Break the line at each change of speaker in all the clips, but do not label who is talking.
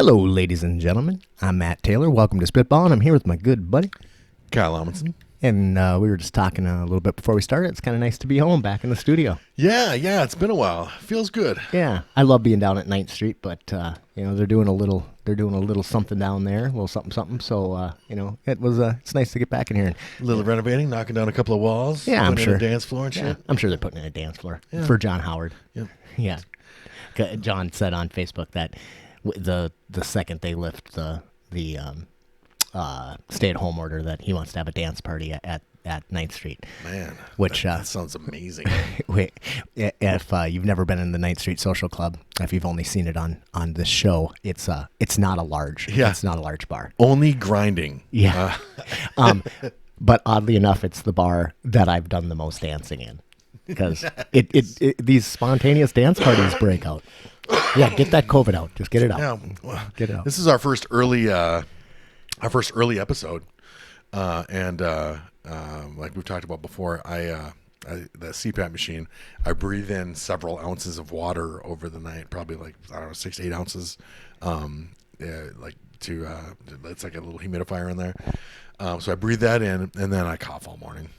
Hello, ladies and gentlemen. I'm Matt Taylor. Welcome to Spitball, and I'm here with my good buddy.
Kyle Amundsen.
And we were just talking a little bit before we started. It's kind of nice to be home, back in the studio.
Yeah, it's been a while. Feels good.
Yeah, I love being down at 9th Street, but they're doing a little something down there, a little something. So it's nice to get back in here.
A little renovating, knocking down a couple of walls.
Yeah, I'm sure.
In a dance floor and shit.
I'm sure they're putting in a dance floor for John Howard.
Yep.
Yeah. John said on Facebook that the second they lift the stay-at-home order, that he wants to have a dance party at 9th Street.
Man,
which
that sounds amazing.
If you've never been in the 9th Street Social Club, if you've only seen it on this show, it's not a large bar.
Only grinding.
Yeah. But oddly enough, it's the bar that I've done the most dancing in, because these spontaneous dance parties break out. Yeah, get that COVID out. Just get it out.
Yeah,
Get it out.
This is our first early episode, and like we've talked about before, the CPAP machine, I breathe in several ounces of water over the night, probably 6 to 8 ounces, it's like a little humidifier in there. So I breathe that in, and then I cough all morning,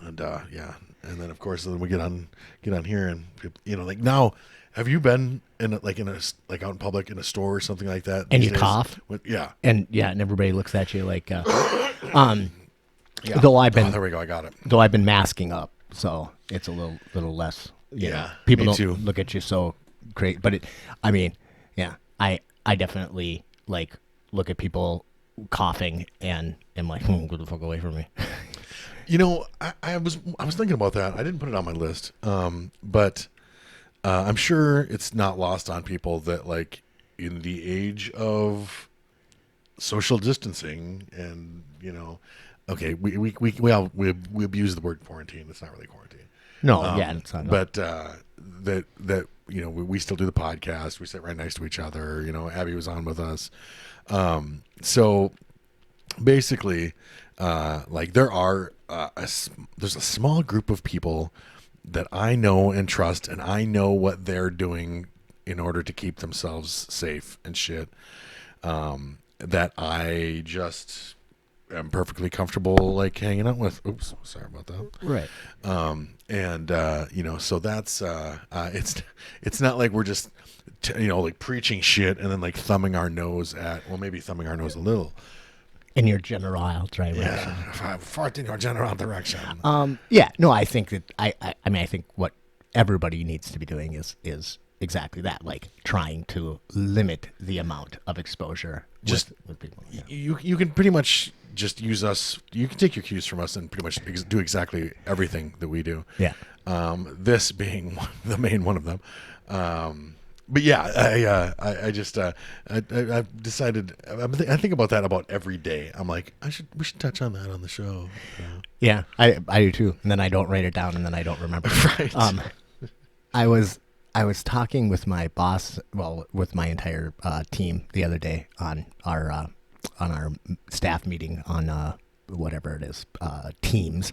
and and then of course we get on here, and now. Have you been out in public in a store or something like that?
And you cough?
Yeah.
And everybody looks at you like,
Yeah.
Though I've been,
there we go. I got it.
Though I've been masking up, so it's a little less. People don't look at you so great, but I definitely look at people coughing and am like, get the fuck away from me.
I was thinking about that. I didn't put it on my list, but. I'm sure it's not lost on people that, in the age of social distancing, and okay, we abuse the word quarantine. It's not really quarantine.
No, it's not.
But that we still do the podcast. We sit right next to each other. Abby was on with us. So basically, there's a small group of people that I know and trust, and I know what they're doing in order to keep themselves safe and shit, that I just am perfectly comfortable hanging out with. Oops, sorry about that.
Right.
So that's it's not like we're just preaching shit and then thumbing our nose at, well, maybe thumbing our nose a little.
In your general direction.
Yeah, if I fart in your general direction.
No, I think that I think what everybody needs to be doing is exactly that, trying to limit the amount of exposure with people. Yeah.
You can pretty much just use us. You can take your cues from us and pretty much do exactly everything that we do.
Yeah.
This being the main one of them. But yeah, I just I've decided. I think about that about every day. I'm like, we should touch on that on the show.
Yeah, I do too. And then I don't write it down, and then I don't remember.
Right.
I was talking with my boss, with my entire team the other day on our staff meeting on whatever it is, Teams,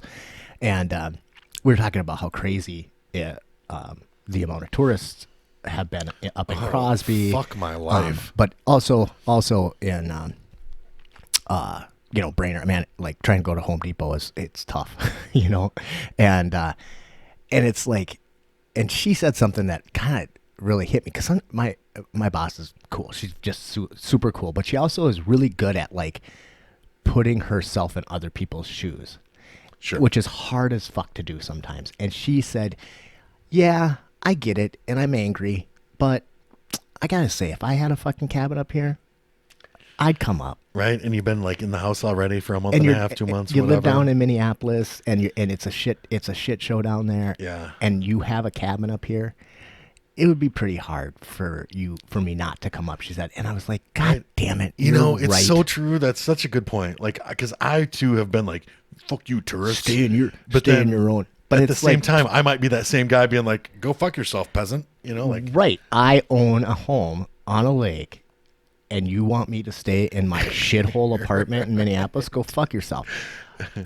and we were talking about how crazy the amount of tourists have been up in Crosby.
Fuck my life.
But also in Brainerd, man, trying to go to Home Depot it's tough, and it's and she said something that kind of really hit me, because my boss is cool. She's just super cool, but she also is really good at putting herself in other people's shoes.
Sure.
Which is hard as fuck to do sometimes. And she said, yeah, I get it, and I'm angry, but I gotta say, if I had a fucking cabin up here, I'd come up.
Right, and you've been in the house already for a month and a half, 2 months.
You
whatever.
live down in Minneapolis, and it's a shit show down there.
Yeah,
and you have a cabin up here. It would be pretty hard for me not to come up, she said. And I was like, God damn it.
It's
right.
so true. That's such a good point. Because I too have been fuck you, tourists.
Stay in your own. But
at the same time, I might be that same guy being go fuck yourself, peasant.
Right. I own a home on a lake, and you want me to stay in my shithole apartment in Minneapolis? Go fuck yourself.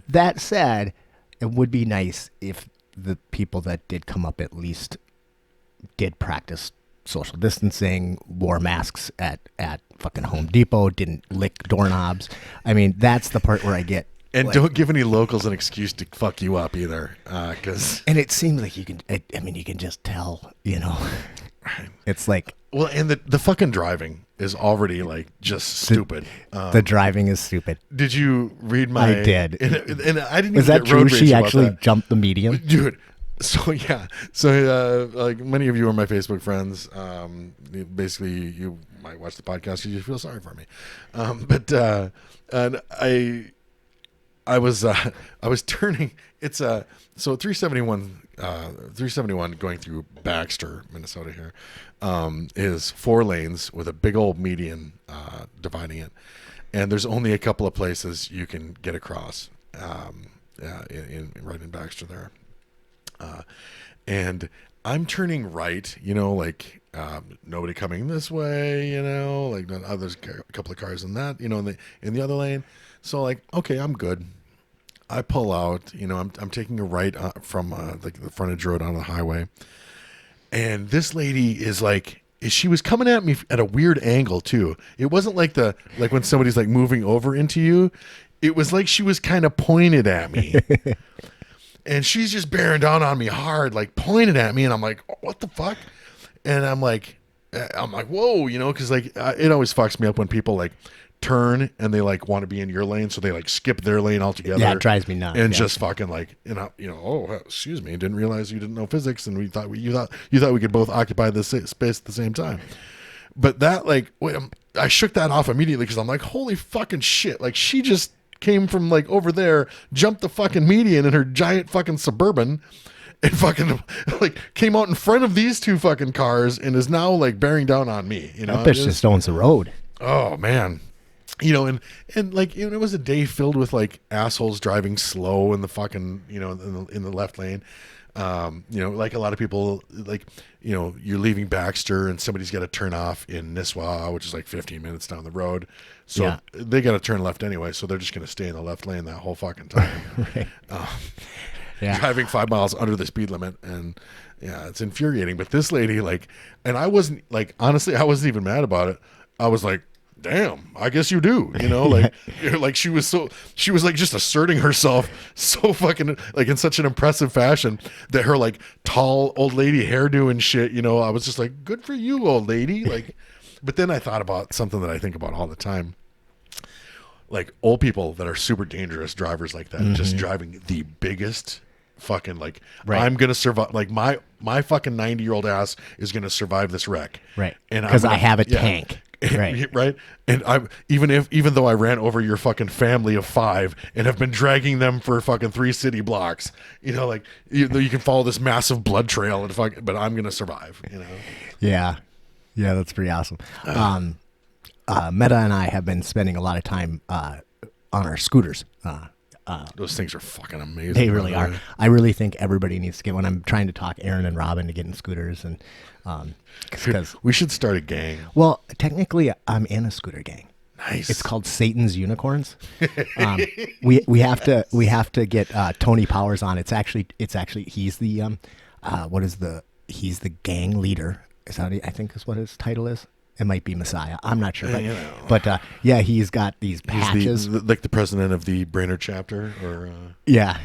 That said, it would be nice if the people that did come up at least did practice social distancing, wore masks at fucking Home Depot, didn't lick doorknobs. I mean, that's the part where I get.
And don't give any locals an excuse to fuck you up either, because.
And it seems like you can. I mean, you can just tell. It's like.
Well, and the fucking driving is already like just stupid.
The driving is stupid.
Did you read my?
I did.
And I didn't.
Is
even
that
get road
true?
rage
She
about
actually
that.
jumped the median,
Dude. So yeah, so like many of you are my Facebook friends. Basically, you might watch the podcast because you feel sorry for me. And I was turning. It's so 371 going through Baxter, Minnesota here, is 4 lanes with a big old median dividing it, and there's only a couple of places you can get across. Right in Baxter there. And I'm turning right, like nobody coming this way, like there's a couple of cars in that, in the other lane. So like, okay, I'm good. I pull out, I'm taking a right from like the frontage road on the highway, and this lady is like, she was coming at me at a weird angle too. It wasn't like when somebody's like moving over into you. It was like she was kind of pointed at me. And she's just bearing down on me hard, like pointed at me, and I'm like, oh, what the fuck? And I'm like, whoa, because like it always fucks me up when people like turn and they like want to be in your lane, so they like skip their lane altogether.
Yeah, it drives me nuts.
And just fucking like, oh, excuse me, didn't realize you didn't know physics, and you thought we could both occupy this space at the same time. But that like, I shook that off immediately because I'm like, holy fucking shit! Like she just came from like over there, jumped the fucking median in her giant fucking Suburban, and fucking like came out in front of these 2 fucking cars and is now like bearing down on me.
That bitch just owns the road.
Oh man. And like, it was a day filled with like assholes driving slow in the fucking, in the left lane. Like a lot of people, like, you're leaving Baxter and somebody's got to turn off in Nisswa, which is like 15 minutes down the road. So
Yeah.
they got to turn left anyway. So they're just going to stay in the left lane that whole fucking time.
Right. Yeah.
Driving 5 miles under the speed limit. And yeah, it's infuriating. But this lady, like, and I wasn't like, honestly, I wasn't even mad about it. I was like, damn, I guess you do, like, like she was like just asserting herself so fucking like in such an impressive fashion that her like tall old lady hairdo and shit, I was just like, good for you, old lady. Like, but then I thought about something that I think about all the time. Like old people that are super dangerous drivers like that, just driving the biggest fucking like, right. I'm going to survive. Like my fucking 90-year-old ass is going to survive this wreck.
Right.
And
because I have a tank. Right.
Right. And I'm even though I ran over your fucking family of 5 and have been dragging them for fucking 3 city blocks, like you can follow this massive blood trail and but I'm gonna survive.
Yeah, that's pretty awesome. Meta and I have been spending a lot of time on our scooters.
Those things are fucking amazing.
They really are. I really think everybody needs to get one. I'm trying to talk Erin and Robin to get in scooters, and because
we should start a gang.
Well, technically, I'm in a scooter gang.
Nice.
It's called Satan's Unicorns. We have to get Tony Powers on. It's actually he's the he's the gang leader. Is that I think is what his title is. It might be Messiah. I'm not sure, but yeah, he's got these patches.
He's like the president of the Brainerd chapter, or
yeah.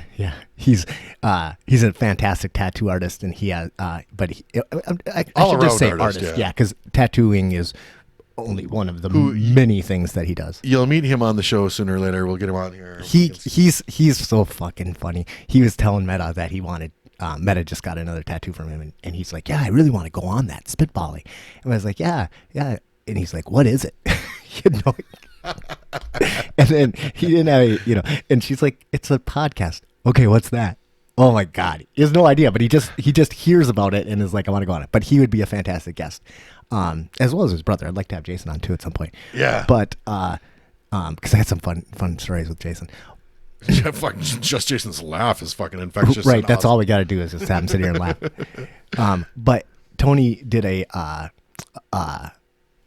He's a fantastic tattoo artist, and he has. But I should just say artist, yeah, because tattooing is only one of the many things that he does.
You'll meet him on the show sooner or later. We'll get him on here.
He's so fucking funny. He was telling Meta that he wanted. Meta just got another tattoo from him, and he's like, yeah, I really want to go on that spitballing. And I was like, yeah. And he's like, what is it? And then he didn't have and she's like, it's a podcast. Okay, what's that? Oh my God. He has no idea, but he just hears about it and is like, I want to go on it. But he would be a fantastic guest. As well as his brother. I'd like to have Jason on too at some point.
Yeah.
But because I had some fun stories with Jason.
Yeah, just Jason's laugh is fucking infectious.
Right, that's all we got to do is just have him sit here and laugh. But Tony did a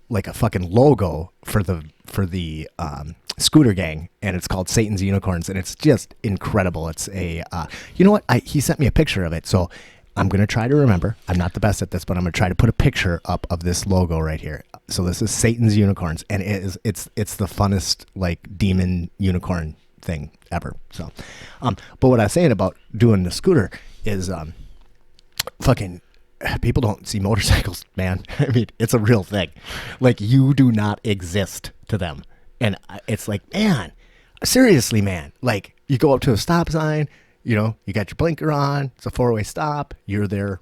like a fucking logo for the scooter gang, and it's called Satan's Unicorns, and it's just incredible. It's a you know what? He sent me a picture of it. So I'm going to try to remember. I'm not the best at this, but I'm going to try to put a picture up of this logo right here. So this is Satan's Unicorns, and it's the funnest like demon unicorn thing ever. So, but what I was saying about doing the scooter is, fucking people don't see motorcycles, man. I mean, it's a real thing. Like, you do not exist to them, and it's like, man, seriously, man. Like, you go up to a stop sign. You know, you got your blinker on. It's a 4-way stop. You're there,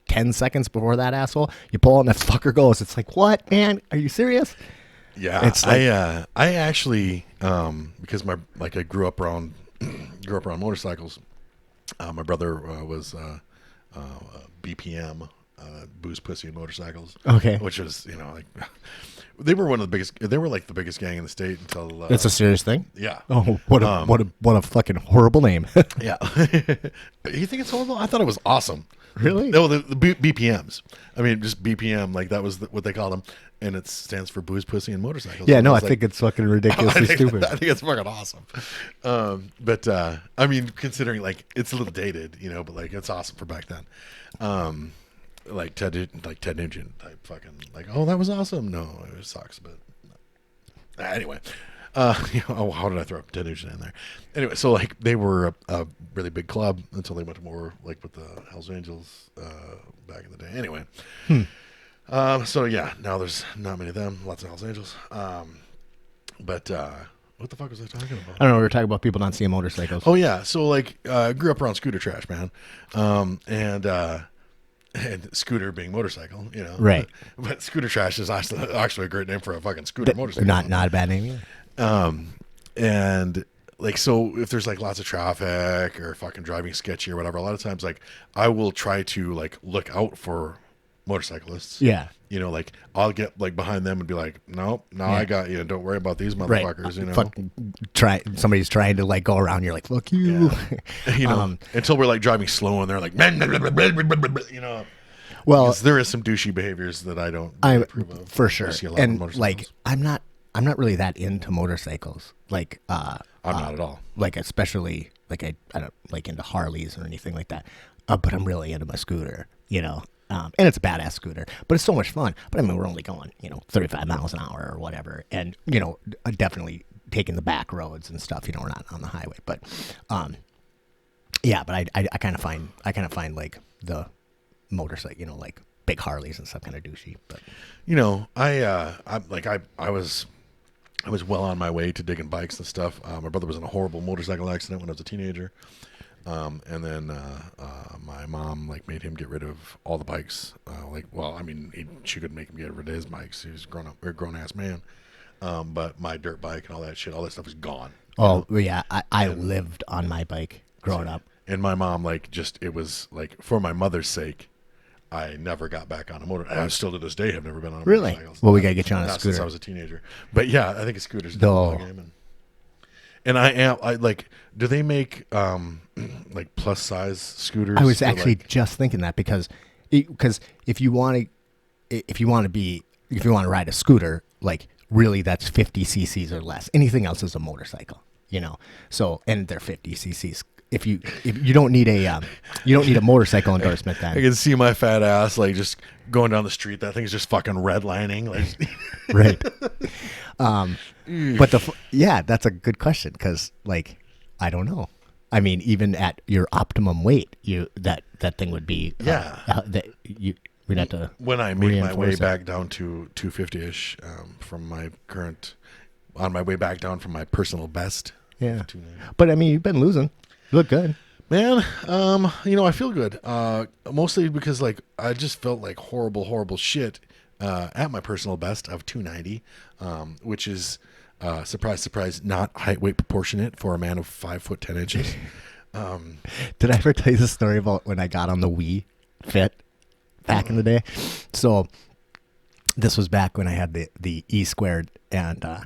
10 seconds before that asshole. You pull and that fucker goes. It's like, what, man? Are you serious?
Yeah,
it's like,
I actually because I grew up around motorcycles. My brother was BPM, booze, pussy, and motorcycles.
Okay,
which was like. They were one of the biggest. They were like the biggest gang in the state until.
It's a serious thing.
Yeah.
Oh, what a fucking horrible name.
Yeah. You think it's horrible? I thought it was awesome.
Really?
No, the BPMs. I mean, just BPM. Like that was what they called them, and it stands for booze, pussy, and motorcycles.
Yeah. No, I think it's fucking ridiculously stupid.
I think it's fucking awesome. But I mean, considering like it's a little dated, but like it's awesome for back then. Like Ted Nugent type fucking like, oh, that was awesome. No, it sucks, but anyway, how did I throw Ted Nugent in there? Anyway, so like they were a really big club until they went to more like with the Hells Angels back in the day. Anyway, so yeah, now there's not many of them. Lots of Hells Angels. But what the fuck was I talking about?
I don't know. We were talking about people not seeing motorcycles.
Oh yeah, so like grew up around scooter trash, man, and scooter being motorcycle,
Right.
But scooter trash is actually a great name for a fucking scooter motorcycle.
Not a bad name either.
And like, so if there's like lots of traffic or fucking driving sketchy or whatever, a lot of times like I will try to like look out for motorcyclists.
Yeah.
Like I'll get like behind them and be like, nope, no, I got you. Don't worry about these motherfuckers.
Fuck, somebody's trying to like go around. You're like, fuck you.
Yeah. Until we're like driving slow and they're like, Well, there is some douchey behaviors that I don't approve of.
For sure. And like, I'm not really that into motorcycles. Like,
I'm not at all.
Like, especially like I don't like into Harleys or anything like that. But I'm really into my scooter, and it's a badass scooter, but it's so much fun. But I mean, we're only going, 35 miles an hour or whatever. And, definitely taking the back roads and stuff, we're not on the highway, but, yeah, but I kind of find like the motorcycle, like big Harleys and stuff kind of douchey, but I was well on my way to digging bikes and stuff. My brother was in a horrible motorcycle accident when I was a teenager. And then my mom like made him get rid of all the bikes. She couldn't make him get rid of his bikes. He was a grown ass man. But my dirt bike and all that stuff is gone. Oh yeah, I lived on my bike growing up.
And my mom it was like for my mother's sake, I never got back on a motor. I still to this day have never been on a motorcycle.
Really? Well, we gotta get you on a scooter.
Since I was a teenager. But yeah, I think a scooter's a game. And I do they make like plus size scooters?
I was actually just thinking that because if you want to ride a scooter, like really that's 50 cc's or less. Anything else is a motorcycle, So and they're 50 cc's. If you don't need a motorcycle endorsement, then
I can see my fat ass like just going down the street. That thing's just fucking redlining, like
right. But that's a good question because like I don't know. I mean, even at your optimum weight, that thing would be we'd have to.
When I made my way back down to 250ish from my current, on my way back down from my personal best.
Yeah, but I mean, you've been losing. You look good,
man. I feel good. Mostly because like I just felt like horrible shit at my personal best of 290, which is surprise, surprise, not height weight proportionate for a man of 5'10"
Did I ever tell you the story about when I got on the Wii Fit back in the day? So this was back when I had the E squared, and I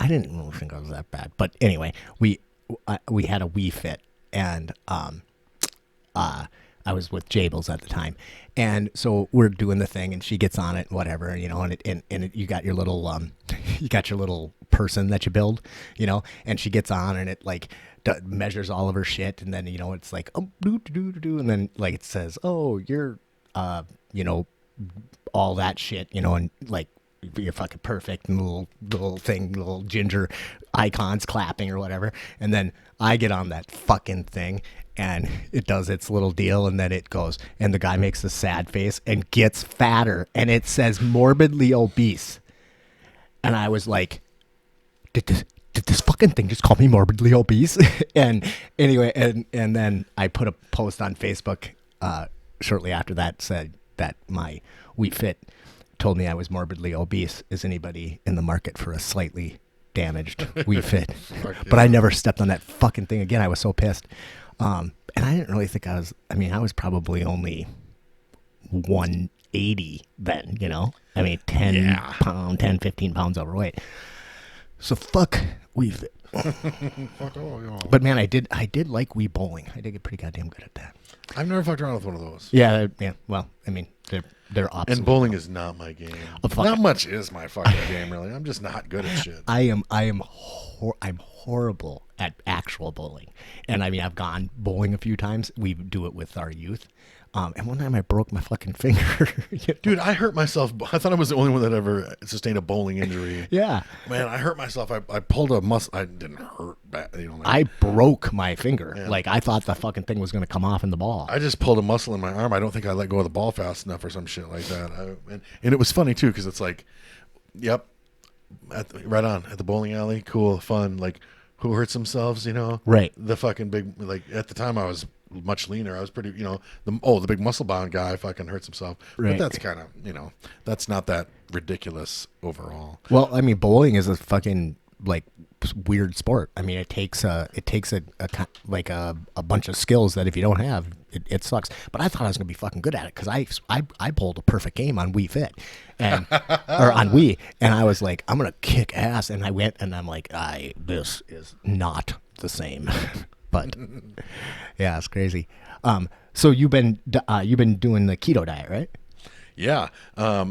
didn't really think I was that bad. But anyway, we had a Wii Fit, and I was with Jables at the time, and so we're doing the thing, and she gets on it, whatever, and you got your little person that you build, and she gets on and it like measures all of her shit, and then it's like oh and then like it says oh you're all that shit, and like you're fucking perfect, and little thing, little ginger icons clapping or whatever, and then I get on that fucking thing and it does its little deal, and then it goes and the guy makes a sad face and gets fatter and it says morbidly obese, and I was like, did this fucking thing just call me morbidly obese? And anyway, and then I put a post on Facebook shortly after that, said that my WeFit told me I was morbidly obese. Is anybody in the market for a slightly damaged WeFit?
Yeah.
But I never stepped on that fucking thing again. I was so pissed. And I didn't really think I was probably only 180 then, 10, 15 pounds overweight. So fuck WeFit.
Fuck all y'all.
But man, I did like Wii bowling. I did get pretty goddamn good at that.
I've never fucked around with one of those.
Yeah. Well, I mean, they're opposite.
And bowling is not my game. Not much is my fucking game, really. I'm just not good at shit.
I'm horrible at actual bowling, and I mean, I've gone bowling a few times. We do it with our youth. And one time I broke my fucking finger.
Dude, I hurt myself. I thought I was the only one that ever sustained a bowling injury.
Yeah.
Man, I hurt myself. I pulled a muscle. I didn't hurt bad.
I broke my finger.
Yeah.
Like, I thought the fucking thing was going to come off in the ball.
I just pulled a muscle in my arm. I don't think I let go of the ball fast enough or some shit like that. And it was funny, too, because it's like, yep, right on, at the bowling alley. Cool, fun. Like, who hurts themselves,
Right.
The fucking big, like, at the time I was much leaner. I was pretty, the big muscle bound guy fucking hurts himself.
Right.
But that's kind of, that's not that ridiculous overall.
Well, I mean, bowling is a fucking like weird sport. I mean, it takes a bunch of skills that if you don't have, it sucks. But I thought I was gonna be fucking good at it because I bowled a perfect game on Wii Fit and or on Wii, and I was like, I'm gonna kick ass, and I went and I'm like, this is not the same. But yeah, it's crazy. So you've been doing the keto diet, right?
Yeah.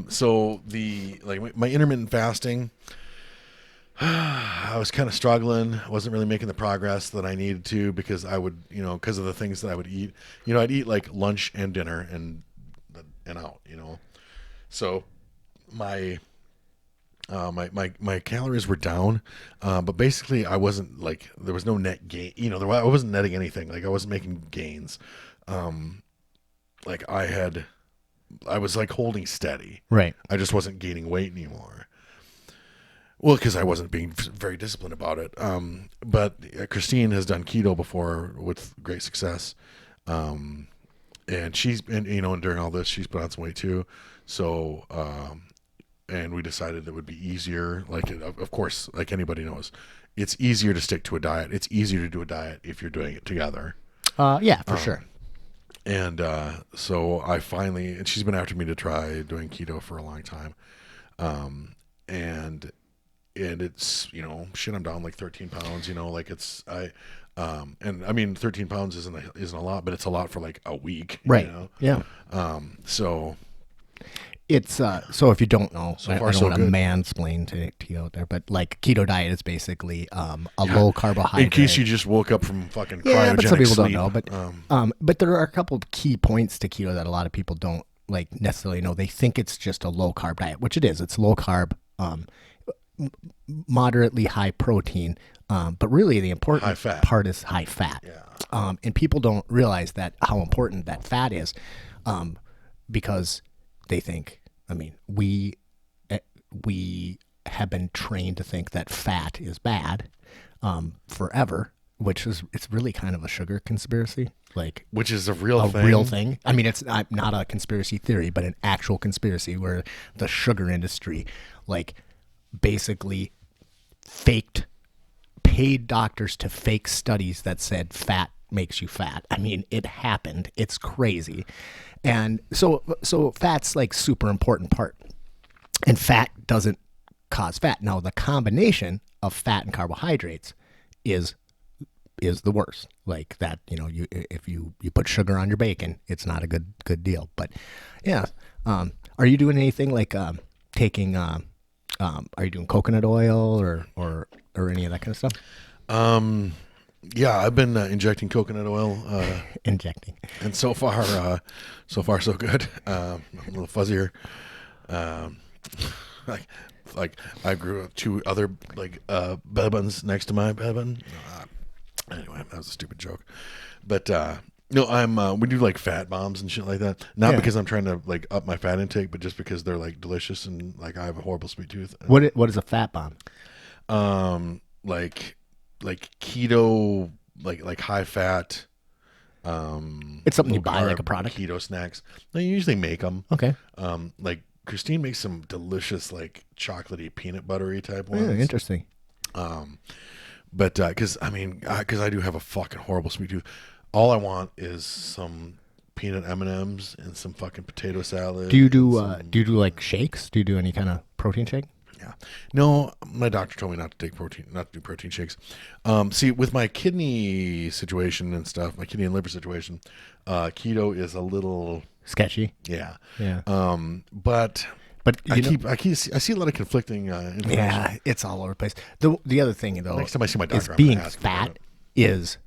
So my intermittent fasting, I was kind of struggling. I wasn't really making the progress that I needed to because I would, because of the things that I would eat. I'd eat like lunch and dinner and out. So my calories were down, but basically I wasn't like, there was no net gain, I wasn't netting anything. Like I wasn't making gains. Like I was like holding steady.
Right.
I just wasn't gaining weight anymore. Well, because I wasn't being very disciplined about it. But Christine has done keto before with great success. And during all this, she's put on some weight too. So, and we decided it would be easier. Like, of course, like anybody knows, it's easier to stick to a diet. It's easier to do a diet if you're doing it together.
Yeah, for sure.
And so I finally, and she's been after me to try doing keto for a long time. And it's, shit, I'm down like 13 pounds, like and I mean, 13 pounds isn't a lot, but it's a lot for like a week.
Right. Yeah.
So
it's, so if you don't know,
so
I
far,
don't
so
want to
good.
mansplain to you out there, but like keto diet is basically, a low carbohydrate.
In case you just woke up from fucking cryogenic
yeah, but some people
sleep.
don't know, but there are a couple of key points to keto that a lot of people don't like necessarily know. They think it's just a low carb diet, which it is. It's low carb, moderately high protein, but really the important part is high fat.
Yeah.
And people don't realize that how important that fat is, because they think, I mean, we have been trained to think that fat is bad forever, which is, it's really kind of a sugar conspiracy. Like,
which is a real thing.
I mean, it's not a conspiracy theory, but an actual conspiracy where the sugar industry, like, basically paid doctors to fake studies that said fat makes you fat. I mean, it happened. It's crazy. And so fat's like super important part. And fat doesn't cause fat. Now, the combination of fat and carbohydrates is the worst. Like that, if you put sugar on your bacon, it's not a good deal. But yeah, are you doing anything like taking are you doing coconut oil or any of that kind of stuff?
Yeah, I've been injecting coconut oil,
Injecting.
and so far so good. I'm a little fuzzier. Um, like like I grew up two other belly buttons next to my belly button. Anyway, that was a stupid joke. But no, I'm we do like fat bombs and shit like that. Not
Yeah.
because I'm trying to like up my fat intake, but just because they're like delicious and like I have a horrible sweet tooth.
What is a fat bomb?
Like keto, like high fat.
It's something you
low
buy, like a
carb
product?
keto snacks. No, you usually make them.
Okay.
Like Christine makes some delicious like chocolatey peanut buttery type
Yeah,
ones.
interesting.
But because I do have a fucking horrible sweet tooth. All I want is some peanut M&Ms and some fucking potato salad.
Do you
and
do
some-
do you do like shakes? Do you do any kind of protein shake?
Yeah. No, my doctor told me not to do protein shakes. See, with my kidney situation and stuff, my kidney and liver situation, keto is a little,
Sketchy.
yeah.
Yeah.
But
But
I see a lot of conflicting information.
yeah, it's all over the place. The other thing though,
Next time I see my
is
doctor, I'm
being
gonna ask him about
fat
it.
is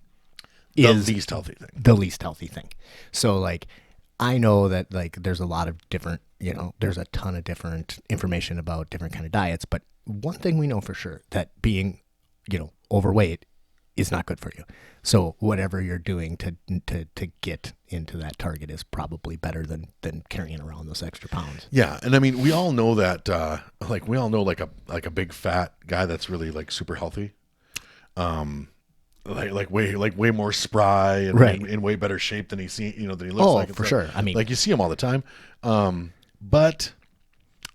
The least healthy thing.
the least healthy thing. So like I know that like there's a lot of different, there's a ton of different information about different kind of diets, but one thing we know for sure that being, overweight is not good for you. So whatever you're doing to get into that target is probably better than carrying around those extra pounds.
Yeah, and I mean, we all know that. We all know like a big fat guy that's really like super healthy. Way more spry and
Right.
in way better shape than than he looks
Oh,
like. and
for
stuff.
sure. I mean,
like you see him all the time. But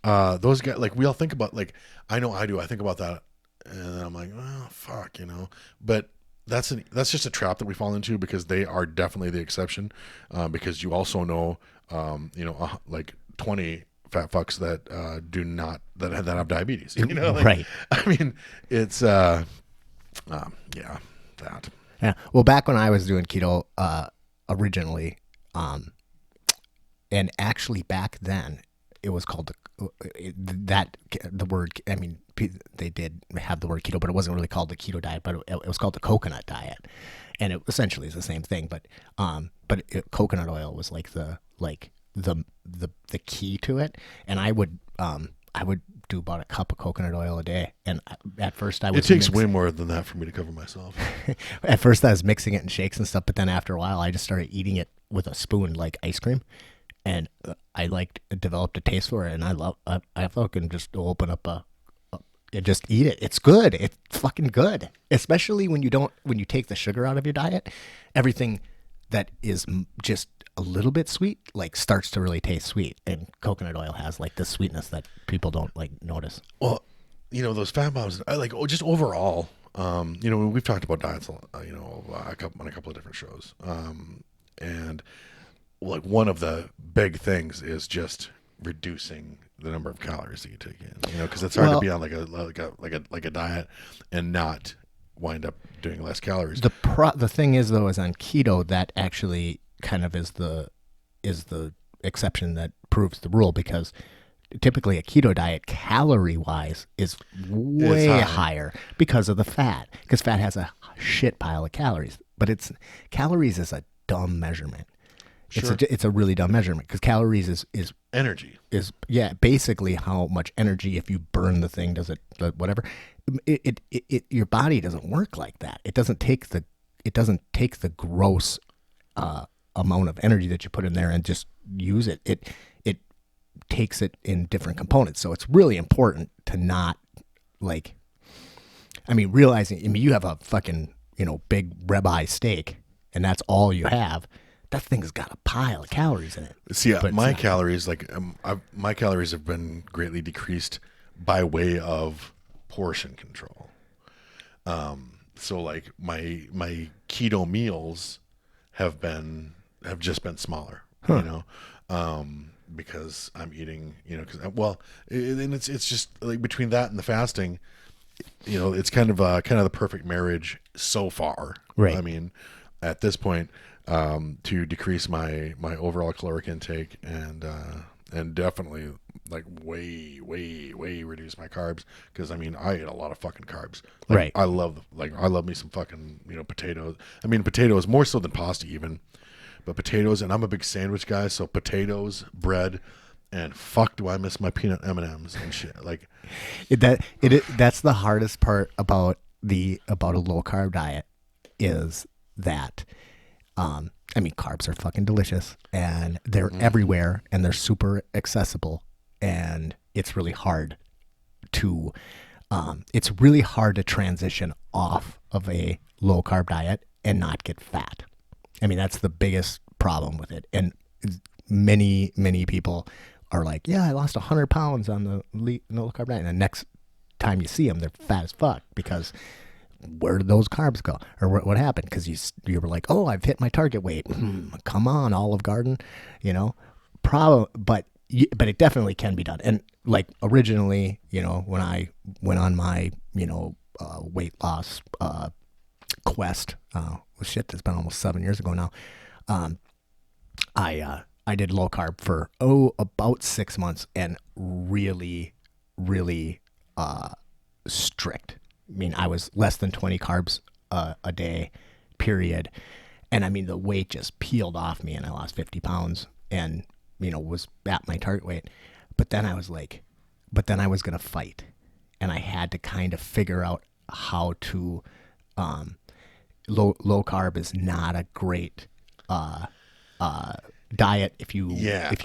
those guys, like we all think about, like I know I do. I think about that, and then I'm like, well, fuck, But that's just a trap that we fall into because they are definitely the exception. Because you also know, like 20 fat fucks that do not that have diabetes.
Right.
I mean, it's yeah, that.
Yeah. Well, back when I was doing keto originally, and actually back then it was called the word. I mean, they did have the word keto, but it wasn't really called the keto diet. But it was called the coconut diet, and it essentially is the same thing. But coconut oil was like the key to it, and I would do about a cup of coconut oil a day. And at first I was
It takes way more than that for me to cover myself.
at first I was mixing it in shakes and stuff, but then after a while I just started eating it with a spoon like ice cream, and I developed a taste for it, and I fucking just open up and just eat it. It's good. It's fucking good, especially when you take the sugar out of your diet. Everything that is just a little bit sweet like starts to really taste sweet, and coconut oil has like this sweetness that people don't like notice.
Well, those fat bombs, just overall, we've talked about diets, on a couple of different shows. And like one of the big things is just reducing the number of calories that you take in, because it's hard to be on like a diet and not wind up doing less calories.
The thing is though, is on keto that actually kind of is the exception that proves the rule, because typically a keto diet calorie wise is way higher because of the fat, because fat has a shit pile of calories, but calories is a dumb measurement.
Sure.
It's a really dumb measurement, because calories is
Energy.
Basically how much energy, if you burn the thing, does it whatever. Your body doesn't work like that. It doesn't take the gross amount of energy that you put in there and just use it. It takes it in different components. So it's really important to not realizing, you have a fucking, big ribeye steak and that's all you have. That thing's got a pile of calories in it.
See, my calories, my calories have been greatly decreased by way of portion control. So like my keto meals have just been smaller, because I'm eating, and it's just like between that and the fasting, it's kind of the perfect marriage so far.
Right.
I mean, at this point, to decrease my overall caloric intake and definitely like way reduce my carbs because I mean I eat a lot of fucking carbs. Like,
Right.
I love me some fucking potatoes. I mean potatoes more so than pasta even, but potatoes. And I'm a big sandwich guy, so potatoes, bread, and fuck do I miss my peanut M&Ms and shit. Like
That's the hardest part about a low carb diet is that I mean carbs are fucking delicious and they're everywhere and they're super accessible and it's really hard to transition off of a low carb diet and not get fat. I mean that's the biggest problem with it. And many people are like, yeah, I lost 100 pounds on the low carb diet, and the next time you see them, they're fat as fuck because where did those carbs go, or what happened? Because you were like, oh, I've hit my target weight. Come on, Olive Garden, but it definitely can be done. And like originally, when I went on my weight loss quest, well, shit, that's been almost 7 years ago now. I did low carb for about 6 months and really strict. I mean, I was less than 20 carbs a day, period. And I mean, the weight just peeled off me and I lost 50 pounds and, was at my target weight. But then I was like, going to fight. And I had to kind of figure out how to, low carb is not a great, diet if you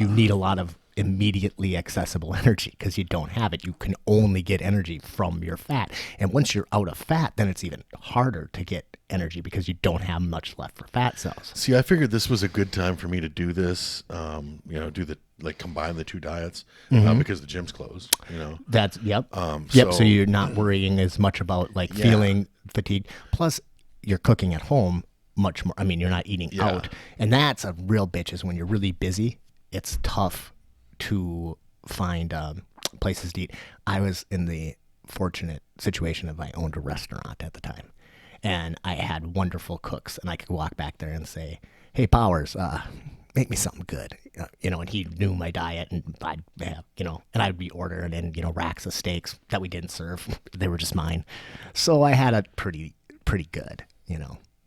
need a lot of immediately accessible energy because you don't have it. You can only get energy from your fat, and once you're out of fat, then it's even harder to get energy because you don't have much left for fat cells.
See, I figured this was a good time for me to do this. Combine the two diets because the gym's closed.
That's yep.
So,
so you're not worrying as much about feeling fatigued. Plus, you're cooking at home much more. I mean, you're not eating out, and that's a real bitch. Is when you're really busy, it's tough to find places to eat. I was in the fortunate situation of I owned a restaurant at the time, and I had wonderful cooks, and I could walk back there and say, "Hey, Powers, make me something good," and he knew my diet, and I'd have, and I'd be ordering in, racks of steaks that we didn't serve; they were just mine. So I had it pretty good,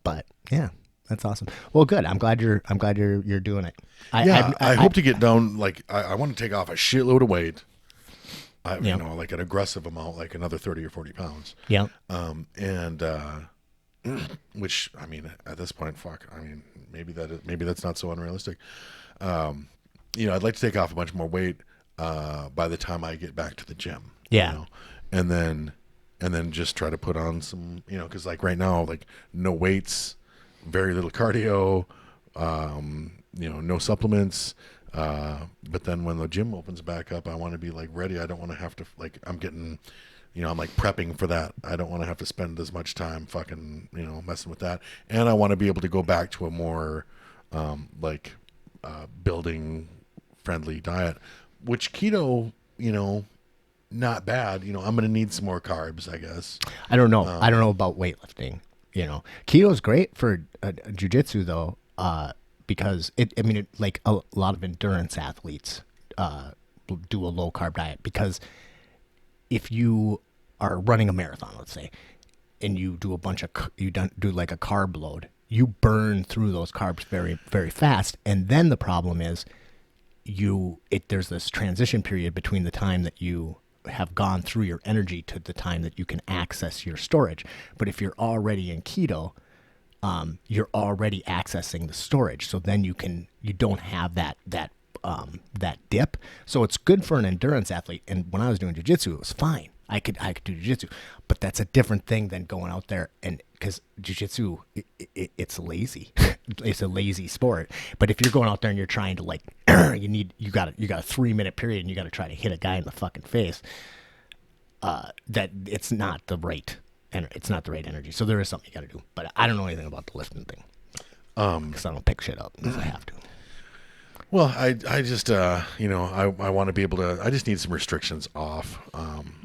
But yeah, that's awesome. Well, good. I'm glad you're doing it.
I hope to get down. Like I want to take off a shitload of weight. Like an aggressive amount, like another 30 or 40 pounds.
Yeah.
Which I mean, at this point, fuck. I mean, maybe that's not so unrealistic. I'd like to take off a bunch more weight by the time I get back to the gym.
Yeah.
And then just try to put on some, because like right now, like no weights, very little cardio, no supplements. But then when the gym opens back up, I want to be like ready. I don't want to have to I'm getting, I'm like prepping for that. I don't want to have to spend as much time fucking, messing with that. And I want to be able to go back to a more, building friendly diet, which keto, not bad. I'm going to need some more carbs, I guess.
I don't know. I don't know about weightlifting. Keto is great for jiu-jitsu though, because a lot of endurance athletes do a low carb diet because if you are running a marathon, let's say, and you do you don't do like a carb load, you burn through those carbs very, very fast, and then the problem is there's this transition period between the time that you have gone through your energy to the time that you can access your storage. But if you're already in keto, you're already accessing the storage. So then you don't have that dip. So it's good for an endurance athlete. And when I was doing jiu-jitsu, it was fine. I could do jiu-jitsu, but that's a different thing than going out there and because jiu-jitsu, it's lazy. It's a lazy sport. But if you're going out there and you're trying to you got a 3-minute period and you got to try to hit a guy in the fucking face, that it's not the right energy. So there is something you got to do. But I don't know anything about the lifting thing because I don't pick shit up because I have to.
Well, I just, I want to be able to, I just need some restrictions off.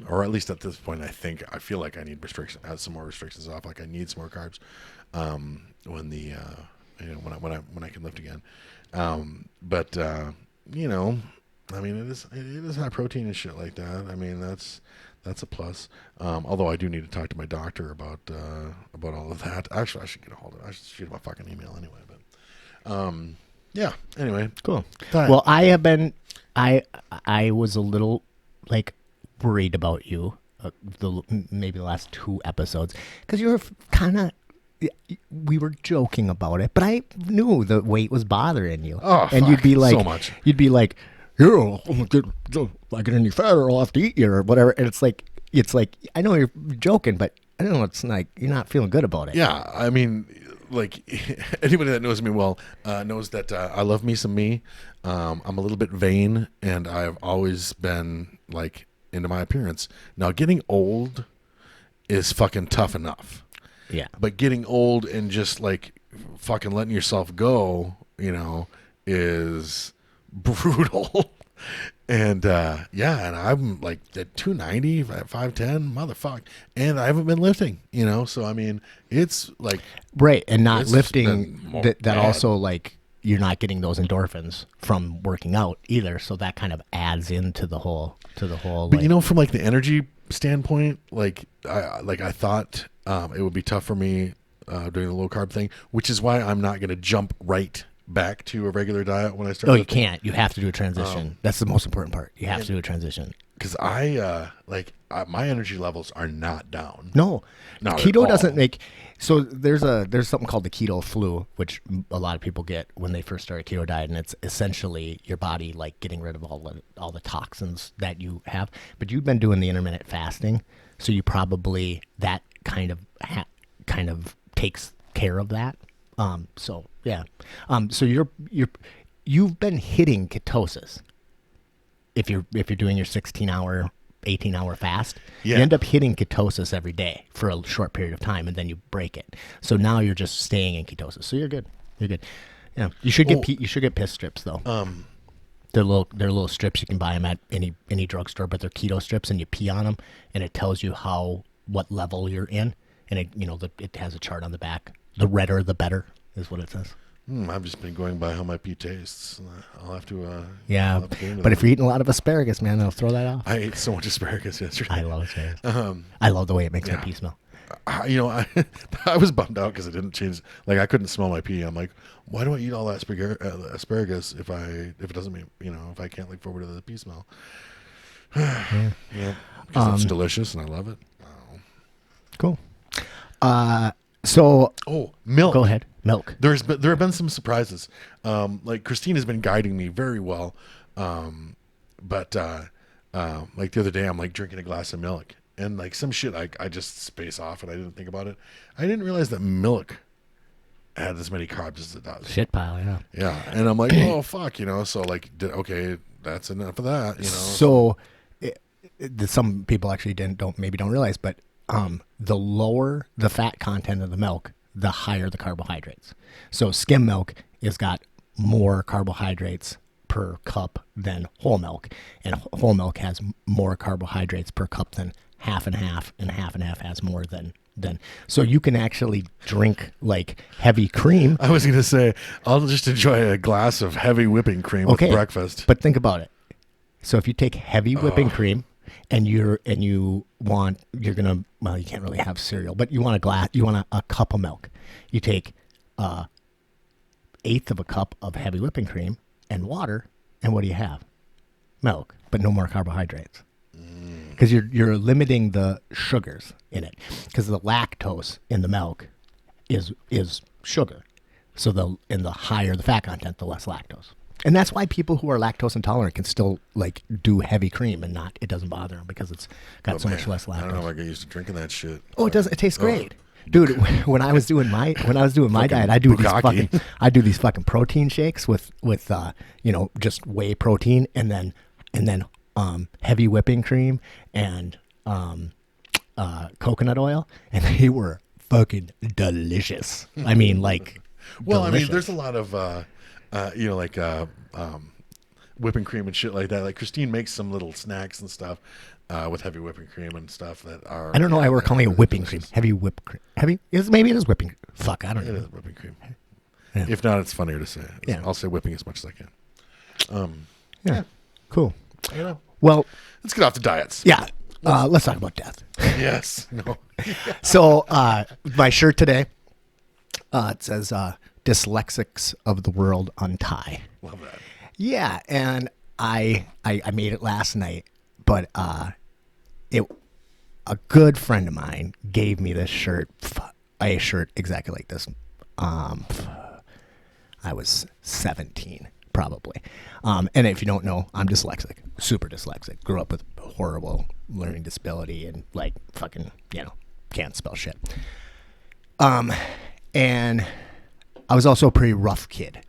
Or at least at this point, I feel like I need some more restrictions off. Like I need some more carbs, when I can lift again. I mean, it is high protein and shit like that. I mean, that's a plus. Although I do need to talk to my doctor about all of that. Actually, I should get a hold of it. I should shoot him a fucking email anyway. But yeah. Anyway,
Cool.
Time.
Well, I have been. I was a little like worried about you. Maybe the last 2 episodes because you were kind of. We were joking about it, but I knew the weight was bothering you.
Oh,
and
fuck,
you'd be like,
so much.
You'd be like, "If I get any fatter, I'll have to eat you," or whatever. And it's like, I know you're joking, but I don't know. It's like you're not feeling good about it.
Yeah, I mean, like anybody that knows me well knows that I love me some me. I'm a little bit vain, and I've always been like into my appearance. Now, getting old is fucking tough enough.
Yeah.
But getting old and just like fucking letting yourself go, is brutal. And and I'm like at 290, 5'10", motherfucker, and I haven't been lifting, So I mean, it's like
right, and not
it's
lifting
been
that
bad.
also like you're not getting those endorphins from working out either, so that kind of adds into the whole
But from like the energy standpoint, like I thought it would be tough for me doing the low carb thing, which is why I'm not going to jump right back to a regular diet when I start.
No, you can't. You have to do a transition. That's the most important part. You have to do a transition.
Because my energy levels are not down.
No,
Not at
keto
all.
doesn't make. So there's something called the keto flu, which a lot of people get when they first start a keto diet, and it's essentially your body like getting rid of all the toxins that you have. But you've been doing the intermittent fasting, so you probably that kind of takes care of that. So yeah. So you've been hitting ketosis. If you're doing your 16-hour, 18-hour fast,
Yeah.
you end up hitting ketosis every day for a short period of time, and then you break it. So now you're just staying in ketosis. So you're good. You're good. Yeah. You should get piss strips though. They're little strips. You can buy them at any drugstore, but they're keto strips, and you pee on them, and it tells you what level you're in, and it has a chart on the back. The redder, the better, is what it says.
I've just been going by how my pee tastes. I'll have to.
Yeah,
I'll have to get into
but
that.
if you're eating a lot of asparagus, man, they'll throw that off.
I ate so much asparagus yesterday.
I love asparagus. I love the way it makes my
yeah.
pee smell.
I was bummed out because it didn't change. Like I couldn't smell my pee. I'm like, why do I eat all that asparagus if it doesn't make if I can't look forward to the pee smell? Yeah, because it's delicious and I love it. Oh.
Cool. So
Milk.
go ahead. Milk.
There have been some surprises. Like Christine has been guiding me very well. But like the other day, I'm like drinking a glass of milk, and like some shit, I just space off and I didn't think about it. I didn't realize that milk had as many carbs as it does.
Shit pile, yeah.
Yeah, and I'm like, oh fuck, So like, okay, that's enough of that,
So some people actually don't realize, but the lower the fat content of the milk, the higher the carbohydrates. So skim milk has got more carbohydrates per cup than whole milk, and whole milk has more carbohydrates per cup than half and half has more than. So you can actually drink like heavy cream.
I was gonna say I'll just enjoy a glass of heavy whipping cream with breakfast.
But think about it. So if you take heavy whipping cream and you can't really have cereal, but you want a cup of milk. You take 1/8 of a cup of heavy whipping cream and water, and what do you have? Milk, but no more carbohydrates. Because you're limiting the sugars in it. Because the lactose in the milk is sugar. So the higher the fat content, the less lactose. And that's why people who are lactose intolerant can still like do heavy cream and it doesn't bother them because it's got much less lactose.
I don't know if I get used to drinking that shit.
Oh, it does. It tastes great. Dude, when I was doing my diet, I do these fucking protein shakes with just whey protein and then heavy whipping cream and coconut oil, and they were fucking delicious. I mean, like,
well,
delicious.
I mean, there's a lot of whipping cream and shit like that. Like Christine makes some little snacks and stuff with heavy whipping cream and stuff that are.
I don't know why we're calling it whipping cream. Heavy whipped cream. Maybe it is whipping. Fuck, I don't know.
It is whipping cream. Yeah. If not, it's funnier to say.
Yeah.
I'll say whipping as much as I can.
Yeah. Cool.
You know,
Well,
let's get off the diets.
yeah. Let's talk about death.
Yes. No.
So my shirt today, it says "Dyslexics of the World Untie."
Love that.
Yeah, and I made it last night, but a good friend of mine gave me this shirt, a shirt exactly like this. I was 17, probably. And if you don't know, I'm dyslexic, super dyslexic. Grew up with horrible learning disability and like fucking, can't spell shit. And I was also a pretty rough kid.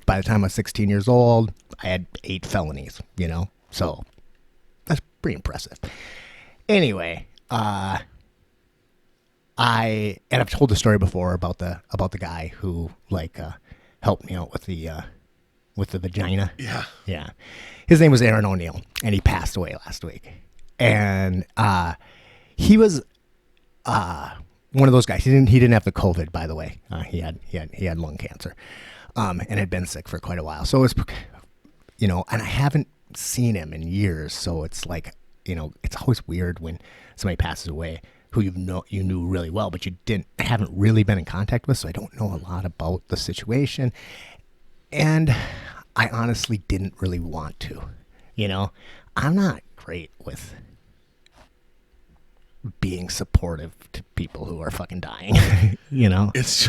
By the time I was 16 years old, I had 8 felonies, so that's pretty impressive. Anyway, I've told the story before about the guy who helped me out with the vagina.
Yeah.
Yeah. His name was Erin O'Niel, and he passed away last week. And he was one of those guys. He didn't have the COVID, by the way. He had lung cancer, and had been sick for quite a while. So it was, and I haven't seen him in years. So it's like, it's always weird when somebody passes away who you knew really well, but you haven't really been in contact with. So I don't know a lot about the situation, and I honestly didn't really want to. I'm not great with being supportive to people who are fucking dying.
It's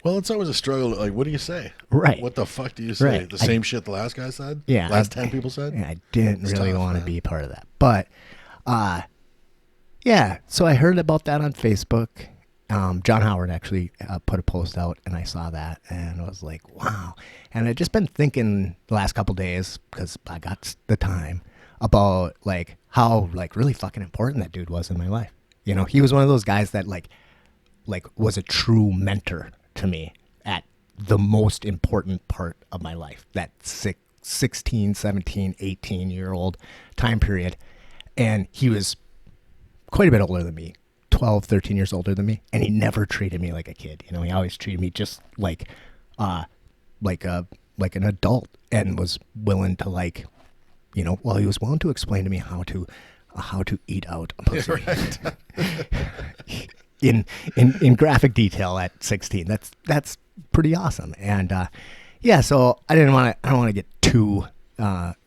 always a struggle. Like, what do you say?
Right.
What the fuck do you say?
Right.
The same shit the last guy said?
Yeah.
Last 10 people said?
Yeah, I didn't
It's
really
tough,
want to
man.
be part of that. But, yeah, so I heard about that on Facebook. John Howard actually put a post out, and I saw that, and I was like, wow. And I'd just been thinking the last couple days, because I got the time, about how really fucking important that dude was in my life. He was one of those guys that was a true mentor to me at the most important part of my life, that 16, 17, 18-year-old time period. And he was quite a bit older than me, 12, 13 years older than me, and he never treated me like a kid. He always treated me just like an adult, and was willing to he was willing to explain to me how to eat out a pussy.
Right.
in graphic detail at 16. That's pretty awesome. And so I don't want to get too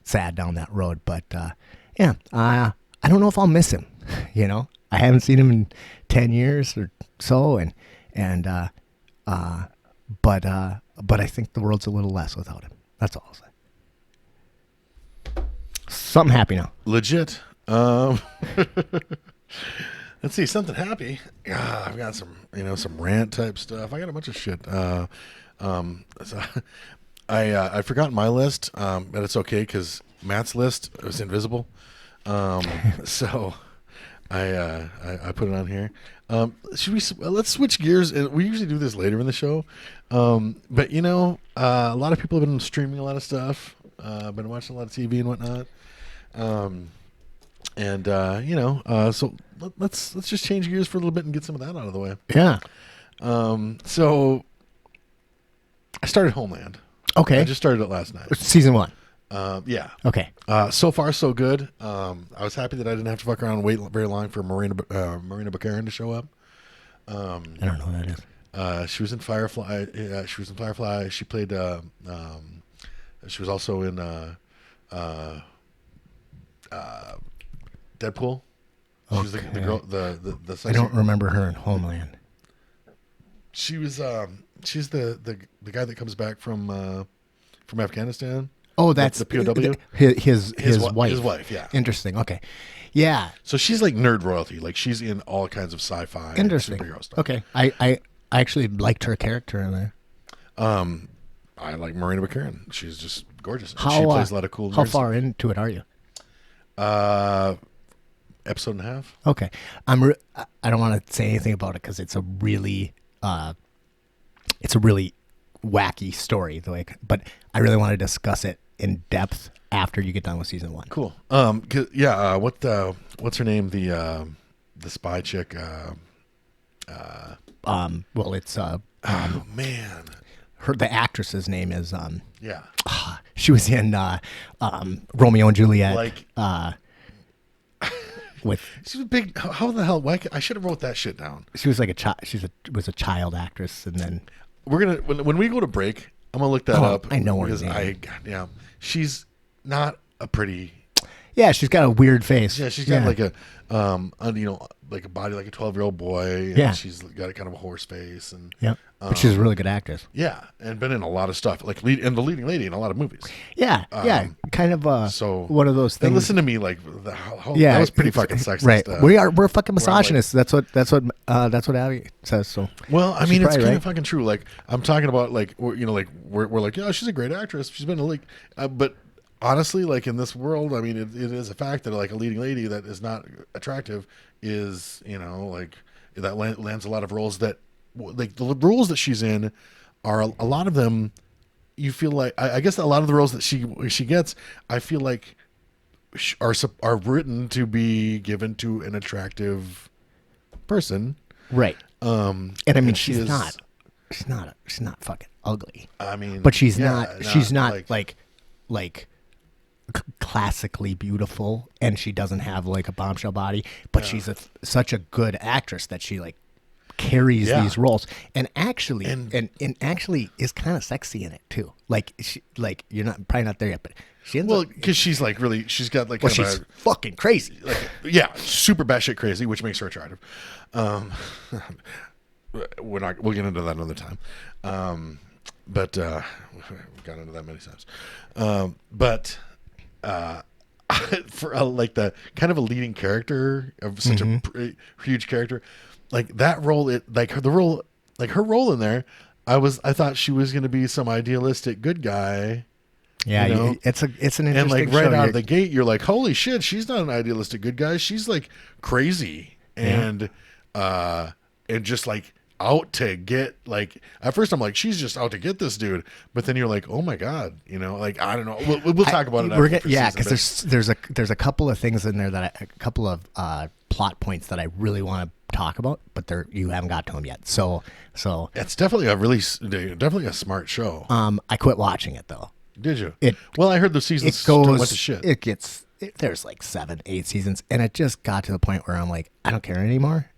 sad down that road, but I don't know if I'll miss him. I haven't seen him in 10 years or so, but I think the world's a little less without him. That's all I'll say. Something happy now.
Legit. Let's see, something happy. I've got some, some rant type stuff. I got a bunch of shit. So I forgot my list, but it's okay because Matt's list was invisible. So I put it on here. Let's switch gears. We usually do this later in the show, but a lot of people have been streaming a lot of stuff. Been watching a lot of TV and whatnot. So let's just change gears for a little bit and get some of that out of the way.
Yeah.
So I started Homeland.
Okay.
I just started it last night.
Season 1.
Yeah.
Okay.
So far so good. I was happy that I didn't have to fuck around and wait very long for Marina Baccarin to show up.
I don't know who that is.
She was in Firefly. She played. She was also in Deadpool. She was the girl. The
I don't remember her in Homeland.
She was. She's the guy that comes back from Afghanistan.
Oh, that's
the POW.
His wife.
His wife. Yeah.
Interesting. Okay. Yeah.
So she's like nerd royalty. Like she's in all kinds of sci-fi
Interesting.
and superhero stuff.
Okay. I actually liked her character in there.
I like Marina Baccarin. She's just gorgeous. And
How
she plays a lot of cool.
How
nerd
far into it are you?
Episode and a half.
Okay. I don't want to say anything about it because it's a really wacky story. But I really want to discuss it in depth after you get done with season 1.
Cool. What's her name? The spy chick.
Well, it's
Oh man,
the actress's name is
Yeah.
she was in Romeo and Juliet.
Like
with
she was big. How the hell? Why? I should have wrote that shit down.
she was like a child. Was a child actress, and then
We're gonna when we go to break, I'm gonna look that up.
I know her
because
name.
yeah, she's not a pretty.
yeah, she's got a weird face.
Yeah, she's got like a like a body like a 12-year-old boy. And
Yeah.
she's got a kind of a horse face and
yeah, but she's a really good actress.
yeah, and been in a lot of stuff and the leading lady in a lot of movies.
Yeah, yeah, kind of
So
one of those things.
And listen to me, like
yeah,
that was pretty fucking sexist.
Right, we're fucking misogynists. That's what Abby says. So
Well, I
she's
mean, it's
probably
kind
right.
of fucking true. Like I'm talking about, like we're like, yeah, she's a great actress. She's been but honestly, like in this world, I mean, it is a fact that like a leading lady that is not attractive is like that lands a lot of roles that like the roles that she's in are a lot of them. You feel like I guess a lot of the roles that she gets, I feel like are written to be given to an attractive person.
right. And I mean,
she
she's
is-
not. She's not fucking ugly.
I mean,
But she's
yeah,
not. She's not like classically beautiful, and she doesn't have like a bombshell body. But she's such a good actress that she like carries
Yeah.
these roles, and actually,
And-
and actually is kind of sexy in it too. Like you're probably not there yet, but she ends
well,
up.
because she's like really, she's got like
Well,
kind of
she's fucking crazy.
yeah, super batshit crazy, which makes her attractive. We'll get into that another time. But we've got into that many times. But for like the kind of a leading character of such a huge character, like that role, her role in there, I thought she was going to be some idealistic good guy.
Yeah,
you know?
it's an interesting
And like right
show.
out of the gate, you're like, holy shit, she's not an idealistic good guy. She's like crazy and just like out to get, like, at first I'm like, she's just out to get this dude, but then you're like, oh my god, like, I don't know. We'll talk about it.
Because there's a couple of things in there a couple of plot points that I really want to talk about, but you haven't got to them yet. So
it's definitely a smart show.
I quit watching it though.
Did you?
Well,
I heard the seasons went to shit.
There's like 7-8 seasons, and it just got to the point where I'm like, I don't care anymore.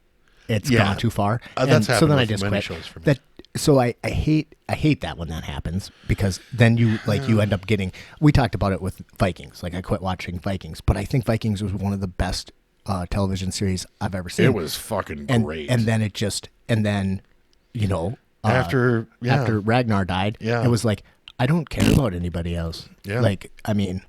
It's gone too far.
That's happened
so then I
with
just
many
quit.
shows for me.
So I hate that when that happens, because then you end up getting. We talked about it with Vikings. Like I quit watching Vikings, but I think Vikings was one of the best television series I've ever seen.
It was fucking great.
And then after Ragnar died, it was like, I don't care about anybody else.
Yeah.
Like, I mean,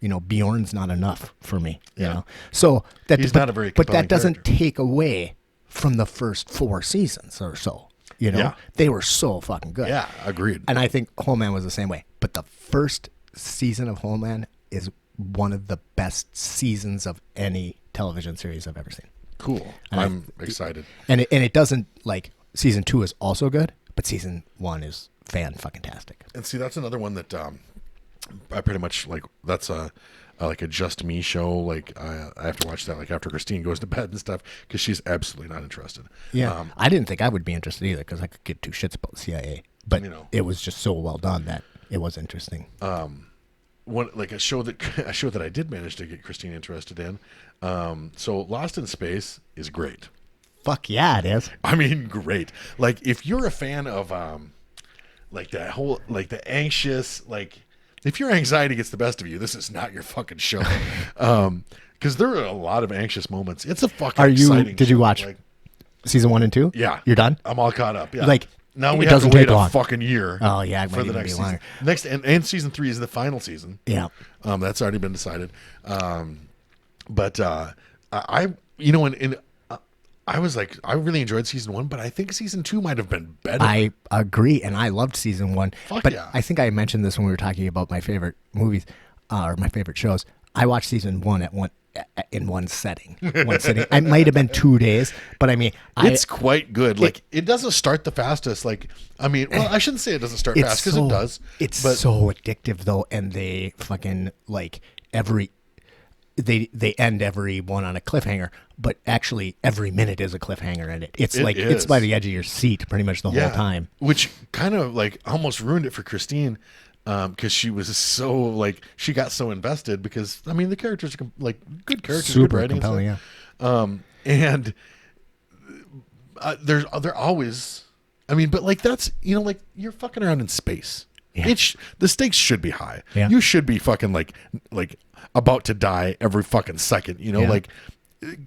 Bjorn's not enough for me. You know, so
He's not a very
but that
compelling
doesn't
character.
take away from the first 4 seasons or so.
Yeah.
They were so fucking good.
Yeah, agreed.
And I think Homeland was the same way. But the first season of Homeland is one of the best seasons of any television series I've ever seen.
Cool.
And
I'm excited.
And it doesn't, like, season 2 is also good, but season 1 is fan-fucking-tastic.
And see, that's another one that I pretty much like. That's like a just me show. Like I have to watch that like after Christine goes to bed and stuff, because she's absolutely not interested.
Yeah, I didn't think I would be interested either, because I could give 2 shits about the CIA. But it was just so well done that it was interesting.
A show that I did manage to get Christine interested in. So Lost in Space is great.
Fuck yeah, it is.
I mean, great. Like if you're a fan of like that whole, like the anxious, like if your anxiety gets the best of you, this is not your fucking show. Because there are a lot of anxious moments. It's a fucking exciting
Did you
show.
watch
Like,
season 1 and 2?
Yeah.
You're done?
I'm all caught up. Yeah.
Like,
now we
it
have to
doesn't
wait
take
a
long.
fucking year.
Oh, yeah, it
for
might
the
even
next
be
season.
longer.
And season 3 is the final season.
Yeah.
That's already been decided. But I I was like, I really enjoyed season 1, but I think season 2 might have been better.
I agree, and I loved season 1.
Fuck
but
yeah.
I think I mentioned this when we were talking about my favorite movies or my favorite shows. I watched season 1 in one setting. It might have been 2 days, but I mean,
it's quite good. Like it doesn't start the fastest. Like I mean, well, I shouldn't say it doesn't start fast, because it does.
It's
but
so addictive though, and they fucking like they end every one on a cliffhanger, but actually every minute is a cliffhanger in it. It's
It
it's
is.
by the edge of your seat pretty much the whole time.
Which kind of like almost ruined it for Christine, because she was so like she got so invested because I mean the characters are like good characters, good
Super
writing,
compelling,
and stuff. And they're always, I mean, but like that's like you're fucking around in space.
Yeah.
The stakes should be high.
Yeah.
You should be fucking like about to die every fucking second.
Yeah.
Like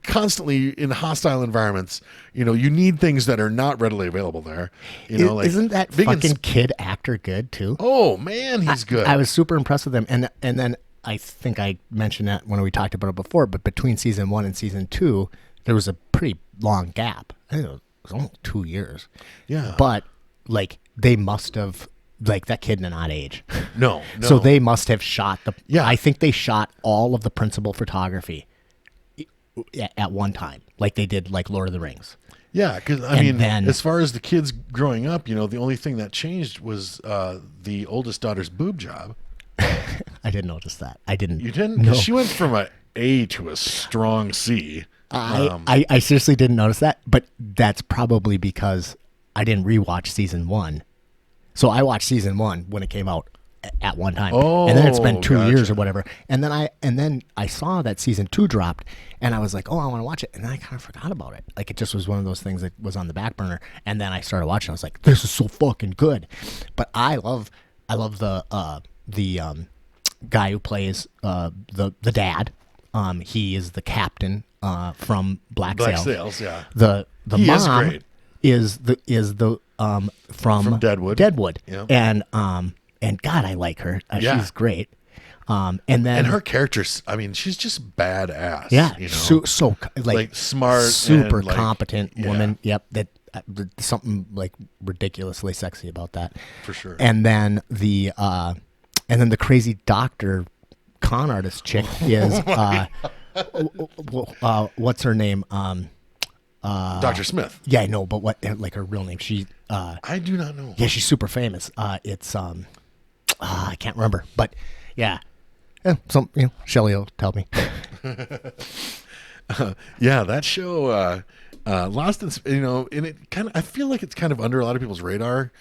constantly in hostile environments. You need things that are not readily available there. Like
Isn't that
big
fucking kid actor good too?
Oh man, he's good.
I was super impressed with him, and then I think I mentioned that when we talked about it before. But between season 1 and season 2, there was a pretty long gap. I think it was almost 2 years.
Yeah,
but like they must have. Like that kid did not age.
No.
So they must have shot the.
Yeah.
I think they shot all of the principal photography at one time, like they did like Lord of the Rings.
Yeah, because I mean, as far as the kids growing up, the only thing that changed was the oldest daughter's boob job.
I didn't notice that. I didn't.
You didn't?
No.
She went from a A to a strong C.
I seriously didn't notice that, but that's probably because I didn't rewatch season 1. So I watched season 1 when it came out at one time, and then it's been 2 years or whatever. And then I saw that season 2 dropped, and I was like, oh, I want to watch it. And then I kind of forgot about it. Like it just was one of those things that was on the back burner. And then I started watching. I was like, this is so fucking good. But I love the guy who plays the dad. He is the captain from Black Sails.
Yeah.
The
He is
mom
great.
is the from
Deadwood. Yeah.
And God, I like her.
Yeah.
She's great. And
her character's, I mean, she's just badass.
Yeah, so
like smart,
super
and, like,
competent
yeah.
woman. Yep, that something like ridiculously sexy about that
For sure.
And then the crazy doctor con artist chick is what's her name?
Dr. Smith.
Yeah, I know, but what like her real name? She
I do not know.
yeah, she's super famous. It's I can't remember, but yeah. Shelley will tell me.
Yeah, that show, Lost in, and it kind of, I feel like it's kind of under a lot of people's radar,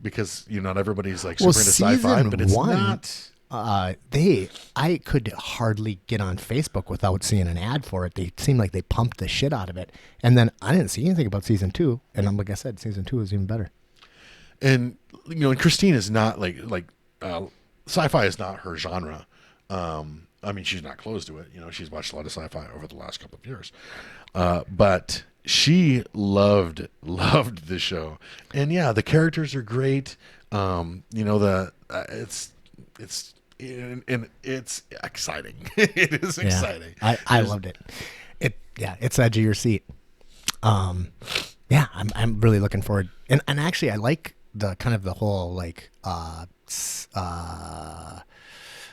because not everybody's like super into sci-fi, but it's not.
I could hardly get on Facebook without seeing an ad for it. They seemed like they pumped the shit out of it, and then I didn't see anything about season 2. And like I said, season 2 is even better.
And and Christine is not like sci-fi is not her genre. I mean, she's not close to it. She's watched a lot of sci-fi over the last couple of years, but she loved the show. And yeah, the characters are great. It's exciting. It is exciting.
I loved it. It's edge of your seat. I'm really looking forward. And actually, I like the kind of the whole like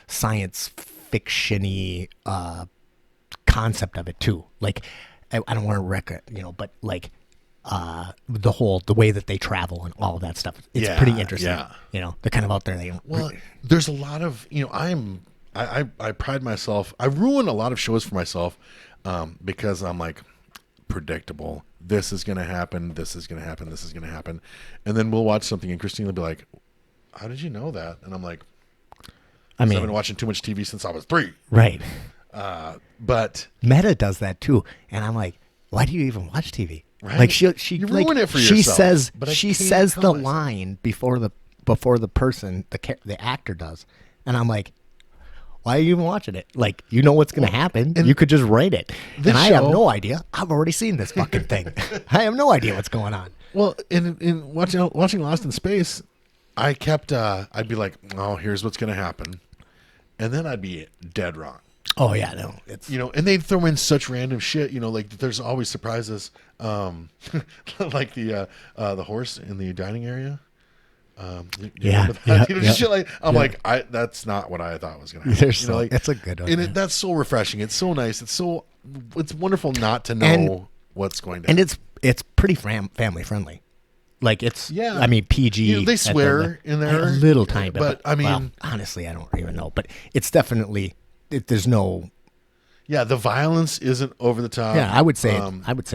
science fiction-y concept of it too. Like I don't want to wreck it, but like the way that they travel and all of that stuff. It's pretty interesting.
Yeah.
They're kind of out there.
There's a lot of I pride myself. I ruin a lot of shows for myself because I'm like predictable. This is gonna happen. This is gonna happen. This is gonna happen. And then we'll watch something, and Christine will be like, "How did you know that?" And I'm like, I've been watching too much TV since I was 3.
Right.
But
Meta does that too, and I'm like, why do you even watch TV?
Right?
Like she
you ruin it for
she
yourself.
says
but
she says the line before the person the actor does, and I'm like, why are you even watching it? Like, what's going to happen. You could just write it. And I have no idea. I've already seen this fucking thing. I have no idea what's going on.
Well, in watching Lost in Space, I kept I'd be like, oh, here's what's going to happen, and then I'd be dead wrong.
Oh yeah, no, it's
and they'd throw in such random shit. Like there's always surprises, like the horse in the dining area. Shit like that's not what I thought was gonna happen.
It's a good one,
and that's so refreshing. It's so nice. It's wonderful not to know what's going to happen.
And it's pretty family friendly. Like I mean PG.
They swear in there
a little tiny bit,
but I mean,
honestly, I don't even know. But it's definitely there's no.
Yeah, the violence isn't over the top.
Yeah, I would say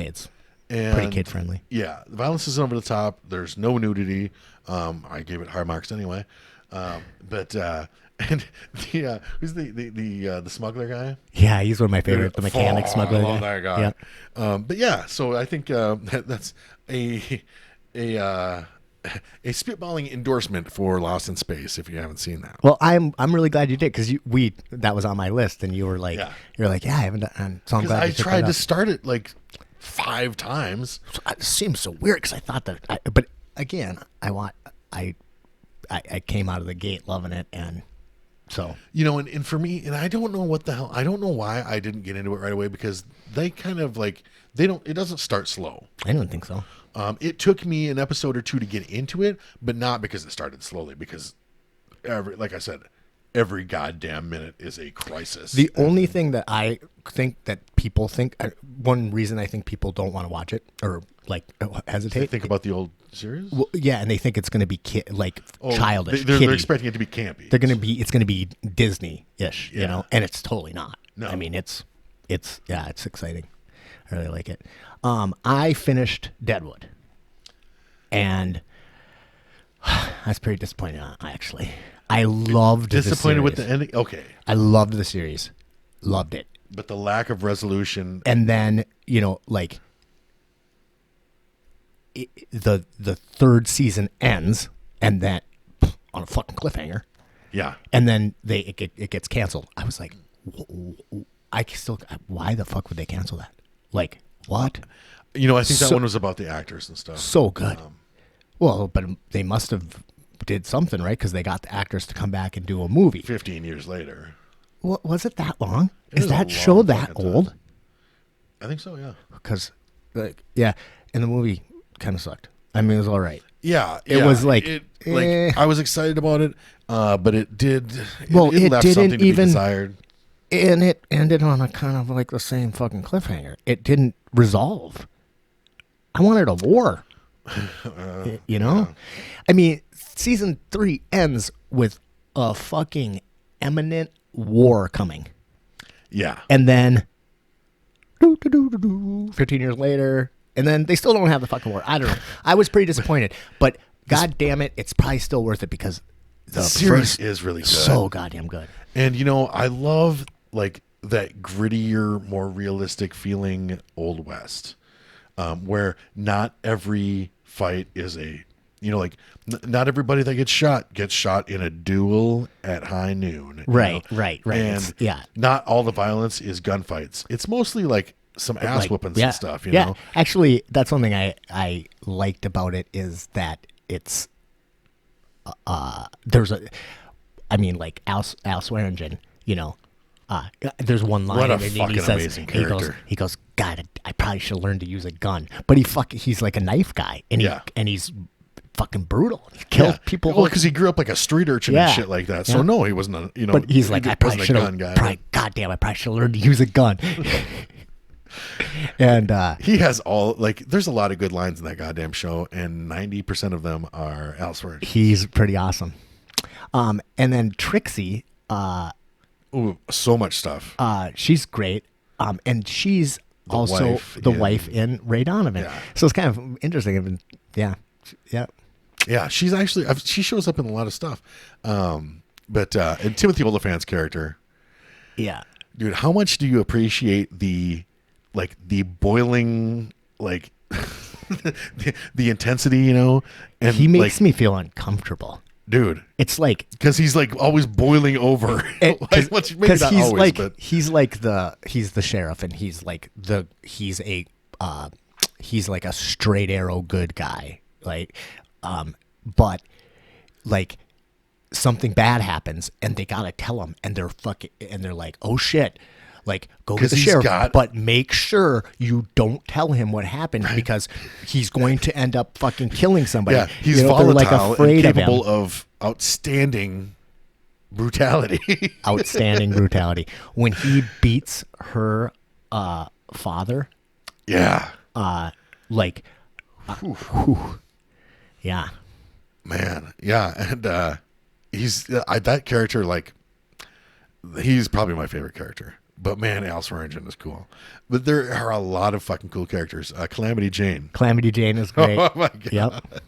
it's pretty kid friendly.
Yeah, the violence isn't over the top. There's no nudity. I gave it high marks anyway. But and the who's the smuggler guy?
Yeah, he's one of my favorite. The mechanic smuggler.
I love that guy.
Yeah.
But yeah, so I think that's a spitballing endorsement for Lost in Space. If you haven't seen that,
Well, I'm really glad you did because that was on my list and you were like,
Yeah.
you're like, yeah, I haven't done. So I'm glad
I
you took
tried
that
to
up.
start it like 5 times.
It seems so weird because I thought that, but again, I came out of the gate loving it, and so
And for me, and I don't know what the hell, I don't know why I didn't get into it right away because they kind of like, it doesn't start slow.
I don't think so.
It took me an episode or 2 to get into it, but not because it started slowly, because like I said, every goddamn minute is a crisis.
The only thing that I think that people think, one reason I think people don't want to watch it or like hesitate.
They think about the old series?
Well, yeah, and they think it's going to be childish.
They're expecting it to be campy.
It's going to be Disney-ish,
Yeah.
and it's totally not.
No.
I mean, it's exciting. I really like it. I finished Deadwood, and I was pretty disappointed on it, actually. I loved
Disappointed
the
with
series.
the ending? Okay.
I loved the series. Loved it.
But the lack of resolution.
And then, like the third season ends and then on a fucking cliffhanger.
Yeah.
And then it gets canceled. I was like, why the fuck would they cancel that? Like, what?
I think that one was about the actors and stuff.
So good. Well, but they must have did something, right? Because they got the actors to come back and do a movie.
15 years later.
What, was it that long?
It
Is
was a
that
long
show that
fucking time.
old?
I think so, yeah.
Because, and the movie kind of sucked. I mean, it was all right.
Yeah.
It was like,
I was excited about it, but it did.
Well, it
left
didn't
something to be
even-
desired.
And it ended on a kind of like the same fucking cliffhanger. It didn't resolve. I wanted a war. I mean, season 3 ends with a fucking imminent war coming.
Yeah.
And then 15 years later, and then they still don't have the fucking war. I don't know. I was pretty disappointed, but god damn it, it's probably still worth it because
The series is really good.
so goddamn good.
And I love like that grittier, more realistic feeling Old West, where not every fight is not everybody that gets shot in a duel at high noon.
Right.
And not all the violence is gunfights. It's mostly like some ass whoopings and stuff. You know.
Actually, that's something I liked about it is that it's like Al Swearingen, there's one line
What a
and he
fucking
says,
amazing character.
He goes, God, I probably should learn to use a gun. But he's like a knife guy, and he's fucking brutal. He kills people.
Well, because he grew up like a street urchin and shit like that. So no, he wasn't
But he's like, I probably should have. God damn, I probably should learn to use a gun. And
he has there's a lot of good lines in that goddamn show, and 90% of them are Al Swearingen.
He's pretty awesome. And then Trixie,
Ooh, so much stuff.
she's great. And she's also
wife
the
in-
wife in Ray Donovan.
Yeah.
So it's kind of interesting. Yeah.
Yeah, she's actually she shows up in a lot of stuff. And Timothy Olyphant's character,
Yeah.
dude, how much do you appreciate the boiling the intensity, and
He makes me feel uncomfortable.
dude,
It's like
because he's like always boiling over. Maybe not
he's
always,
like
but
he's like he's the sheriff, and he's like he's like a straight arrow good guy, but like something bad happens and they gotta tell him, and they're like, oh shit, like go get
'Cause
the
he's
sheriff,
got-
but make sure you don't tell him what happened because he's going to end up fucking killing somebody.
yeah, he's
they're
volatile
like afraid
and
of him.
capable of outstanding brutality.
Outstanding brutality when he beats her father.
Yeah,
Yeah,
man. Yeah, and he's that character he's probably my favorite character. But man, Al Swearingen is cool. But there are a lot of fucking cool characters. Calamity Jane.
Calamity Jane is great.
Oh my god.
Yep.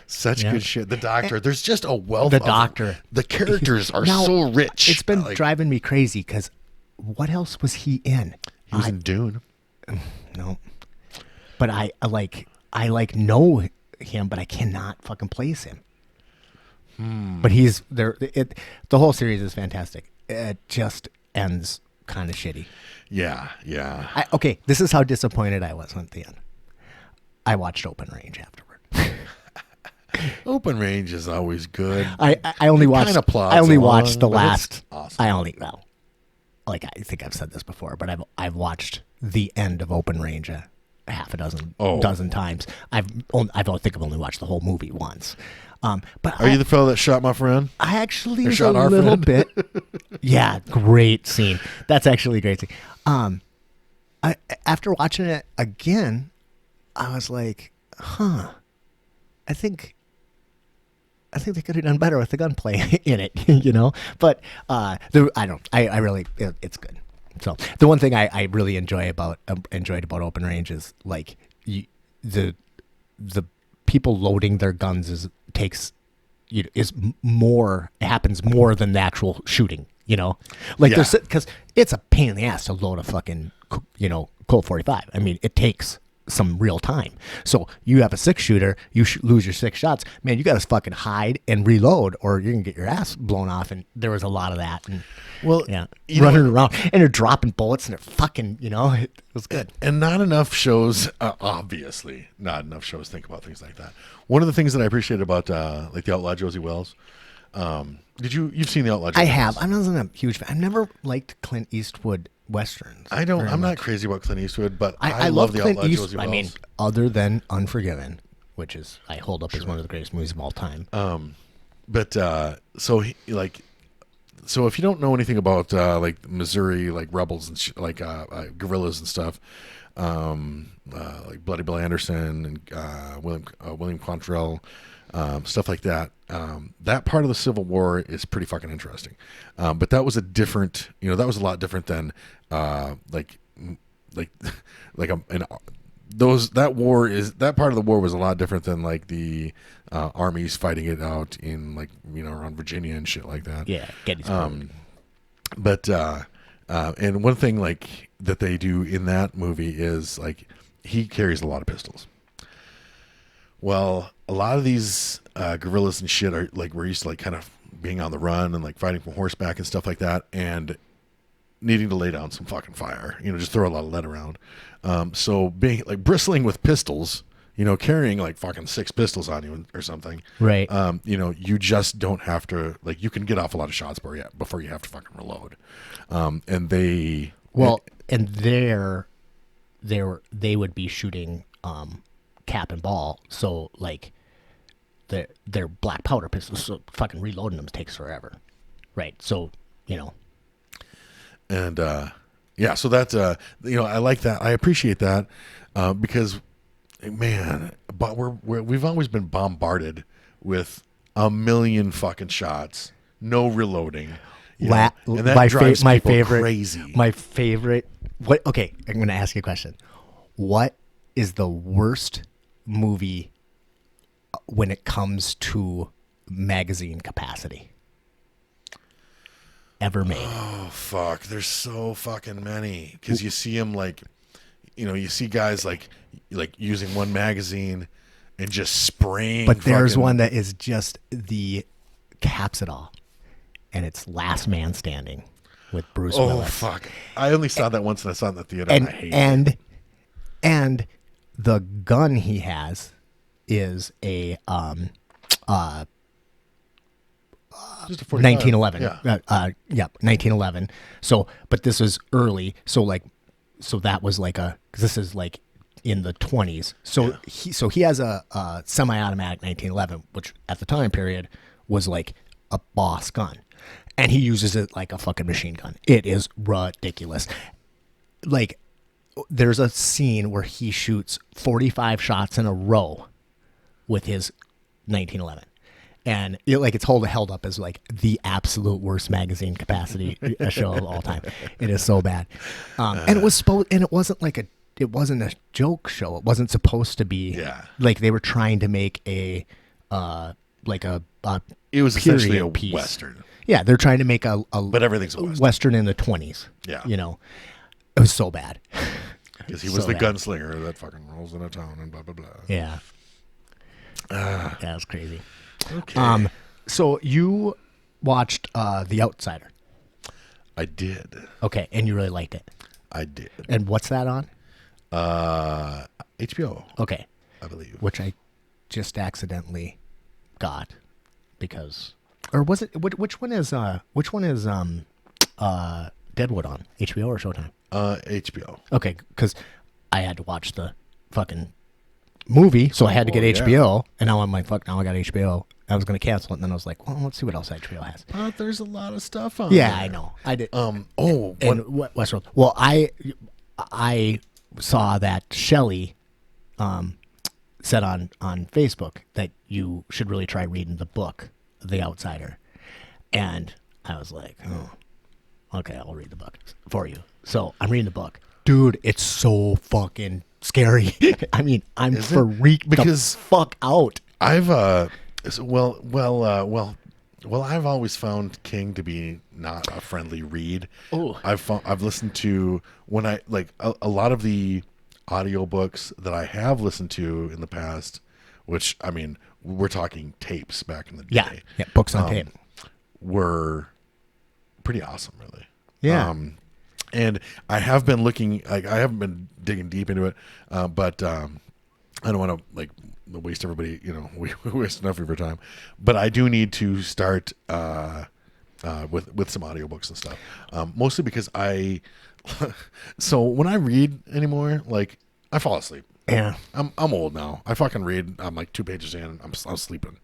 Such good shit. The Doctor. There's just a wealth
The
of
Doctor.
The characters are
Now,
so rich.
It's been
Like,
driving me crazy because what else was he in?
he was in Dune.
No. But I know him, but I cannot fucking place him. But he's there. The whole series is fantastic. It just ends kind of shitty.
Yeah, yeah.
Okay, this is how disappointed I was at the end. I watched Open Range afterward.
Open Range is always good.
I only watched.
kinda plods
I only
along,
watched the
but
last.
it's awesome.
I think I've said this before, but I've watched the end of Open Range a half a dozen times. I think I've only watched the whole movie once. But
Are you the fellow that shot my friend?
I actually
Or
was
shot
a
our
little
friend?
bit. Yeah, great scene. That's actually a great scene. After watching it again, I was like, I think they could have done better with the gunplay in it, you know. But I really, it's good. So the one thing I really enjoyed about Open Range is like the people loading their guns happens more than the actual shooting, you know. Like
Yeah.
because it's a pain in the ass to load a fucking Colt 45. I mean, it takes some real time. So you have a 6-shooter, you lose your 6 shots, man. You got to fucking hide and reload, or you're gonna get your ass blown off. And there was a lot of that. And running around and they're dropping bullets and they're fucking, it was good.
And not enough shows, obviously, not enough shows think about things like that. One of the things that I appreciate about like the Outlaw Josie Wells, you've seen the Outlaw Josie
I have.
Wells?
I wasn't a huge fan. I've never liked Clint Eastwood westerns.
I'm not crazy about Clint Eastwood, but
I
love
love
the
Clint
Outlaw
Eastwood.
Josie Wells.
I mean, other than Unforgiven, which is I hold up as one of the greatest movies of all time.
So if you don't know anything about like Missouri, like rebels and guerrillas and stuff, like Bloody Bill Anderson and William Quantrill, stuff like that. That part of the Civil War is pretty fucking interesting. But that was a different, that was a lot different than that part of the war was a lot different than like the armies fighting it out in like around Virginia and shit like that.
Yeah, Gettysburg.
And one thing like that they do in that movie is like he carries a lot of pistols. Well, a lot of these guerrillas and shit are like we're used to like kind of being on the run and like fighting from horseback and stuff like that, and needing to lay down some fucking fire. Just throw a lot of lead around. So being like bristling with pistols, carrying like fucking 6 pistols on you or something.
Right.
You just don't have to like you can get off a lot of shots before you have to fucking reload. And they
they would be shooting cap and ball, so like they're black powder pistols, so fucking reloading them takes forever, right? So
and so that's I like that. I appreciate that because man, but we've always been bombarded with a million fucking shots, no reloading. And that drives people crazy.
My favorite. What? Okay, I'm going to ask you a question. What is the worst movie when it comes to magazine capacity ever made?
Oh fuck! There's so fucking many because you see them like, you see guys like using one magazine and just spraying.
But there's one that is just caps it all, and it's Last Man Standing with Bruce Willis.
Oh fuck! I only saw that once and I saw it in the theater and I hated it.
And the gun he has is a
Just a 45.
1911.
Yeah.
1911. So, but this is early. So that was like this is like in the 20s. So he has a semi-automatic 1911, which at the time period was like a boss gun. And he uses it like a fucking machine gun. It is ridiculous. Like, there's a scene where he shoots 45 shots in a row with his 1911. and it's held up as like the absolute worst magazine capacity show of all time. It is so bad, and it wasn't it wasn't a joke show. It wasn't supposed to be.
Yeah.
Like they were trying to make a
It was essentially a
piece.
Western.
Yeah, they're trying to make
But everything's a Western.
Western in the 20s.
Yeah.
It was so bad.
Because he was
So
the
bad.
gunslinger that fucking rolls in a town and blah, blah, blah.
Yeah. Yeah, it was crazy.
Okay.
So you watched The Outsider.
I did.
Okay, and you really liked it.
I did.
And what's that on?
HBO,
Okay,
I believe.
which I just accidentally got because, or was it? Which one is Deadwood on HBO or Showtime?
HBO.
Okay, because I had to watch the fucking movie, so I had to get HBO, and now I'm like, fuck, now I got HBO. I was going to cancel it, and then I was like, well, let's see what else HBO has.
But there's a lot of stuff on
Yeah,
there.
I know. I did.
And
Westworld. Well, I saw that Shelley said on Facebook that you should really try reading the book, The Outsider. And I was like, oh, okay, I'll read the book for you. So I'm reading the book. Dude, it's so fucking scary. I mean, I'm freaked the fuck out.
I've I've always found King to be not a friendly read.
Oh.
I've listened to when I like a lot of the audiobooks that I have listened to in the past, which I mean, we're talking tapes back in the day.
Yeah, books on tape.
Were pretty awesome, really.
Yeah.
And I have been looking, I haven't been digging deep into it, but I don't want to waste everybody, we waste enough of your time, but I do need to start with some audiobooks and stuff, mostly because so when I read anymore, I fall asleep.
Yeah.
I'm old now. I fucking read. I'm like 2 pages in. I'm sleeping.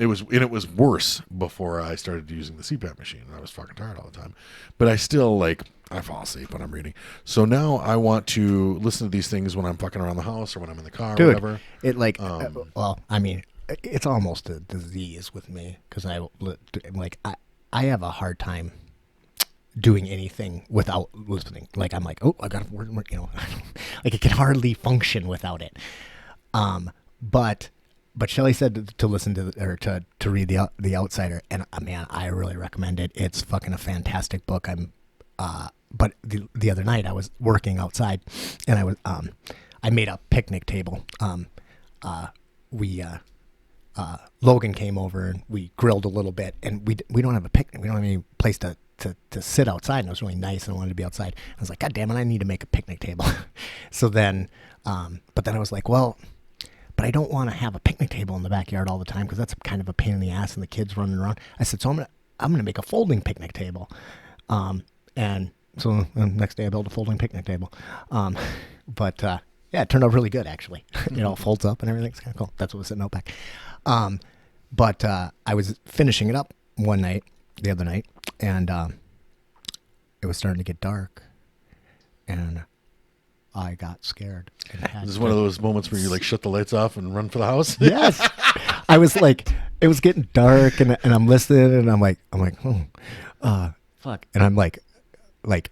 It was worse before I started using the CPAP machine. I was fucking tired all the time, but I still I fall asleep when I'm reading. So now I want to listen to these things when I'm fucking around the house or when I'm in the car or whatever.
It well, I mean, it's almost a disease with me because I have a hard time doing anything without listening. I'm like, oh, I got to work, I can hardly function without it. But Shelley said to listen to read the Outsider, and man, I really recommend it. It's fucking a fantastic book. But the other night I was working outside, and I made a picnic table. Logan came over and we grilled a little bit, and we don't have a picnic. We don't have any place to sit outside, and it was really nice, and I wanted to be outside. I was like, God damn it, I need to make a picnic table. So then, but then I was like, well, but I don't want to have a picnic table in the backyard all the time because that's kind of a pain in the ass and the kids running around. I said, so I'm gonna make a folding picnic table, and so the next day I built a folding picnic table, but yeah, it turned out really good actually. It all folds up and everything. It's kind of cool. That's what was sitting out back. But I was finishing it up the other night, and it was starting to get dark, and I got scared.
This is one of those moments where you shut the lights off and run for the house.
Yes. I was it was getting dark, and I'm listening, and I'm like, fuck. And I'm like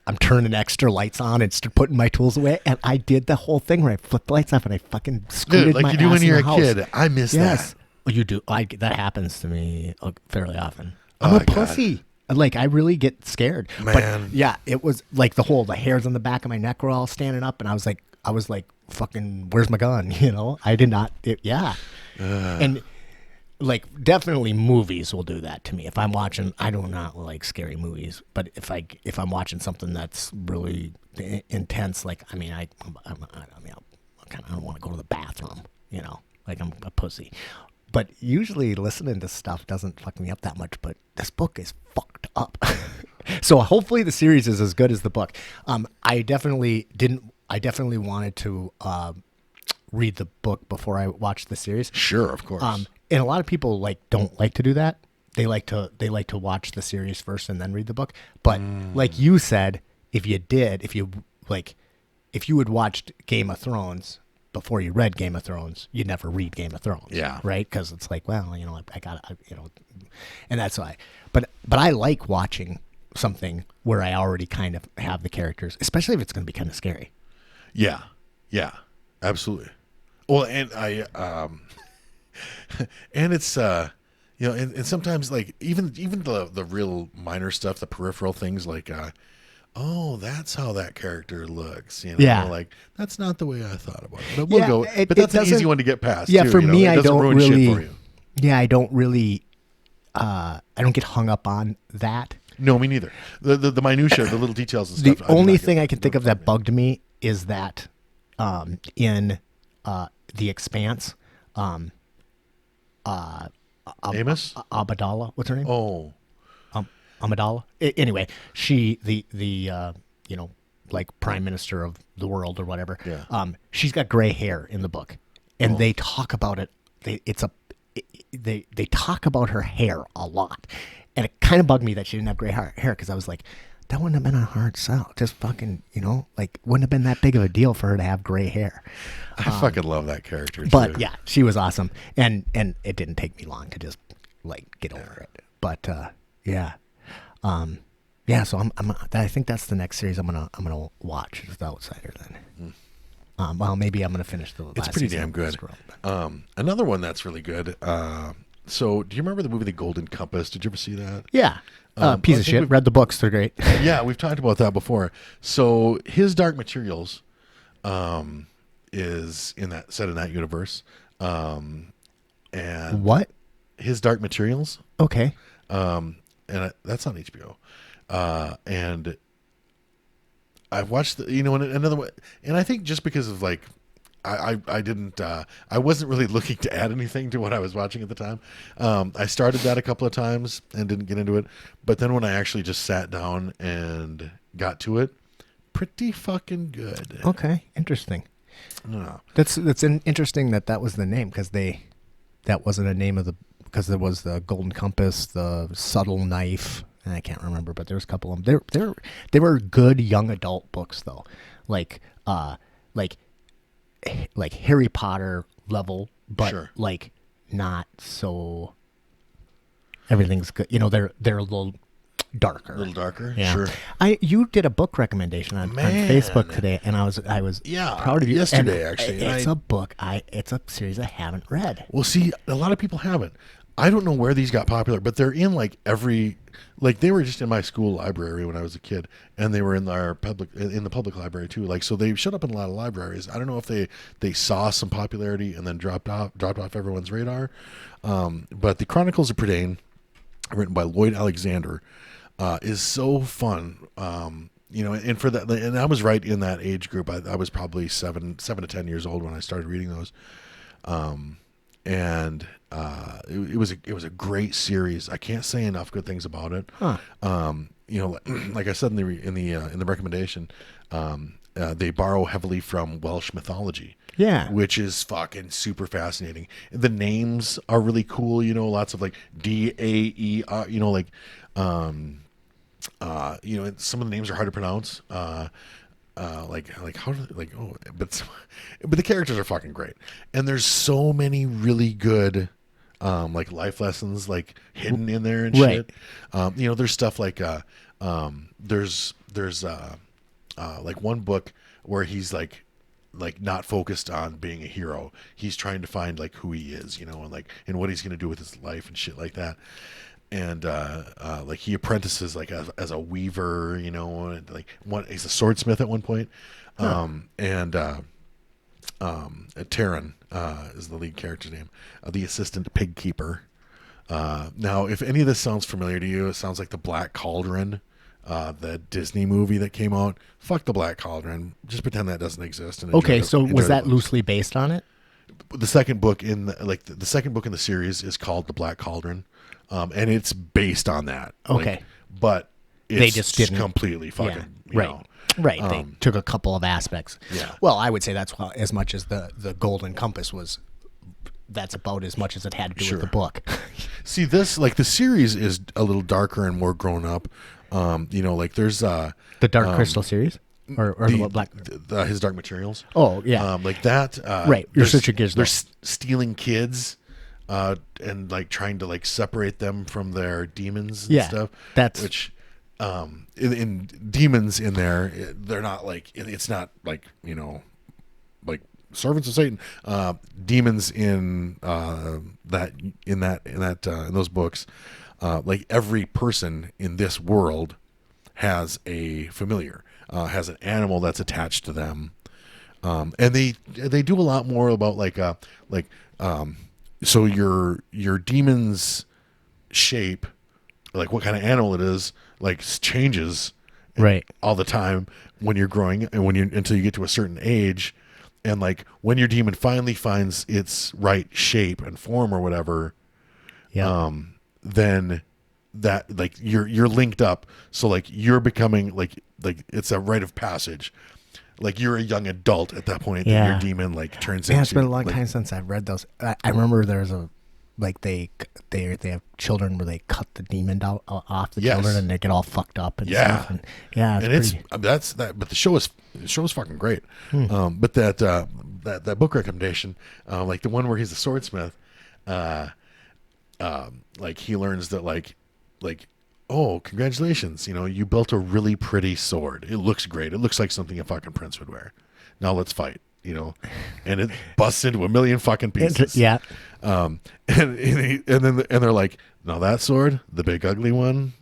I'm turning extra lights on and putting my tools away. And I did the whole thing where I flipped the lights off and I fucking scooted my ass in the house.
Like you do when you're a kid. I miss that.
Well, you do. That happens to me fairly often. I'm a pussy. I really get scared.
Man.
But yeah, it was the hairs on the back of my neck were all standing up, and I was like, fucking, where's my gun? I did not. Yeah. And definitely movies will do that to me. If I'm watching, I do not like scary movies, but if I'm watching something that's really intense, I don't want to go to the bathroom, I'm a pussy. But usually listening to stuff doesn't fuck me up that much, but this book is fucked up. So hopefully the series is as good as the book. I definitely wanted to read the book before I watched the series.
Sure, of course.
And a lot of people don't like to do that. They like to watch the series first and then read the book. But like you said, if you had watched Game of Thrones before you read Game of Thrones, you'd never read Game of Thrones.
Yeah.
Right? Because it's like, well, I got to, and that's why. But I like watching something where I already kind of have the characters, especially if it's going to be kind of scary.
Yeah. Yeah. Absolutely. Well, and and it's, and sometimes like even the real minor stuff, the peripheral things like, oh, that's how that character looks.
Yeah.
Like that's not the way I thought about it. But we'll go. But that's an easy one to get past.
Yeah,
too,
for me,
it
I
doesn't
don't
ruin
really.
shit for you.
Yeah, I don't really. I don't get hung up on that.
No, me neither. The minutia, the little details and
The
stuff.
only thing I can think of that bugged me is that in The Expanse,
Amos?
Amidala, what's her name?
Oh,
Amidala. Anyway, she the like prime minister of the world or whatever.
Yeah.
She's got gray hair in the book, and they talk about it. They talk about her hair a lot, and it kind of bugged me that she didn't have gray hair because I was like, that wouldn't have been a hard sell. Just fucking, like wouldn't have been that big of a deal for her to have gray hair.
I fucking love that character.
But
too.
yeah, she was awesome, and it didn't take me long to just like get over it. But yeah. So I think that's the next series I'm gonna watch is The Outsider then. Well, maybe I'm gonna finish the last
It's pretty
season
damn
of
good.
Westworld.
Another one that's really good. So do you remember the movie The Golden Compass? Did you ever see that?
Yeah. Piece of shit. Read the books; they're great.
Yeah, we've talked about that before. So his Dark Materials is set in that universe. And
What?
His Dark Materials.
Okay.
That's on HBO. And I've watched another one, and I think just because of like, I didn't, I wasn't really looking to add anything to what I was watching at the time. I started that a couple of times and didn't get into it, but then when I actually just sat down and got to it, pretty fucking good.
Okay. Interesting.
No.
That's interesting that was the name because that wasn't a name of because there was the Golden Compass, the Subtle Knife. And I can't remember, but there's a couple of them. They were good young adult books though, like Harry Potter level, but
Sure.
like not so. Everything's good, They're a little darker.
A little darker.
Yeah.
Sure.
You did a book recommendation on Facebook today, and I was proud of you.
Yesterday,
And
actually.
It's a series I haven't read.
Well, see, a lot of people haven't. I don't know where these got popular, but they're in like they were just in my school library when I was a kid, and they were in the public library too. Like, so they showed up in a lot of libraries. I don't know if they saw some popularity and then dropped off everyone's radar. But the Chronicles of Prydain, written by Lloyd Alexander, is so fun. And for that, and I was right in that age group. I was probably 7 to 10 years old when I started reading those. It was a great series. I can't say enough good things about it.
Huh.
Like I said in the recommendation, they borrow heavily from Welsh mythology.
Yeah.
Which is fucking super fascinating. The names are really cool. Lots of like Daer. Some of the names are hard to pronounce. But the characters are fucking great, and there's so many really good like life lessons like hidden in there and shit. There's stuff like there's like one book where he's like not focused on being a hero. He's trying to find like who he is, and what he's gonna do with his life and shit like that. And like he apprentices like as a weaver, and like he's a swordsmith at one point. Taryn is the lead character's name, the assistant pig keeper. Now, if any of this sounds familiar to you, it sounds like the Black Cauldron, the Disney movie that came out. Fuck the Black Cauldron. Just pretend that doesn't exist. And
Was that loosely based on it?
The second book in the second book in the series is called The Black Cauldron. And it's based on that.
Okay.
But it's
they just didn't
completely fucking,
right. Right. They took a couple of aspects.
Yeah.
Well, I would say that's as much as the Golden Compass was. That's about as much as it had to do with the book.
See, this the series is a little darker and more grown up. There's
the Dark Crystal series. or the black.
His Dark Materials.
Oh yeah,
Like that.
right. You're such a Gizmo.
They're stealing kids, and like trying to like separate them from their demons and stuff.
That's
which, in demons in there, they're not like it's not like like servants of Satan. Demons in in those books, like every person in this world has a familiar, has an animal that's attached to them, and they do a lot more about so your demon's shape, like what kind of animal it is, like changes
right
all the time when you're growing and until you get to a certain age, and like when your demon finally finds its right shape and form or whatever, then that like you're linked up, so like you're becoming like it's a rite of passage, like you're a young adult at that point that your demon like turns into.
It's been a long time since I've read those. I remember there's a like they have children where they cut the demon off the children and they get all fucked up and stuff. And but the show is fucking great. But that book recommendation, like the one where he's a swordsmith, like he learns that like, oh, congratulations, you built a really pretty sword. It looks great. It looks like something a fucking prince would wear. Now let's fight, and it busts into a million fucking pieces. And they're like, no, that sword, the big ugly one,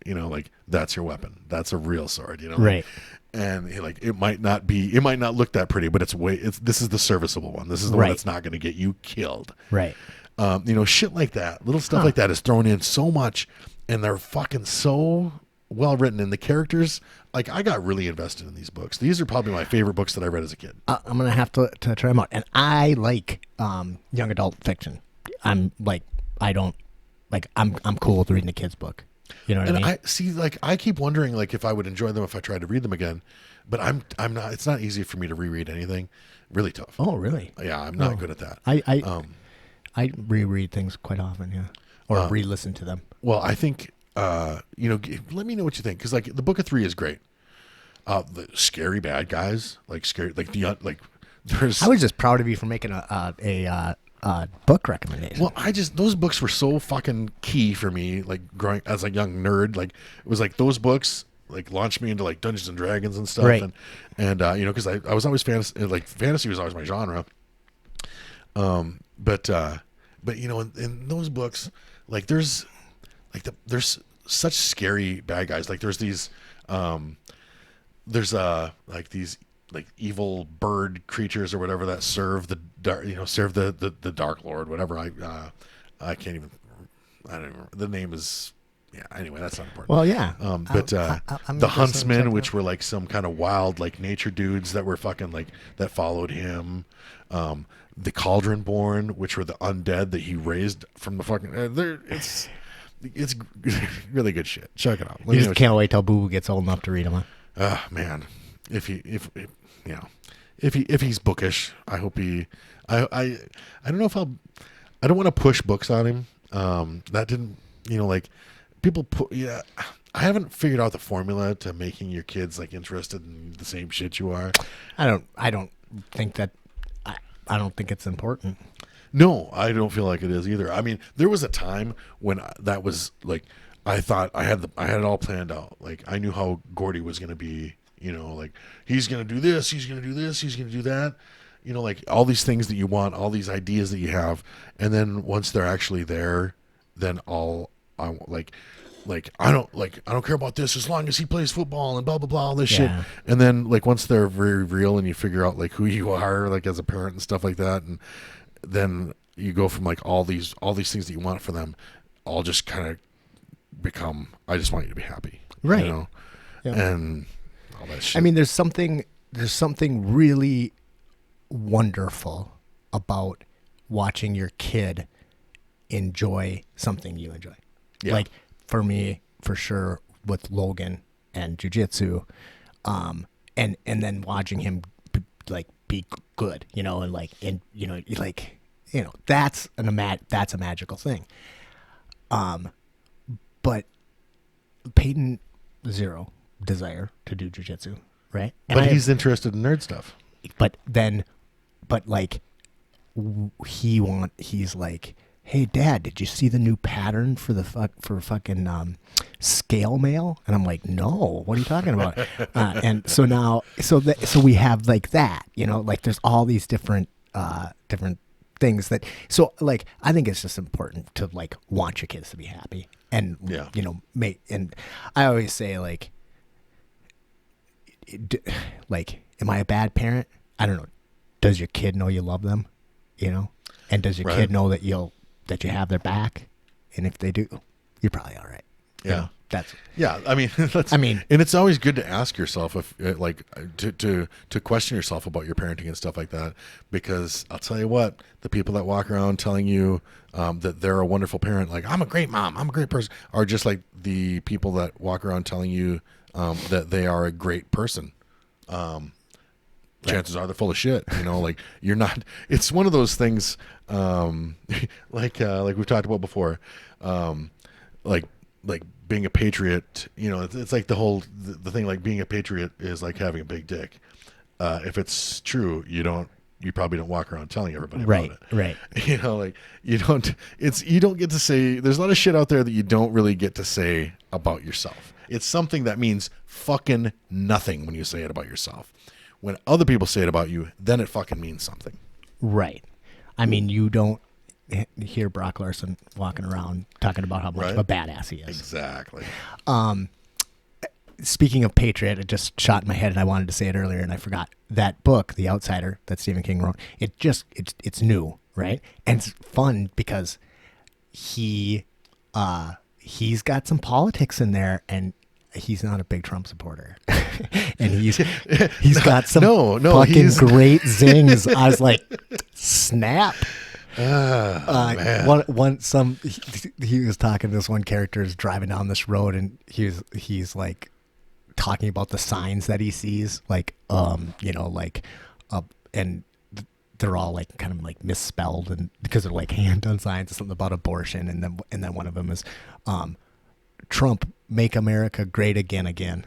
like that's your weapon. That's a real sword, Right.
And it might not look that pretty, but this is the serviceable one. This is the one that's not going to get you killed.
Right.
Shit like that, little stuff like that is thrown in so much, and they're fucking so well written, and the characters, like I got really invested in these books. These are probably my favorite books that I read as a kid.
I'm gonna have to try them out, and I like young adult fiction. I'm cool with reading a kid's book. You know what I mean?
I see, like I keep wondering, like if I would enjoy them if I tried to read them again, but I'm not. It's not easy for me to reread anything. Really tough.
Oh, really?
Yeah, I'm not good at that.
I reread things quite often, or re-listen to them.
Well, I think let me know what you think, because like the Book of 3 is great. The scary bad guys, like scary, like there's.
I was just proud of you for making a book recommendation.
Well, those books were so fucking key for me, like growing as a young nerd. Like it was like those books like launched me into like Dungeons and Dragons and stuff,
right.
and because I was always fantasy was always my genre. But in those books, like there's such scary bad guys. Like there's these like these like evil bird creatures or whatever that serve the dark, serve the Dark Lord, whatever. I can't even, I don't remember. The name is, anyway, that's not important.
Well, yeah.
But the huntsmen, which were like some kind of wild like nature dudes that were fucking like that followed him. The Cauldron Born, which were the undead that he raised from the fucking it's really good shit. Check it out.
You just can't wait till Boo gets old enough to read them.
Huh? Man, if he's bookish, I hope he. I don't know if I don't want to push books on him. That didn't, like people put. Yeah, I haven't figured out the formula to making your kids like interested in the same shit you are.
I don't think that. I don't think it's important.
No, I don't feel like it is either. I mean, there was a time when that was like, I thought I had it all planned out. Like I knew how Gordy was going to be, like he's going to do this, he's going to do this, he's going to do that, like all these things that you want, all these ideas that you have. And then once they're actually there, then I don't care about this as long as he plays football and blah blah blah all this shit. And then like once they're very real and you figure out like who you are like as a parent and stuff like that, and then you go from like all these things that you want for them, all just kind of become, I just want you to be happy,
right?
And all that shit.
I mean, there's something really wonderful about watching your kid enjoy something you enjoy. Yeah. Like for me, for sure, with Logan and jiu-jitsu, and then watching him be good, that's a magical thing. But Peyton, zero desire to do jiu-jitsu. right?
But he's interested in nerd stuff.
But like he's like, hey Dad, did you see the new pattern for fucking scale mail? And I'm like, no, what are you talking about? And so now, so we have like that, like there's all these different things that, so like, I think it's just important to like want your kids to be happy and, and I always say like, am I a bad parent? I don't know. Does your kid know you love them? And does your kid know that you have their back? And if they do, you're probably all right.
Yeah. I mean, and it's always good to ask yourself if to question yourself about your parenting and stuff like that, because I'll tell you what, the people that walk around telling you that they're a wonderful parent, like I'm a great mom, I'm a great person, are just like the people that walk around telling you that they are a great person. Chances are they're full of shit, like you're not, it's one of those things, like we've talked about before, like being a patriot, it's like the thing, like being a patriot is like having a big dick. If it's true, you probably don't walk around telling everybody about it.
Right.
Like you don't get to say, there's a lot of shit out there that you don't really get to say about yourself. It's something that means fucking nothing when you say it about yourself. When other people say it about you, then it fucking means something.
Right. I mean, you don't hear Brock Larson walking around talking about how much of a badass he is.
Exactly.
Speaking of Patriot, it just shot in my head and I wanted to say it earlier and I forgot. That book, The Outsider, that Stephen King wrote, it's new, right? And it's fun because he's got some politics in there and he's not a big Trump supporter. And he's got some fucking great zings. I was like, snap.
Man.
He was talking, this one character is driving down this road and he's like talking about the signs that he sees, like and they're all like kind of like misspelled and because they're like hand done signs or something about abortion, and then one of them is Trump, make America great again.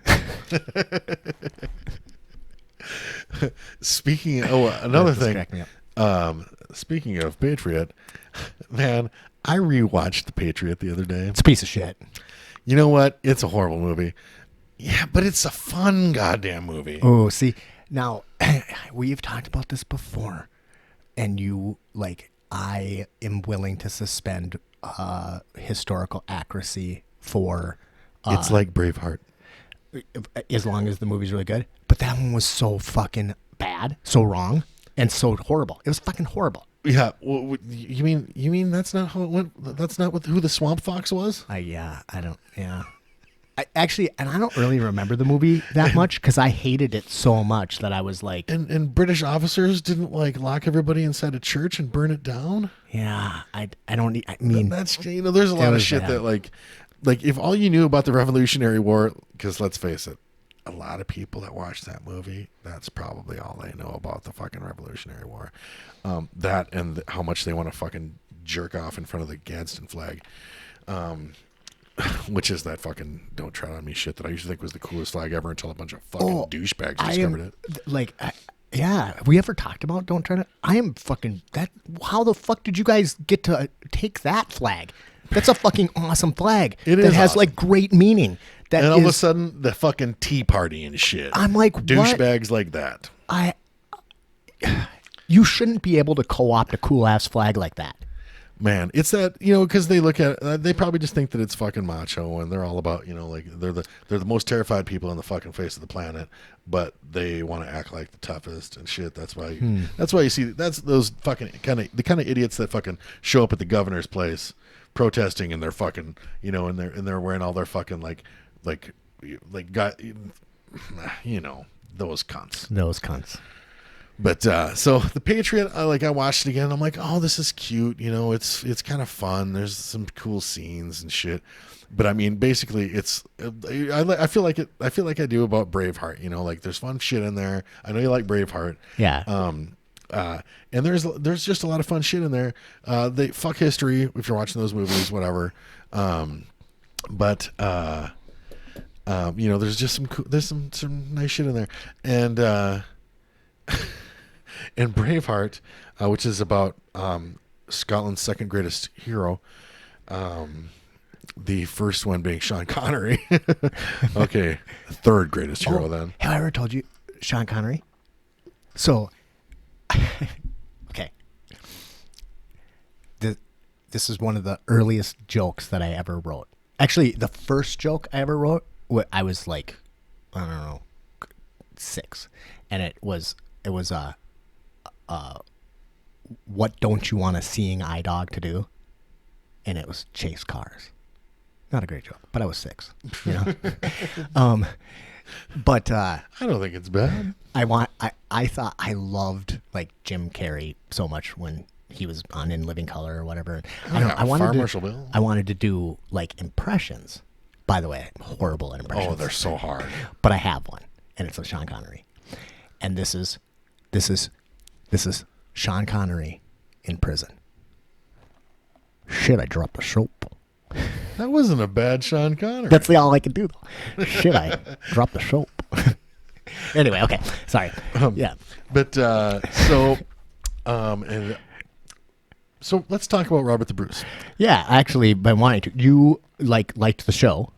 Speaking of Patriot, man, I rewatched The Patriot the other day.
It's a piece of shit.
You know what? It's a horrible movie. Yeah, but it's a fun goddamn movie.
Oh, see, now we've talked about this before, and I am willing to suspend historical accuracy for.
It's like Braveheart.
As long as the movie's really good. But that one was so fucking bad, so wrong, and so horrible. It was fucking horrible.
Yeah. Well, you mean that's not how it went? That's not who the Swamp Fox was?
I don't. Yeah. I don't really remember the movie that much because I hated it so much that I was like.
And British officers didn't like lock everybody inside a church and burn it down.
Yeah. I mean,
that's there's a lot of shit that like if all you knew about the Revolutionary War, because let's face it, a lot of people that watch that movie, that's probably all they know about the fucking Revolutionary War. That and how much they want to fucking jerk off in front of the Gadsden flag. Which is that fucking don't tread on me shit that I used to think was the coolest flag ever until a bunch of fucking douchebags discovered it.
Yeah. Have we ever talked about don't tread on? I am fucking that. How the fuck did you guys get to take that flag? That's a fucking awesome flag.
It
that has
awesome.
Like great meaning.
And all of a sudden, the fucking Tea Party and shit.
I'm like,
douchebags like that.
You shouldn't be able to co-opt a cool ass flag like that.
Man, it's that, because they look at they probably just think that it's fucking macho and they're all about, like they're the most terrified people on the fucking face of the planet, but they want to act like the toughest and shit. That's why you see that's those fucking kind of idiots that fucking show up at the governor's place protesting and they're fucking, and they're wearing all their fucking like got those cunts. But so The Patriot, I watched it again. I'm like, oh, this is cute. It's kind of fun. There's some cool scenes and shit. But I mean, basically, it's I feel like I do about Braveheart. Like there's fun shit in there. I know you like Braveheart.
Yeah.
And there's just a lot of fun shit in there. They fuck history if you're watching those movies, whatever. But there's just there's some nice shit in there, and and Braveheart, which is about Scotland's second greatest hero. The first one being Sean Connery. Okay, third greatest hero then.
Have I ever told you Sean Connery? So, okay. This is one of the earliest jokes that I ever wrote. Actually, the first joke I ever wrote, I was like, I don't know, 6, and it was what don't you want a seeing eye dog to do? And it was chase cars. Not a great joke, but I was 6. You know, but
I don't think it's bad.
I thought I loved like Jim Carrey so much when he was on In Living Color or whatever. I wanted to do like impressions. By the way, horrible at impressions.
Oh, they're so hard.
But I have one, and it's a Sean Connery, and this is Sean Connery in prison. Shit, I dropped the soap.
That wasn't a bad Sean Connery.
That's all I could do, though. Shit, I dropped the soap. Anyway, okay, sorry. Yeah,
but so let's talk about Robert the Bruce.
Yeah, actually, by wanting to, you liked the show.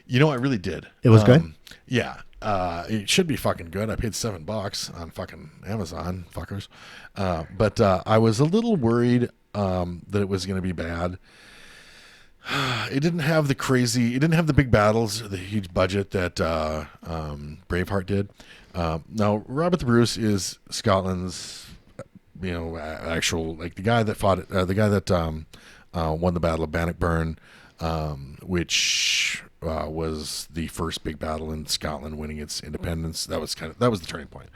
You know, I really did.
It was good.
Yeah, it should be fucking good. I paid $7 on fucking Amazon, fuckers. But I was a little worried that it was going to be bad. It didn't have the big battles, the huge budget that Braveheart did. Now, Robert the Bruce is Scotland's, actual, like the guy that fought, won the Battle of Bannockburn, which was the first big battle in Scotland winning its independence. That was the turning point.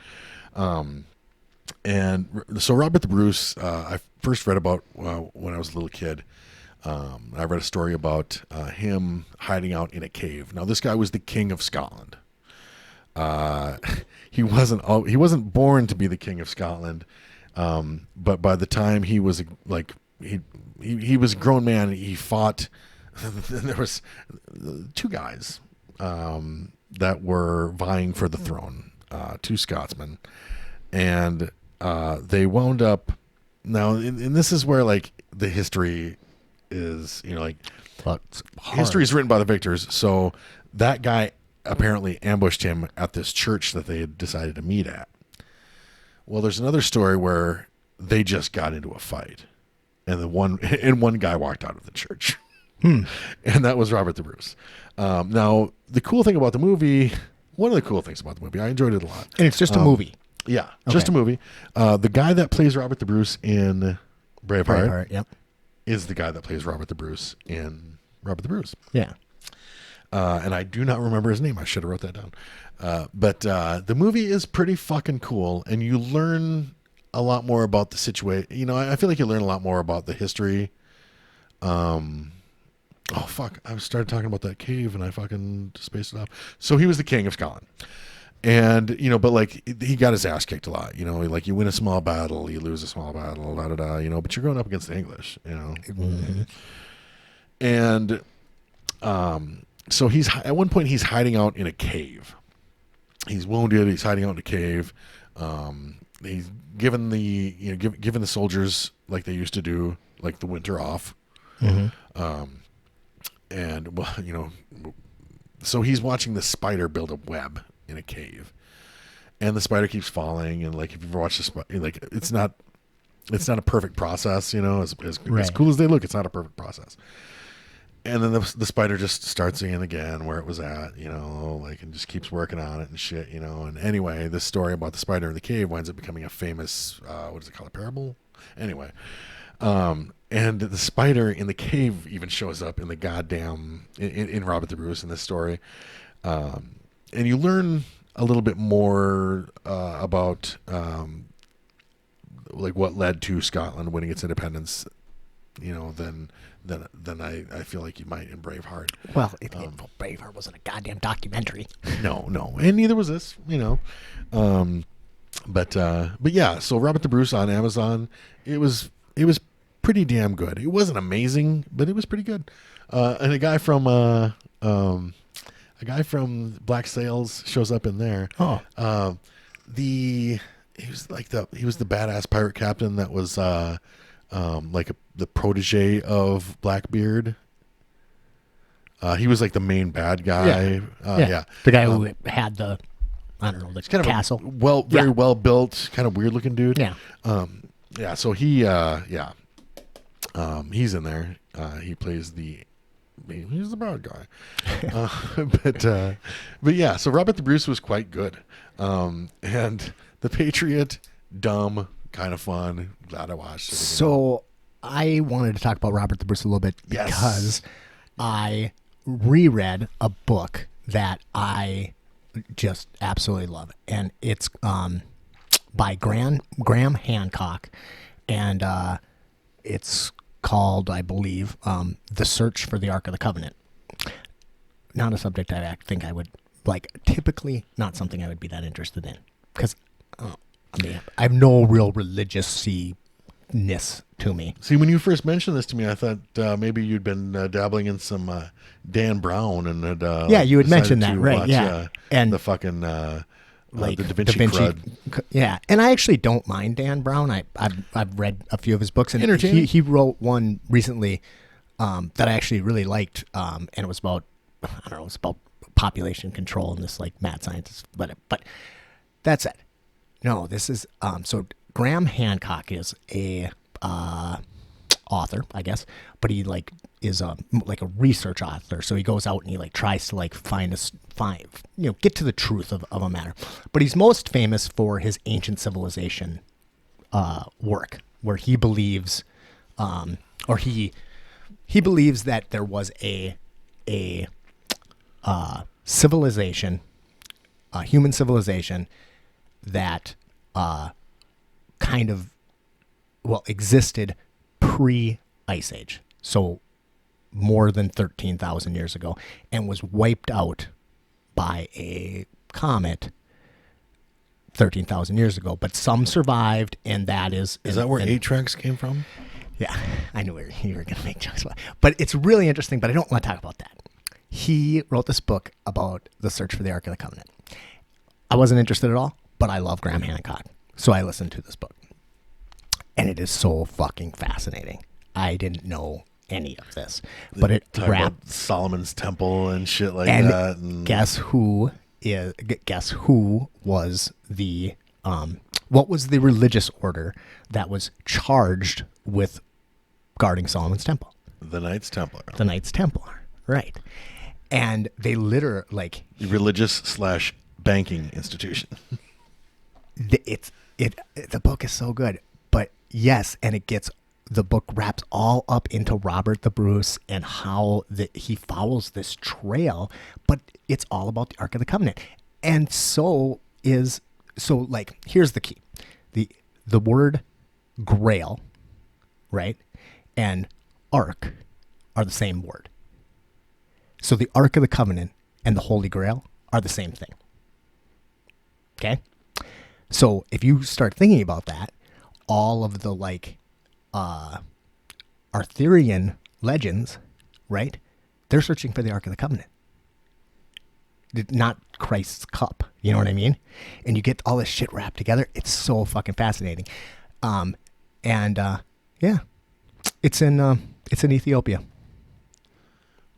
And so Robert the Bruce, I first read about when I was a little kid. I read a story about him hiding out in a cave. Now, this guy was the king of Scotland. He wasn't born to be the king of Scotland, but by the time he was he was a grown man, he fought. There was 2 guys that were vying for the throne, 2 Scotsmen, and they wound up. Now, and this is where like the history is, history is written by the victors. So that guy apparently ambushed him at this church that they had decided to meet at. Well, there's another story where they just got into a fight, and one guy walked out of the church. And that was Robert the Bruce. Now, the cool thing about the movie, one of the cool things about the movie, I enjoyed it a lot.
And it's just a movie.
Yeah, just a movie. The guy that plays Robert the Bruce in Braveheart,
yep,
is the guy that plays Robert the Bruce in Robert the Bruce.
Yeah.
And I do not remember his name. I should have wrote that down. But the movie is pretty fucking cool, and you learn a lot more about the situation. I feel like you learn a lot more about the history. Oh, fuck. I started talking about that cave, and I fucking spaced it off. So he was the king of Scotland. And, but like, he got his ass kicked a lot. Like, you win a small battle, you lose a small battle, but you're going up against the English,
Mm-hmm.
And so at one point, he's hiding out in a cave. He's wounded. He's hiding out in a cave. He's given given the soldiers, like they used to do, like the winter off.
Mm-hmm.
And, well, so he's watching the spider build a web in a cave, and the spider keeps falling. And like, if you've ever watched the spider, like, it's not a perfect process, as cool as they look, it's not a perfect process. And then the spider just starts in again where it was at, and just keeps working on it and shit, And anyway, this story about the spider in the cave winds up becoming a famous, what is it called, a parable? Anyway, and the spider in the cave even shows up in the goddamn in Robert the Bruce in this story, and you learn a little bit more about like what led to Scotland winning its independence, than I feel like you might in Braveheart.
Well, Braveheart wasn't a goddamn documentary.
No, and neither was this, But yeah, so Robert the Bruce on Amazon, it was pretty damn good. It wasn't amazing, but it was pretty good. And a guy from I A guy from Black Sails shows up in there.
Oh.
He was the badass pirate captain that was the protege of Blackbeard. He was like the main bad guy. Yeah.
The guy who had the, I don't know, the
kind
castle.
Of very well built, kind of weird looking dude.
Yeah.
So he he's in there. He plays he's the bad guy. But yeah, so Robert the Bruce was quite good. And The Patriot, dumb, kind of fun. Glad I watched it.
So I wanted to talk about Robert the Bruce a little bit because
Yes.
I reread a book that I just absolutely love, and it's by Graham Hancock, and it's called, I believe, The Search for the Ark of the Covenant. Not a subject I think I would like. Typically, not something I would be that interested in because I have no real religiousness to me.
See, when you first mentioned this to me, I thought maybe you'd been dabbling in some Dan Brown and had
you had mentioned that, right?
Watch,
and
the fucking
like
the Da Vinci crud.
Yeah, and I actually don't mind Dan Brown. I've read a few of his books, and he wrote one recently that I actually really liked, and it was about it's about population control and this like mad scientist, but that's it. No, this is so Graham Hancock is a author, I guess, but he is a research author. So he goes out and he tries to get to the truth of a matter. But he's most famous for his ancient civilization work, where he believes, he believes that there was a civilization, a human civilization that existed pre-Ice Age, so more than 13,000 years ago, and was wiped out by a comet 13,000 years ago. But some survived, and that is...
Is that where 8-Tracks came from?
Yeah, I knew you were going to make jokes about it. But it's really interesting, but I don't want to talk about that. He wrote this book about the search for the Ark of the Covenant. I wasn't interested at all, but I love Graham Hancock, so I listened to this book. And it is so fucking fascinating. I didn't know any of this, but it wrapped
Solomon's Temple and shit like that. And
guess who was the what was the religious order that was charged with guarding Solomon's Temple?
The Knights Templar.
The Knights Templar, right? And they literally
religious / banking institution.
The book is so good. But yes, and the book wraps all up into Robert the Bruce and how he follows this trail, but it's all about the Ark of the Covenant. And here's the key. The word grail, right, and ark are the same word. So the Ark of the Covenant and the Holy Grail are the same thing. Okay? So if you start thinking about that, all of the Arthurian legends, right? They're searching for the Ark of the Covenant, not Christ's cup. You know what I mean? And you get all this shit wrapped together. It's so fucking fascinating. It's in Ethiopia.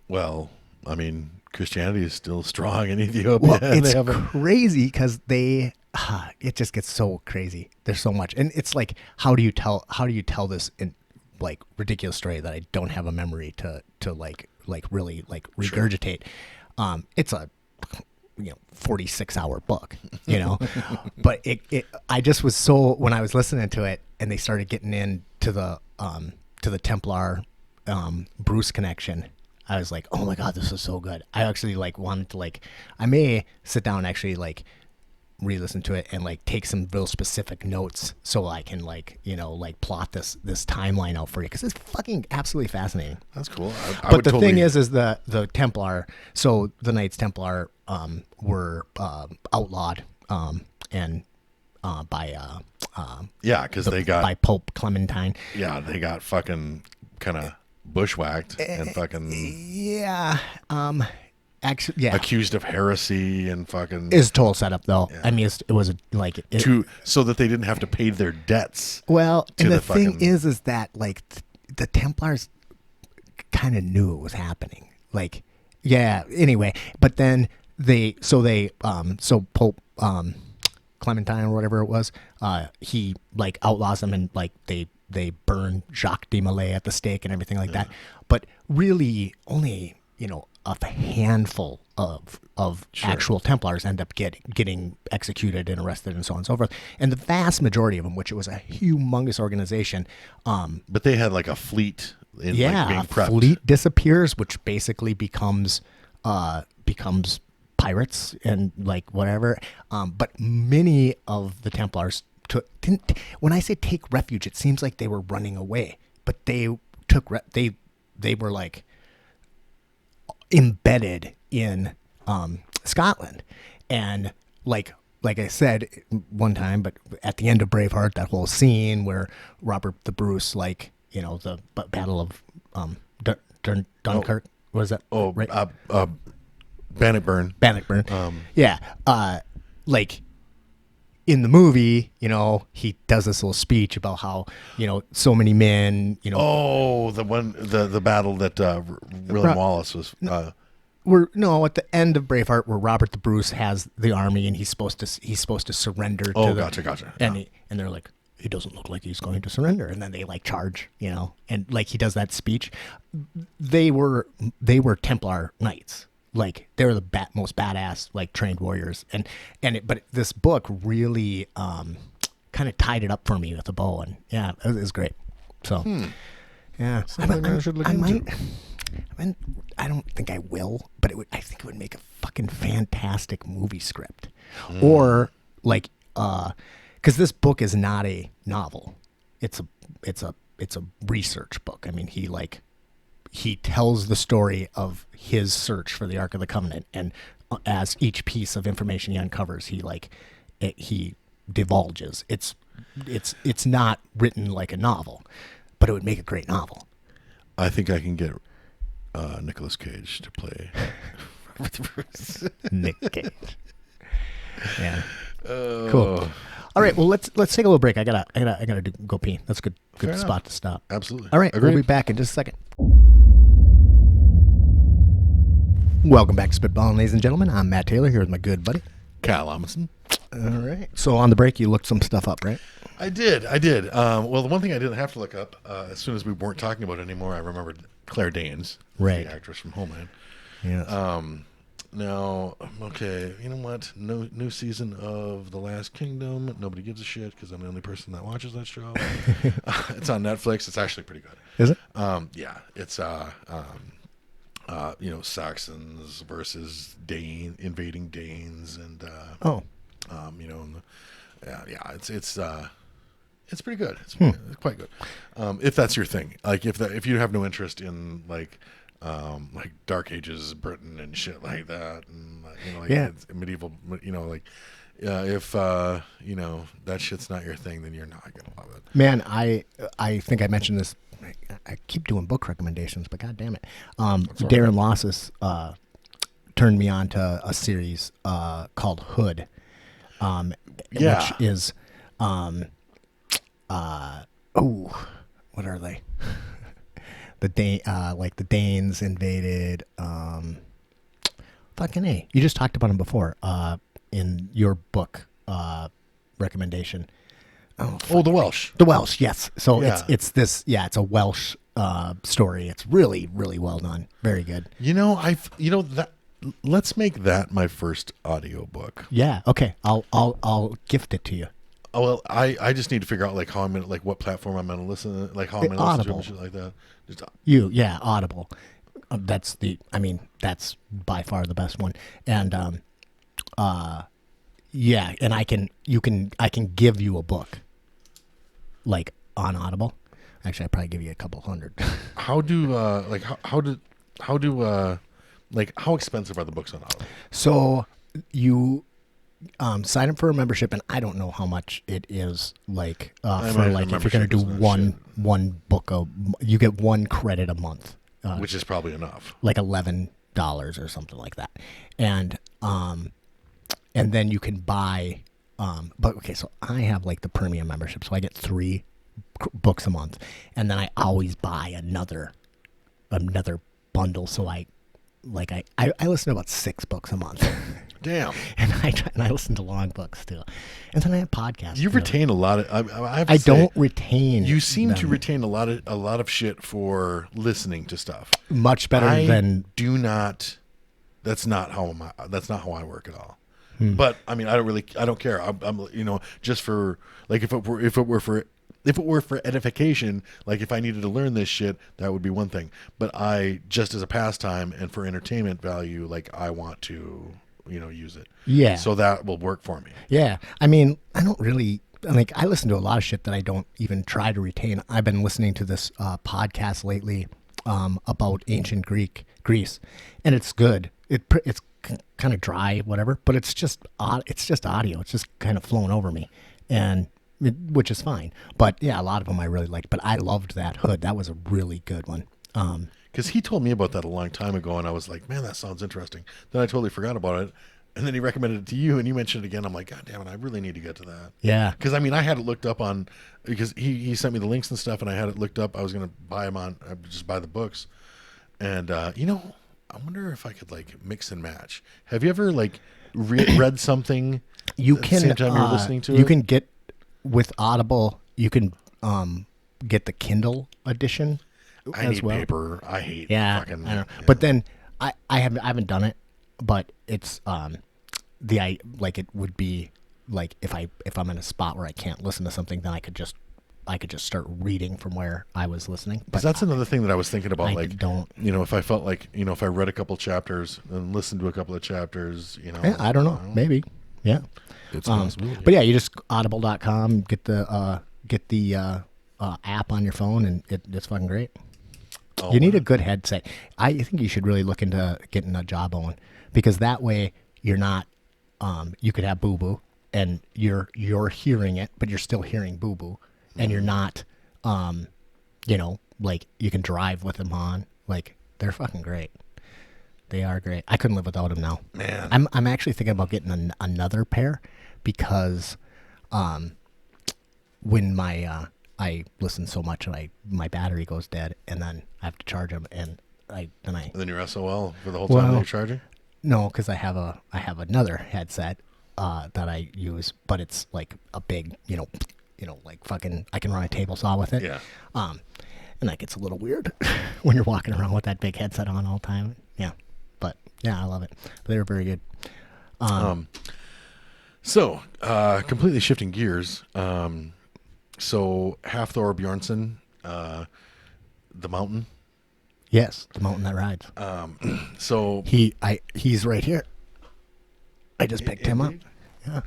Well, I mean, Christianity is still strong in Ethiopia.
Well, it's crazy because it just gets so crazy. There's so much, and it's like, how do you tell this in ridiculous story that I don't have a memory to really regurgitate? Sure. It's a 46-hour book, but I just was so, when I was listening to it and they started getting into the Templar Bruce connection, I was like, oh my God, this is so good. I actually wanted to I may sit down and actually re-listen to it and take some real specific notes so I can plot this timeline out for you, because it's fucking absolutely fascinating.
That's cool.
But the thing is the Templar, so the Knights Templar were outlawed and by
because they got
by Pope Clementine.
Yeah, they got fucking kind of bushwhacked and fucking
actually, yeah,
accused of heresy and fucking
is total setup though.
Yeah.
I mean, it was like
so that they didn't have to pay their debts.
well,
to
and the
fucking,
thing is that like the Templars kind of knew it was happening. Like, yeah. Anyway, but then so Pope Clementine or whatever it was, he like outlaws them and like they burn Jacques de Molay at the stake and everything like that. But really, only a handful of actual Templars end up getting executed and arrested and so on and so forth. And the vast majority of them, which it was a humongous organization,
but they had like a fleet. Being
a
prepped.
fleet disappears, which basically becomes pirates and like whatever. But many of the Templars didn't. When I say take refuge, it seems like they were running away, but they were like embedded in Scotland, and like I said one time, but at the end of Braveheart, that whole scene where Robert the Bruce, like the Battle of Dunkirk, what is that?
Oh,
right?
Bannockburn.
Yeah, like in the movie, he does this little speech about how so many men,
Oh, the one, the battle that William Wallace was.
at the end of Braveheart, where Robert the Bruce has the army and he's supposed to surrender.
Gotcha.
And and they're like, he doesn't look like he's going to surrender, and then they like charge, and like he does that speech. They were Templar knights. Like they were the most badass, like trained warriors, but this book really kind of tied it up for me with a bow, and yeah, it was great. So yeah,
I should look into.
I don't think I will, but I think it would make a fucking fantastic movie script, or like because this book is not a novel, it's a research book. I mean, he tells the story of his search for the Ark of the Covenant, and as each piece of information he uncovers, he divulges. It's not written like a novel, but it would make a great novel.
I think I can get Nicolas Cage to play
Nick Cage. Yeah. Cool. All right. Well, let's take a little break. I gotta go pee. That's a good spot to stop.
Absolutely.
All right.
Agreed.
We'll be back in just a second. Welcome back to Spitballing, ladies and gentlemen. I'm Matt Taylor here with my good buddy
Cal Amundsen.
All right. So on the break, you looked some stuff up, right?
I did. Well, the one thing I didn't have to look up, as soon as we weren't talking about it anymore, I remembered Claire Danes,
right?
The actress from Homeland.
Yeah.
Now, okay, you know what? No new season of The Last Kingdom. Nobody gives a shit because I'm the only person that watches that show. It's on Netflix. It's actually pretty good.
Is it?
Yeah. It's Saxons versus invading Danes, and it's pretty good. It's quite good. If that's your thing, like if you have no interest in like Dark Ages Britain and shit like that, and it's medieval, if that shit's not your thing, then you're not gonna love it.
Man, I think I mentioned this. I keep doing book recommendations, but god damn it, Darren Losses turned me on to a series called Hood, which is what are they? The Danes invaded. Fucking A. You just talked about them before in your book recommendation.
The Welsh.
The Welsh, yes. So
Yeah.
it's a Welsh story. It's really, really well done. Very good.
Let's make that my first audiobook.
Yeah. Okay. I'll gift it to you.
Oh, well, I just need to figure out how I'm gonna what platform I'm gonna listen, how I'm gonna
Audible.
listen to it and shit like that.
Audible. That's by far the best one. And and I can give you a book on Audible. Actually, I'd probably give you a couple hundred.
How expensive are the books on Audible?
So you sign up for a membership, and I don't know how much it is if you're going to do one book, you get one credit a month.
Which is probably enough.
Like 11 or something like that, and then you can buy. But okay, so I have like the premium membership, so I get 3 books a month, and then I always buy another bundle. So I listen to about 6 books a month.
Damn.
And I listen to long books too, and then I have podcasts.
You retain a lot of. I have to
I
say,
don't retain.
You seem
them
to retain a lot of shit for listening to stuff.
much better
I
than.
do not. That's not how I work at all. But I mean, I don't care. I'm just for like if it were for edification, like if I needed to learn this shit, that would be one thing. But I just as a pastime and for entertainment value, like I want to use it.
Yeah.
So that will work for me.
Yeah, I mean, I don't really like. I listen to a lot of shit that I don't even try to retain. I've been listening to this podcast lately about ancient Greece, and it's good. It's kind of dry, whatever, but it's just audio. It's just kind of flowing over me, which is fine. But yeah, a lot of them I really liked. But I loved that Hood. That was a really good one.
Because he told me about that a long time ago, and I was like, man, that sounds interesting. Then I totally forgot about it. And then he recommended it to you, and you mentioned it again. I'm like, God damn it, I really need to get to that.
Yeah.
Because, I mean, I had it looked up because he sent me the links and stuff, and I had it looked up. I was going to buy them just buy the books. And, I wonder if I could, like, mix and match. Have you ever, like, read something
You
at
can,
the same time you're listening to it?
You can get, with Audible, you can get the Kindle edition
I
as
need
well.
paper. I hate fucking...
I know.
Yeah.
But then I haven't done it, but it's it would be like if I'm in a spot where I can't listen to something, then I could just start reading from where I was listening. But
that's another thing that I was thinking about.
I
like,
don't.
If I felt like, if I read a couple chapters and listened to a couple of chapters,
Yeah, I don't know. Maybe. Yeah.
It's a possibility.
But yeah, you just audible.com, get the app on your phone, and it's fucking great.
Oh,
You need a good headset. I think you should really look into getting a Jawbone, because that way you're not. You could have boo boo, and you're hearing it, but you're still hearing boo boo, and you're not. Like you can drive with them on. Like they're fucking great. They are great. I couldn't live without them now.
Man.
I'm actually thinking about getting another pair, because when I listen so much and my battery goes dead, and then I have to charge them, and
then you're SOL for the whole time that you're charging?
No, because I have another headset that I use, but it's like a big, like fucking, I can run a table saw with it.
Yeah.
And that gets a little weird when you're walking around with that big headset on all the time. Yeah. But yeah, I love it. They're very good.
So completely shifting gears. So Hafthor Bjornsson, the mountain.
Yes, the mountain that rides.
So
he's right here. I just picked him up. Yeah.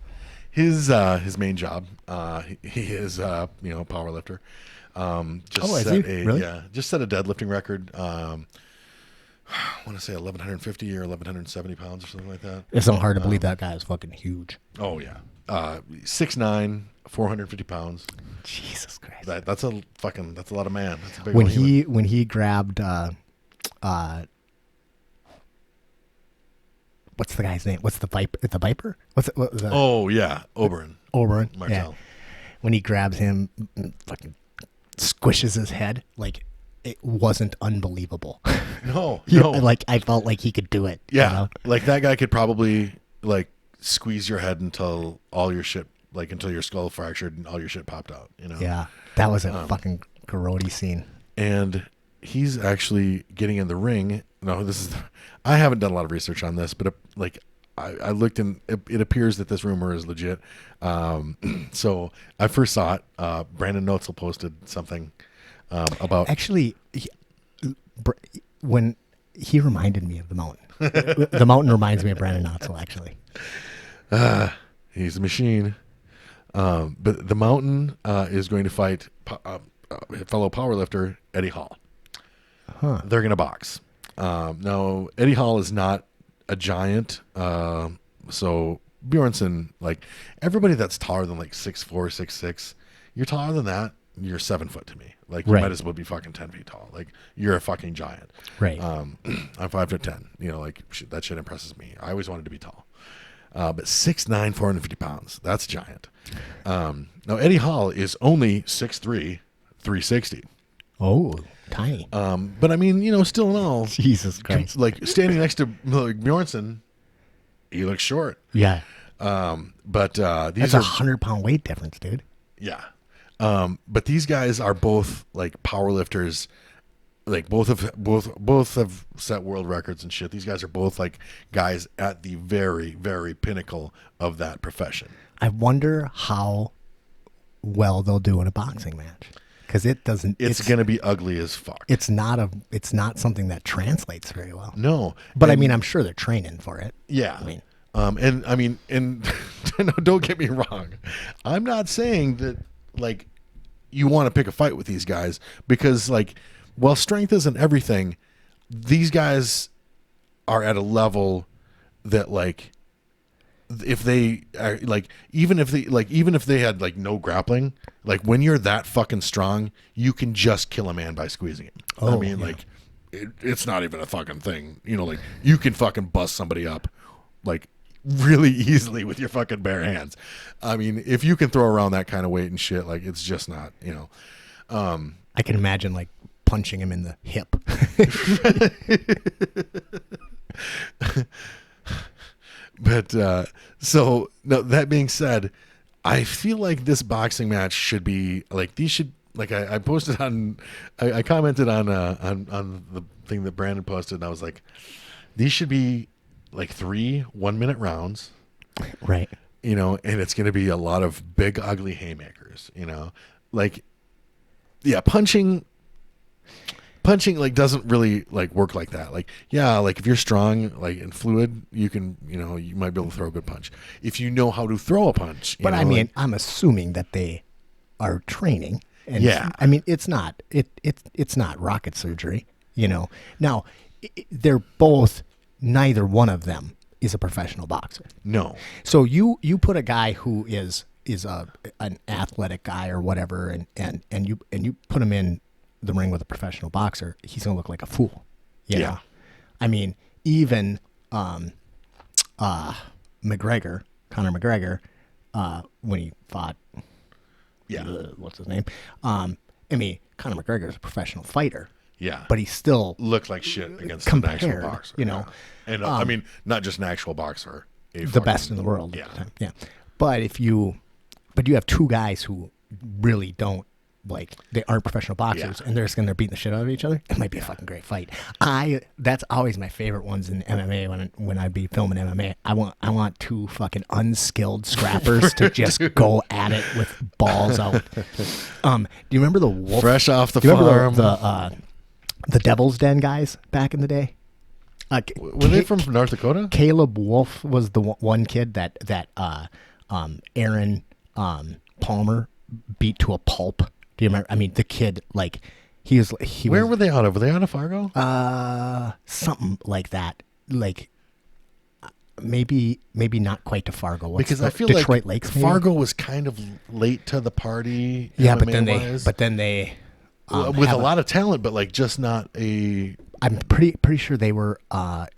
His main job, he is a power lifter. Just set a deadlifting record. I want to say 1,150 or 1,170 pounds or something like that.
It's not hard to believe that guy is fucking huge.
Oh yeah, 6'9", 450 pounds.
Jesus Christ.
That's a lot of man. That's a big
when he grabbed what's the guy's name? What's the Viper? The Viper? What was that?
Oh yeah, Oberyn.
Martell. Yeah. When he grabs him, fucking squishes his head, like it wasn't unbelievable.
No.
Like I felt like he could do it.
Yeah, like that guy could probably like squeeze your head until all your shit, like until your skull fractured and all your shit popped out.
Yeah, that was a fucking grody scene.
And he's actually getting in the ring. No, I haven't done a lot of research on this, but I looked and it appears that this rumor is legit. So I first saw it. Brandon Notzel posted something about.
Actually, when he reminded me of the mountain. The mountain reminds me of Brandon Notzel, actually.
He's a machine. But the mountain is going to fight fellow powerlifter Eddie Hall.
Huh.
They're going to box. Now, Eddie Hall is not a giant. So Bjornsson, like everybody that's taller than like 6'4", 6'6", you're taller than that. you're 7 foot to me. Like you
Right.
might as well be fucking 10 feet tall. Like you're a fucking giant.
Right.
I'm 5'10". You know, like that shit impresses me. I always wanted to be tall. But 6'9", 450 pounds. That's giant. Now Eddie Hall is only 6'3", 360.
Oh, tiny.
But I mean, you know, still in all,
Jesus Christ.
like standing next to like Bjornsson, he looks short.
Yeah.
But these
That's
are
100-pound weight difference, dude.
yeah. But these guys are both like power lifters. Like both have set world records and shit. These guys are both like guys at the very, very pinnacle of that profession.
I wonder how well they'll do in a boxing match, because it doesn't.
It's gonna be ugly as fuck.
It's not something that translates very well.
No,
But
and,
I mean, I'm sure they're training for it.
yeah.
I mean,
and don't get me wrong. I'm not saying that like you want to pick a fight with these guys, because like, while strength isn't everything, these guys are at a level that like, if they are like, even if they had like no grappling, like when you're that fucking strong, you can just kill a man by squeezing him. I
Oh,
mean,
yeah.
like it's not even a fucking thing, you know, like you can fucking bust somebody up like really easily with your fucking bare hands. I mean, if you can throw around that kind of weight and shit, like it's just not, you know.
I can imagine like punching him in the hip.
But so no, that being said, I feel like this boxing match should be like, these should, like I posted on, I commented on the thing that Brandon posted, and I was like, these should be like 3 1-minute rounds,
Right.
you know, and it's going to be a lot of big ugly haymakers, you know, like, yeah, punching like doesn't really like work like that. Like, yeah, like if you're strong, like and fluid, you can, you know, you might be able to throw a good punch if you know how to throw a punch.
But
know,
I mean,
like,
I'm assuming that they are training. And
Yeah.
I mean, it's not rocket surgery, you know. Now, they're both, neither one of them is a professional boxer.
no,
So you put a guy who is an athletic guy or whatever, and you put him in the ring with a professional boxer, he's gonna look like a fool. You
Yeah.
know? I mean, even McGregor, Conor McGregor, when he fought,
yeah,
what's his name? I mean, Conor McGregor is a professional fighter,
yeah,
but he's still
looked like shit against
compared,
an actual boxer,
you know.
yeah. And I mean, not just an actual boxer,
the best in the world
yeah.
at the time. Yeah. But you have two guys who really don't, like, they aren't professional boxers,
Yeah.
and they're just gonna beat the shit out of each other. It might be a fucking great fight. That's always my favorite ones in MMA when I be filming MMA. I want two fucking unskilled scrappers to just go at it with balls out. Do you remember the Wolf?
Fresh off the
Do you
farm.
remember the Devil's Den guys back in the day?
Were they from North Dakota?
Caleb Wolf was the one kid that Aaron Palmer beat to a pulp. Do you remember? I mean, the kid, like,
Where were they out of? Were they out of Fargo?
something like that. Like, maybe not quite to Fargo.
Because I feel
Detroit
like
Lakes, maybe?
Fargo was kind of late to the party.
Yeah,
MMA-wise.
but then they
with a lot of talent, but like just not a.
I'm pretty sure they were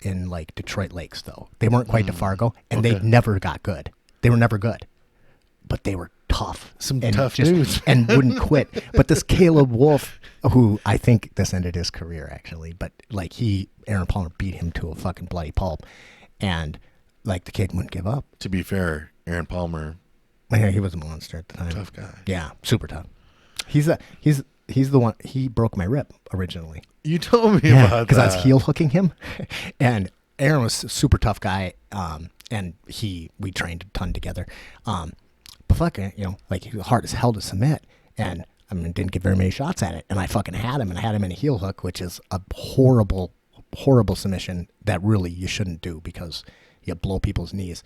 in like Detroit Lakes, though. They weren't quite to Fargo, and they
okay.
never got good. They were never good, but they were tough.
Some
and
tough dudes.
and wouldn't quit. But this Caleb Wolf, who I think this ended his career actually, but like Aaron Palmer beat him to a fucking bloody pulp, and like the kid wouldn't give up.
To be fair, Aaron Palmer,
Yeah, he was a monster at the time.
tough guy.
Yeah, super tough. He's the one. He broke my rib originally.
You told me
Yeah,
about
because I
that.
was heel hooking him, and Aaron was a super tough guy, and we trained a ton together. But fucking, you know, like, he was hard as hell to submit, and I mean, didn't get very many shots at it, and I fucking had him, and I had him in a heel hook, which is a horrible submission that really you shouldn't do because you blow people's knees.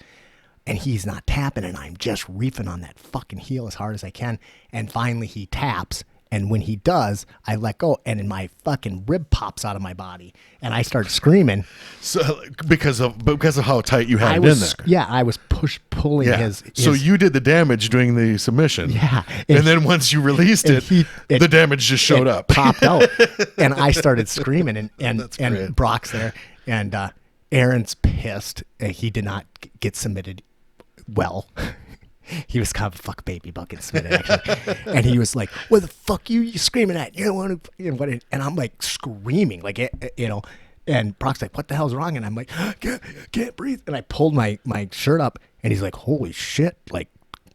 And he's not tapping, and I'm just reefing on that fucking heel as hard as I can, and finally he taps, And when he does, I let go, and then my fucking rib pops out of my body, and I start screaming.
So because of how tight you had it in there.
Yeah, I was pulling his.
So you did the damage during the submission.
Yeah,
and then once you released it, the damage just showed up,
popped out, and I started screaming, and Brock's there, and Aaron's pissed. He did not get submitted well. He was kind of a fuck baby about getting submitted, actually. And he was like, "What the fuck you screaming at? You don't want to," and I'm like screaming, like, and Brock's like, "What the hell's wrong?" And I'm like, can't breathe. And I pulled my shirt up, and he's like, "Holy shit!" Like,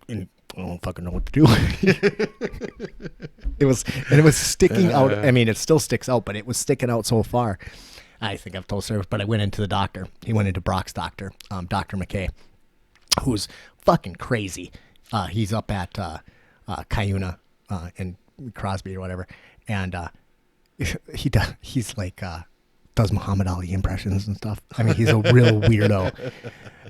and I don't fucking know what to do. It was sticking out. I mean, it still sticks out, but it was sticking out so far. I think I've told service, but I went into the doctor. He went into Brock's doctor, Dr. McKay, who's fucking crazy. He's up at Cuyuna in Crosby or whatever, and he's like does Muhammad Ali impressions and stuff. I mean, he's a real weirdo.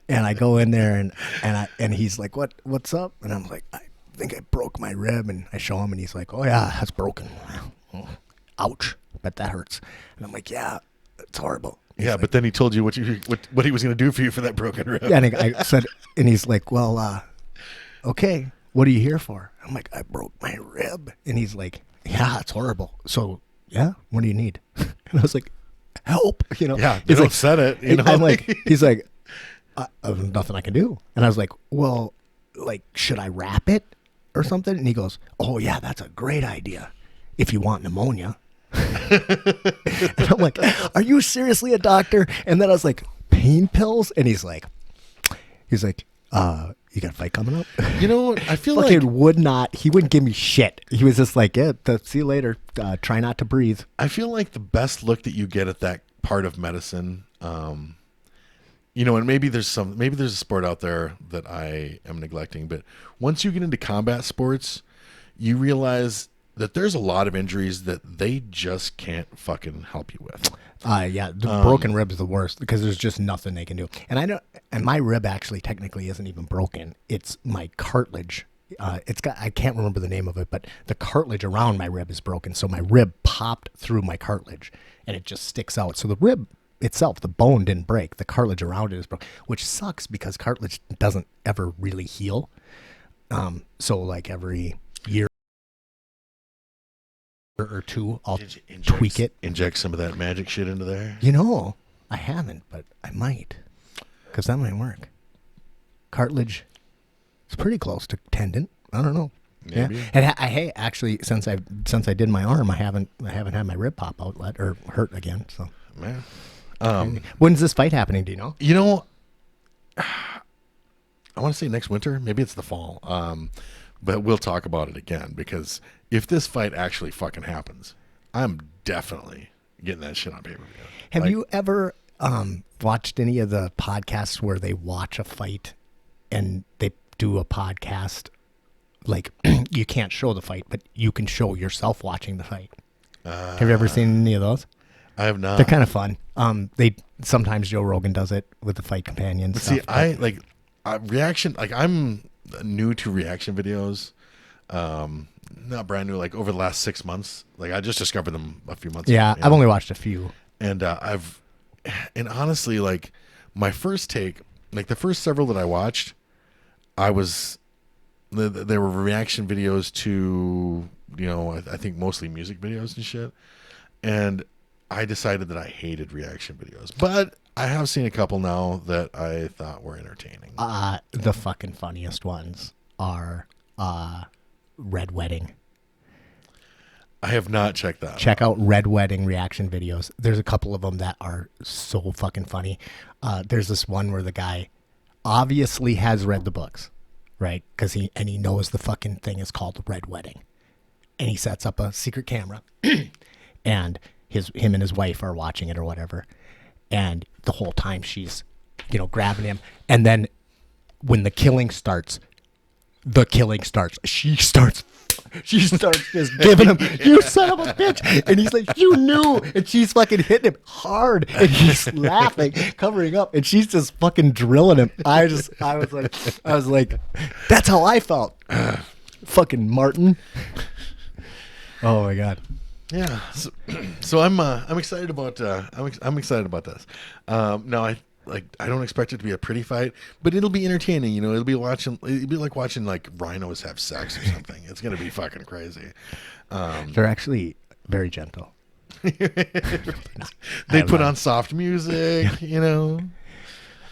And I go in there and he's like, what's up? And I'm like, I think I broke my rib. And I show him, and he's like, oh yeah, that's broken. Ouch, bet that hurts. And I'm like, yeah, it's horrible. He's like,
but then he told you what he was going to do for you for that broken rib.
Yeah, and I said, and he's like, well, okay, what are you here for? I'm like, I broke my rib. And he's like, yeah, it's horrible. So yeah, what do you need? And I was like, help.
Yeah, they don't said it.
I'm like, he's like, there's nothing I can do. And I was like, well, like, should I wrap it or something? And he goes, oh yeah, that's a great idea if you want pneumonia. And I'm like, are you seriously a doctor? And then I was like, pain pills? And he's like, you got a fight coming up?
You know what? I feel like
he wouldn't give me shit. He was just like, yeah, see you later. Try not to breathe.
I feel like the best look that you get at that part of medicine, and maybe there's a sport out there that I am neglecting, but once you get into combat sports, you realize that there's a lot of injuries that they just can't fucking help you with.
The broken rib is the worst because there's just nothing they can do. And I know, and my rib actually technically isn't even broken. It's my cartilage. I can't remember the name of it, but the cartilage around my rib is broken. So my rib popped through my cartilage, and it just sticks out. So the rib itself, the bone didn't break. The cartilage around it is broken, which sucks because cartilage doesn't ever really heal. So like every year or two, I'll tweak it.
Inject some of that magic shit into there.
I haven't, but I might, because that might work. Cartilage, it's pretty close to tendon. I don't know.
Maybe.
Yeah, and I actually since I did my arm, I haven't had my rib pop out or hurt again. So
man,
when's this fight happening? Do you know?
I want to say next winter. Maybe it's the fall. But we'll talk about it again, because if this fight actually fucking happens, I'm definitely getting that shit on pay-per-view.
Have you ever watched any of the podcasts where they watch a fight and they do a podcast? Like, you can't show the fight, but you can show yourself watching the fight. Have you ever seen any of those?
I have not.
They're kind of fun. Sometimes Joe Rogan does it with the Fight Companion
but
stuff.
See, reaction. Like, I'm new to reaction videos. Not brand new. Like, over the last 6 months. Like, I just discovered them a few months ago.
Yeah, I've only watched a few.
And and honestly, like, my first take, like the first several that I watched, they were reaction videos to, I think mostly music videos and shit. And I decided that I hated reaction videos. But I have seen a couple now that I thought were entertaining.
The fucking funniest ones are Red Wedding.
I have not checked that.
Check out Red Wedding reaction videos. There's a couple of them that are so fucking funny. There's this one where the guy obviously has read the books, right? Because he knows the fucking thing is called Red Wedding, and he sets up a secret camera, and him and his wife are watching it or whatever, and the whole time she's, grabbing him, and then when the killing starts, she starts just giving him, you son of a bitch. And he's like, you knew. And she's fucking hitting him hard. And he's laughing, covering up. And she's just fucking drilling him. I was like, that's how I felt. Fucking Martin. Oh my god.
Yeah, so I'm excited about I'm excited about this. Now I don't expect it to be a pretty fight, but it'll be entertaining. You know, it'll be like watching like rhinos have sex or something. It's gonna be fucking crazy.
They're actually very gentle.
They put on soft music, you know.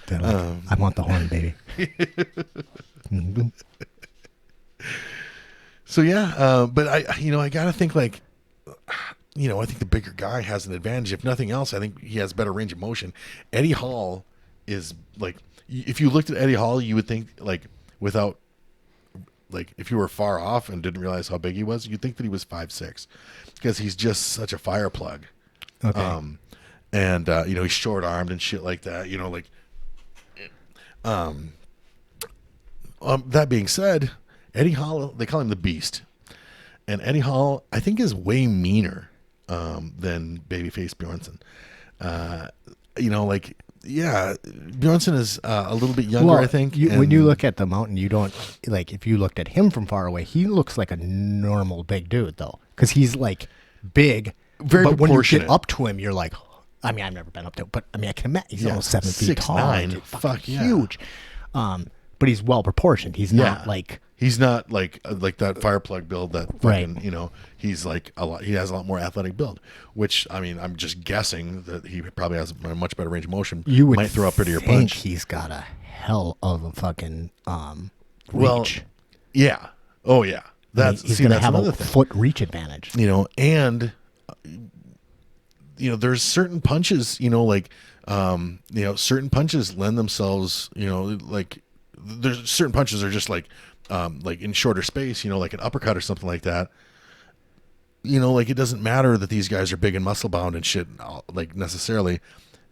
They're like, I want the horn, baby.
So yeah, but I gotta think like, I think the bigger guy has an advantage. If nothing else, I think he has better range of motion. Eddie Hall is like, if you looked at Eddie Hall, you would think like without, like if you were far off and didn't realize how big he was, you'd think that he was 5'6", because he's just such a fire plug.
Okay.
And he's short armed and shit like that. That being said, Eddie Hall, they call him the Beast, and Eddie Hall, I think, is way meaner than Babyface Bjornsson. Bjornsson is a little bit younger, I think.
When you look at the mountain, you don't like. If you looked at him from far away, he looks like a normal big dude, though, because he's like big,
very
but when you
proportionate.
get up to him, you're like, I mean, I've never been up to him, but I mean, I can imagine he's almost 7 feet tall,
6'9". Fuck yeah.
huge. But he's well proportioned. He's not like.
He's not like that fireplug build that fucking,
Right.
He's like he has a lot more athletic build, which, I mean, I'm just guessing that he probably has a much better range of motion.
You would
might throw a prettier
think
punch.
he's got a hell of a fucking reach.
Well, yeah. Oh yeah.
He's going to have
another
a
thing.
foot reach advantage.
And there's certain punches, certain punches lend themselves, like there's certain punches are just like in shorter space, like an uppercut or something like that. Like it doesn't matter that these guys are big and muscle bound and shit, like necessarily.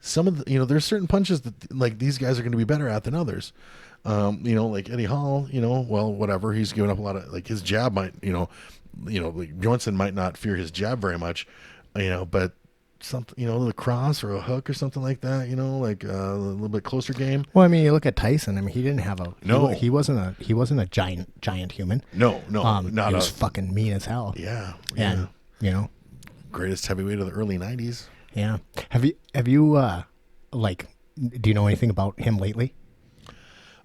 Some of the, there's certain punches that like these guys are going to be better at than others. Like Eddie Hall, well, whatever, he's given up a lot of, like his jab might, like Bjornsson might not fear his jab very much, but something, the cross or a hook or something like that, like a little bit closer game.
Well, I mean, you look at Tyson. I mean, he didn't have a
No.
He wasn't a giant human.
No,
He was fucking mean as hell.
Yeah,
And
greatest heavyweight of the early '90s.
yeah. Have you like? Do you know anything about him lately?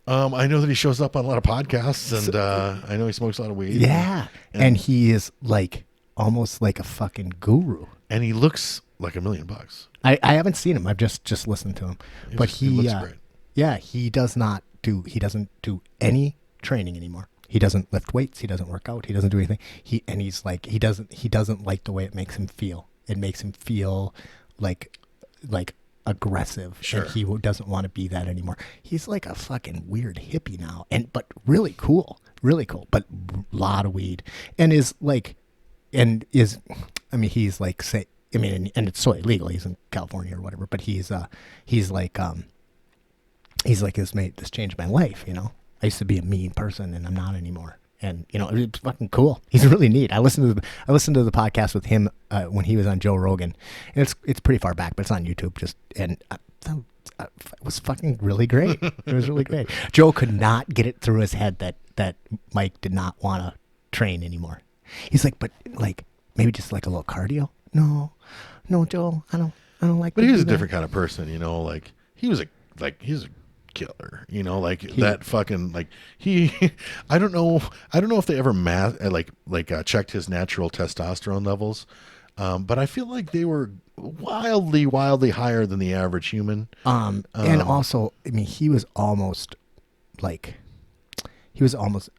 I know that he shows up on a lot of podcasts, and I know he smokes a lot of weed.
Yeah, and he is like almost like a fucking guru.
And he looks like $1 million.
I haven't seen him. I've just listened to him. But he
looks great.
Yeah, he doesn't do any training anymore. He doesn't lift weights, he doesn't work out, he doesn't do anything. He's like he doesn't like the way it makes him feel. It makes him feel like aggressive.
Sure.
And he doesn't want to be that anymore. He's like a fucking weird hippie now, but really cool, but a lot of weed, and he's like and it's so illegal. He's in California or whatever, but he's like this changed my life. I used to be a mean person and I'm not anymore. And it's fucking cool. He's really neat. I listened to the podcast with him when he was on Joe Rogan. And it's pretty far back, but it's on YouTube. It was fucking really great. It was really great. Joe could not get it through his head that Mike did not want to train anymore. He's like, but like maybe just like a little cardio. No, Joe, I don't like.
But he was a different kind of person, like he was a killer, that fucking like he. I don't know if they ever checked his natural testosterone levels, but I feel like they were wildly higher than the average human.
And also, I mean, he was almost. Well,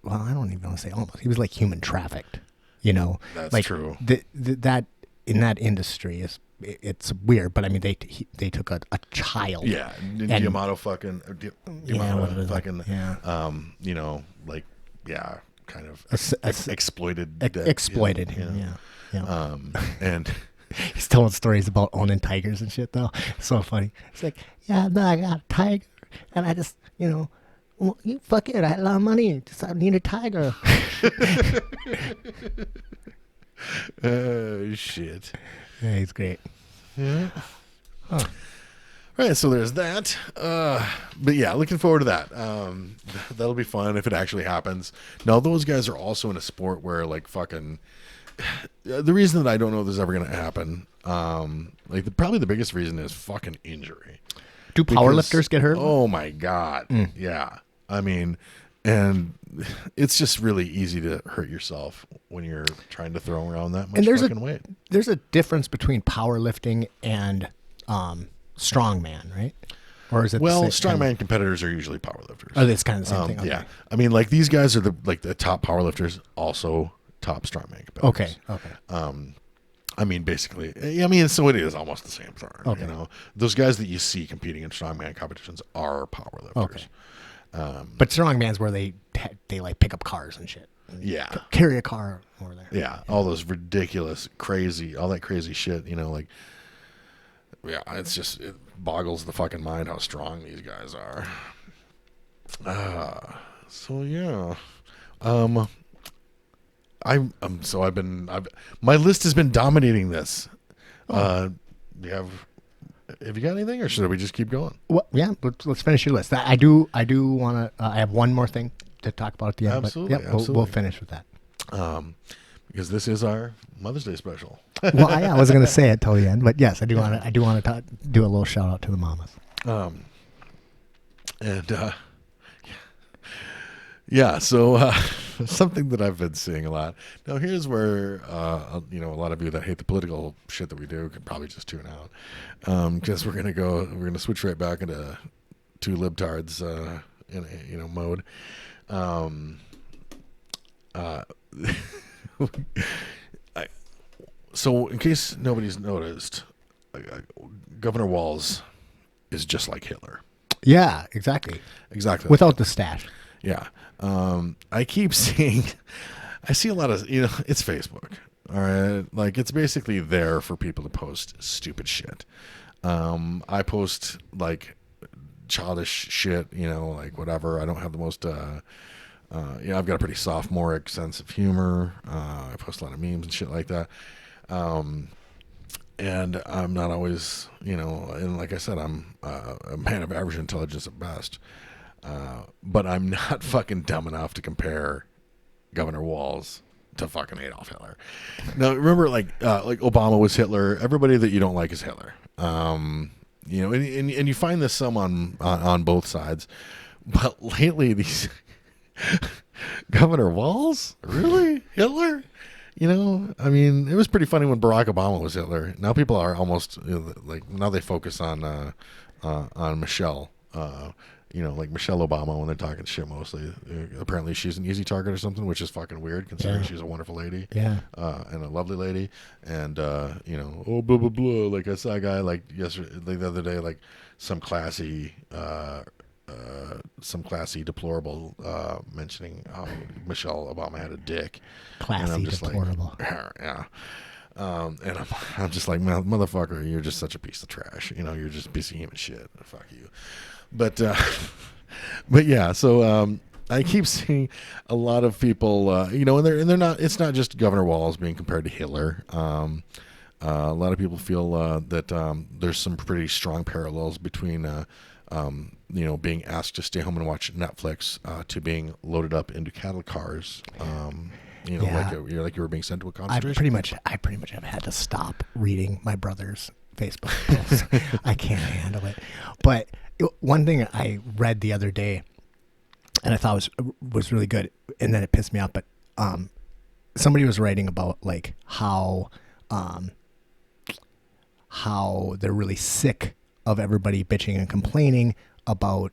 I don't even want to say almost. He was like human trafficked.
That's
like
true.
That in that industry it's weird, but I mean they took a child.
Yeah, Diamato fucking. Kind of exploited.
Exploited him. Yeah.
And
he's telling stories about owning tigers and shit though. It's so funny. It's like, yeah, no, I got a tiger, and I just, well, you fuck it. I had a lot of money. Just I need a tiger.
Oh shit.
Yeah, he's great.
Yeah. Huh. Right, so there's that. But yeah, looking forward to that. That'll be fun if it actually happens. Now, those guys are also in a sport where, like, fucking, the reason that I don't know if this is ever going to happen, probably the biggest reason is fucking injury.
Do powerlifters get hurt?
Oh my God. Yeah. I mean, and it's just really easy to hurt yourself when you're trying to throw around that much fucking weight.
There's a difference between powerlifting and strongman, right? Or is it
strongman competitors are usually powerlifters.
Oh, it's kind of the same thing. Okay.
Yeah. I mean, like these guys are the top powerlifters, also top strongman competitors.
Okay.
I mean, basically, so it is almost the same thing.
Okay.
You know, those guys that you see competing in strongman competitions are powerlifters.
Okay. But strongman's where they like pick up cars and shit.
Yeah.
Carry a car over there.
Yeah. All those ridiculous, crazy, all that crazy shit, it boggles the fucking mind how strong these guys are. So yeah. My list has been dominating this. Have you got anything, or should we just keep going?
Well, yeah, let's finish your list. I do want to. I have one more thing to talk about at the end.
Absolutely,
but absolutely. We'll finish with that.
Because this is our Mother's Day special.
Well, I wasn't going to say it till the end, but yes, I do want to do a little shout out to the mamas.
So something that I've been seeing a lot. Now, here's where, a lot of you that hate the political shit that we do can probably just tune out. Because we're going to switch right back into two libtards, mode. So in case nobody's noticed, Governor Walz is just like Hitler.
Yeah, exactly. Without the stash.
Yeah. I keep seeing, I see a lot of, it's Facebook. All right. Like, it's basically there for people to post stupid shit. I post like childish shit, like whatever. I don't have the most, I've got a pretty sophomoric sense of humor. I post a lot of memes and shit like that. And I'm not always, and like I said, I'm a man of average intelligence at best. But I'm not fucking dumb enough to compare Governor Walz to fucking Adolf Hitler. Now, remember, like Obama was Hitler. Everybody that you don't like is Hitler. And you find this some on both sides. But lately, these Governor Walz, really Hitler? I mean, it was pretty funny when Barack Obama was Hitler. Now people are almost now they focus on Michelle. Like Michelle Obama when they're talking shit mostly. Apparently she's an easy target or something, which is fucking weird considering she's a wonderful lady. Yeah. And a lovely lady. And, blah, blah, blah. Like I saw a guy yesterday, the other day, like some classy deplorable mentioning how Michelle Obama had a dick.
Classy and I'm just deplorable.
Yeah. And I'm just like, motherfucker, you're just such a piece of trash. You're just a piece of human shit. Fuck you. But yeah, so I keep seeing a lot of people, and they're not. It's not just Governor Walz being compared to Hitler. A lot of people feel that there's some pretty strong parallels between, being asked to stay home and watch Netflix to being loaded up into cattle cars. Like you were being sent to a concentration.
I pretty much have had to stop reading my brother's Facebook posts. I can't handle it. But one thing I read the other day, and I thought was really good, and then it pissed me off. But somebody was writing about like how they're really sick of everybody bitching and complaining about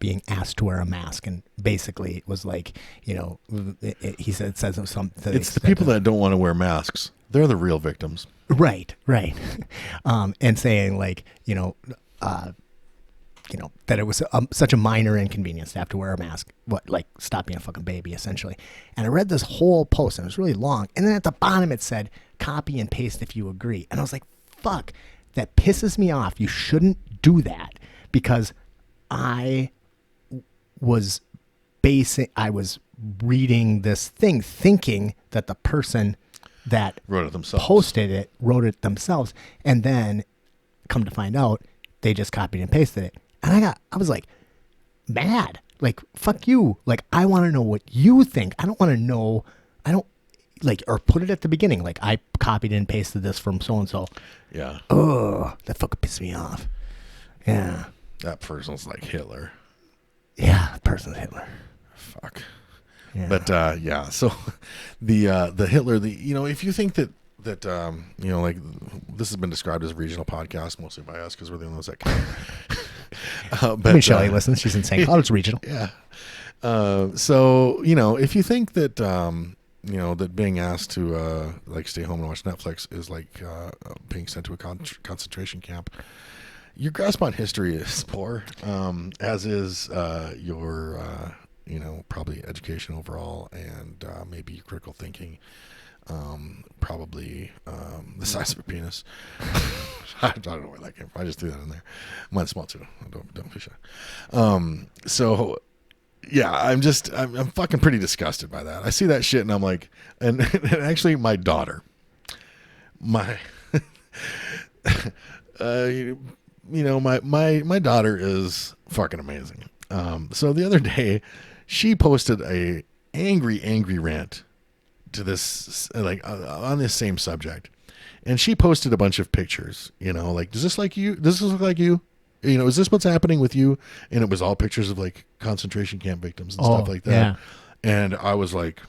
being asked to wear a mask, and basically it was like, he says something.
It's the people that don't want to wear masks. They're the real victims.
Right. And saying like, that it was such a minor inconvenience to have to wear a mask. Like stop being a fucking baby, essentially. And I read this whole post, and it was really long. And then at the bottom it said, copy and paste if you agree. And I was like, fuck, that pisses me off. You shouldn't do that, because I was reading this thing thinking that the person that
wrote
it themselves, and then come to find out they just copied and pasted it. And I was like mad, like, fuck you. Like, I want to know what you think. I don't want to know. like, or put it at the beginning. Like, I copied and pasted this from so and so.
Yeah.
Oh, that fucking pissed me off. Yeah.
That person's like Hitler.
Yeah, the person's Hitler.
Fuck.
Yeah.
But yeah, so the Hitler, if you think that like this has been described as a regional podcast mostly by us because we're the only ones that can.
But I mean, Shelley listens. She's in St. Cloud. It's regional.
Yeah. So if you think that that being asked to like stay home and watch Netflix is like being sent to a concentration camp, your grasp on history is poor, as is your probably education overall, and maybe your critical thinking. Probably the size of a penis. I don't know where that came from. I just threw that in there. Mine's small too. Don't be shy. So yeah, I'm fucking pretty disgusted by that. I see that shit and I'm like, and actually my daughter, my my daughter is fucking amazing. So the other day she posted a angry rant to this, like on this same subject, and she posted a bunch of pictures, like, does this look like you, is this what's happening with you? And it was all pictures of like concentration camp victims and stuff like that.
Yeah.
And I was like,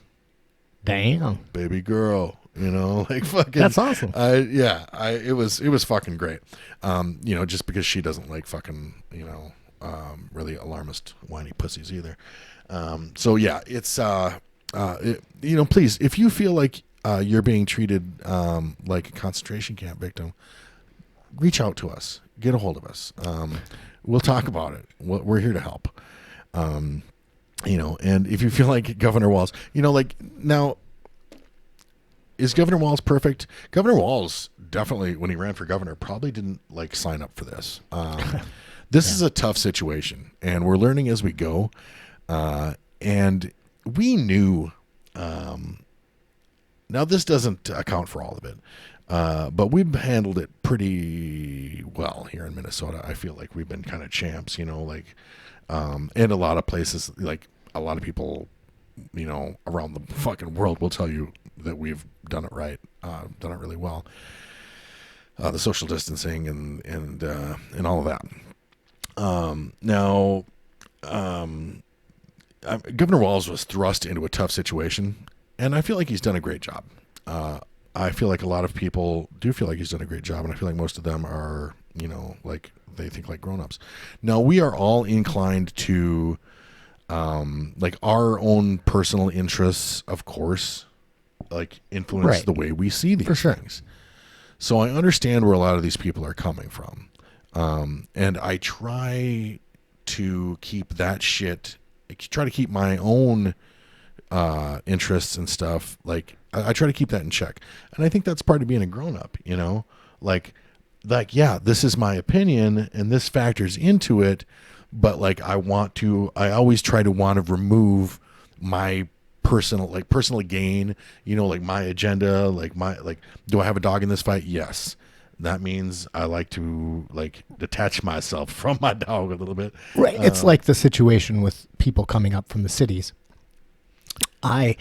damn,
baby girl, like fucking,
that's awesome.
It was fucking great. Just because she doesn't like fucking, really alarmist whiny pussies either. So yeah, it's please, if you feel like you're being treated like a concentration camp victim, reach out to us, get a hold of us. We'll talk about it. We're here to help. And if you feel like Governor Walz, now, is Governor Walz perfect? Governor Walz definitely, when he ran for governor, probably didn't like sign up for this. This is a tough situation, and we're learning as we go. And we knew, now this doesn't account for all of it, but we've handled it pretty well here in Minnesota. I feel like we've been kind of champs, and a lot of places, like a lot of people, around the fucking world will tell you that we've done it right, done it really well. The social distancing and all of that. Now, Governor Walz was thrust into a tough situation, and I feel like he's done a great job. I feel like a lot of people do feel like he's done a great job, and I feel like most of them are, like they think like grown-ups. Now, we are all inclined to, like our own personal interests, of course, like influence the way we see these things. So I understand where a lot of these people are coming from. And I try to keep that shit, I try to keep my own interests and stuff. Like I try to keep that in check. And I think that's part of being a grown up, like, yeah, this is my opinion and this factors into it. But like, I always try to want to remove my personal gain, like my agenda, like do I have a dog in this fight? Yes. That means I like to like detach myself from my dog a little bit.
Right. It's like the situation with people coming up from the cities. I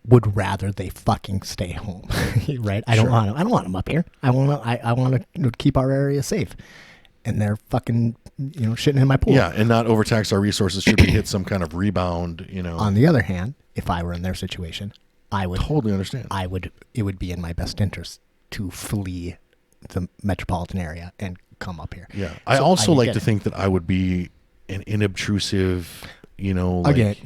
would rather they fucking stay home, right? I don't want them up here. I want to keep our area safe, and they're fucking shitting in my pool.
Yeah, and not overtax our resources should we hit some kind of rebound.
On the other hand, if I were in their situation, I would
totally understand.
It would be in my best interest to flee the metropolitan area and come up here.
Yeah, I also like to think that I would be an inobtrusive.
Again,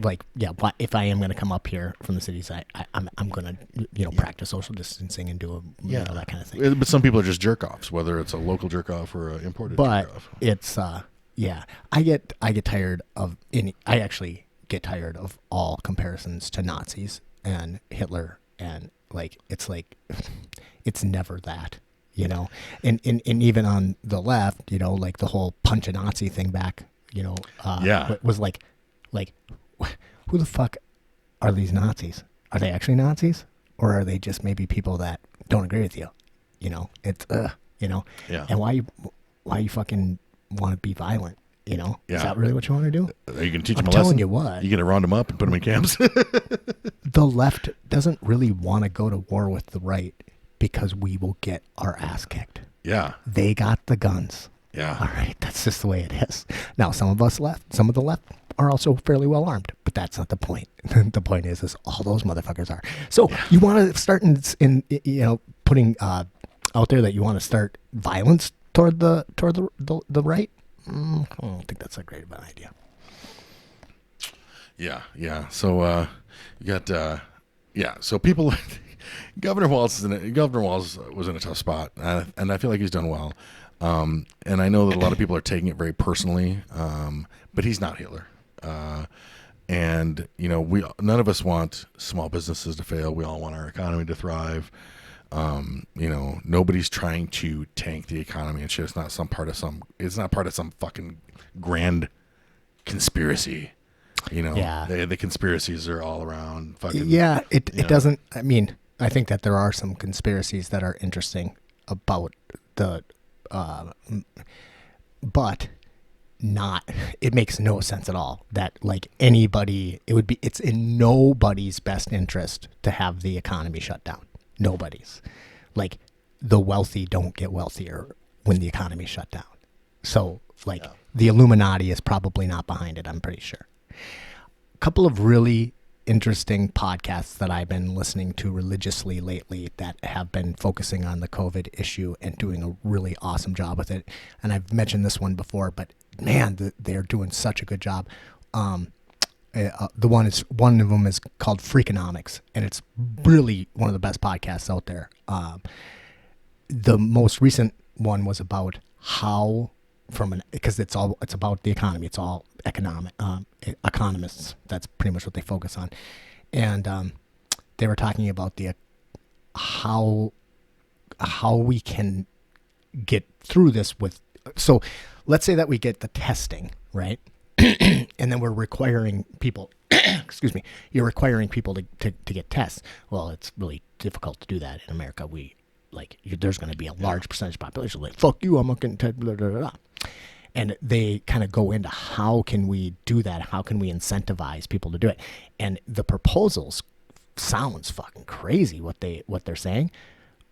if I am going to come up here from the cities, I'm going to practice social distancing and do that kind of thing.
But some people are just jerk offs, whether it's a local jerk off or an imported jerk off.
But it's I get tired of I actually get tired of all comparisons to Nazis and Hitler, and it's never that, and even on the left, like the whole punch a Nazi thing back, was like, who the fuck are these Nazis? Are they actually Nazis? Or are they just maybe people that don't agree with you? It's,
Yeah.
And why you fucking want to be violent? You know,
Yeah.
is that really what you want to do?
You can teach
I'm
them a
telling
lesson.
you what.
You gonna round them up and put them in camps.
The left doesn't really want to go to war with the right because we will get our ass kicked.
Yeah.
They got the guns.
Yeah.
All right, that's just the way it is. Now, some of the left are also fairly well armed, but that's not the point. The point is all those motherfuckers are. So you want to start in putting out there that you want to start violence toward the right? I don't think that's a great idea.
Yeah. So you got So people, Governor Walz was in a tough spot, and I feel like he's done well. And I know that a lot of people are taking it very personally, but he's not Hitler. And none of us want small businesses to fail. We all want our economy to thrive. Nobody's trying to tank the economy and shit. It's not part of some fucking grand conspiracy. The conspiracies are all around fucking.
Yeah, it doesn't. I mean, I think that there are some conspiracies that are interesting about but not. It makes no sense at all that like anybody. It's in nobody's best interest to have the economy shut down. Nobody's. Like the wealthy don't get wealthier when the economy's shut down. So the Illuminati is probably not behind it. I'm pretty sure. A couple of really interesting podcasts that I've been listening to religiously lately that have been focusing on the COVID issue and doing a really awesome job with it. And I've mentioned this one before, but man, they're doing such a good job. One of them is called Freakonomics, and it's really one of the best podcasts out there. The most recent one was about how because it's about the economy. It's all economists. That's pretty much what they focus on. And they were talking about how we can get through this so let's say that we get the testing, right? And then we're requiring people, excuse me, you're requiring people to get tests. Well, it's really difficult to do that in America. There's going to be a large percentage of the population like, fuck you, I'm not getting tested, blah, blah, blah. And they kind of go into how can we do that? How can we incentivize people to do it? And the proposals sounds fucking crazy what they're saying,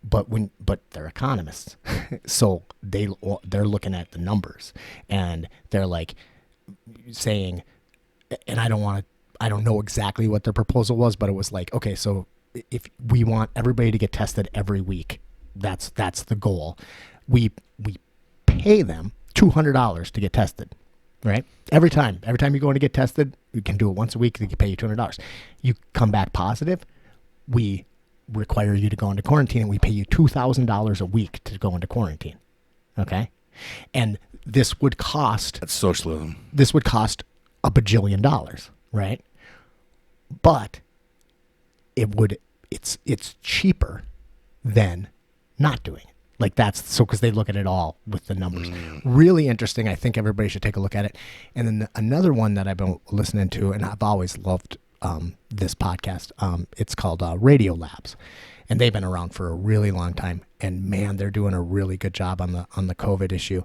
but they're economists, so they're looking at the numbers and they're like saying, and I don't know exactly what their proposal was, but it was like, okay, so if we want everybody to get tested every week, that's the goal. We pay them $200 to get tested, right? Every time you go in to get tested, you can do it once a week. They can pay you $200. You come back positive, we require you to go into quarantine, and we pay you $2,000 a week to go into quarantine. Okay, and this would cost.
That's socialism.
This would cost $1 bajillion, right? But it's cheaper than not doing it. Like that's so because they look at it all with the numbers. Really interesting. I think everybody should take a look at it. And then another one that I've been listening to, and I've always loved this podcast. It's called Radio Labs, and they've been around for a really long time. And man, they're doing a really good job on the COVID issue.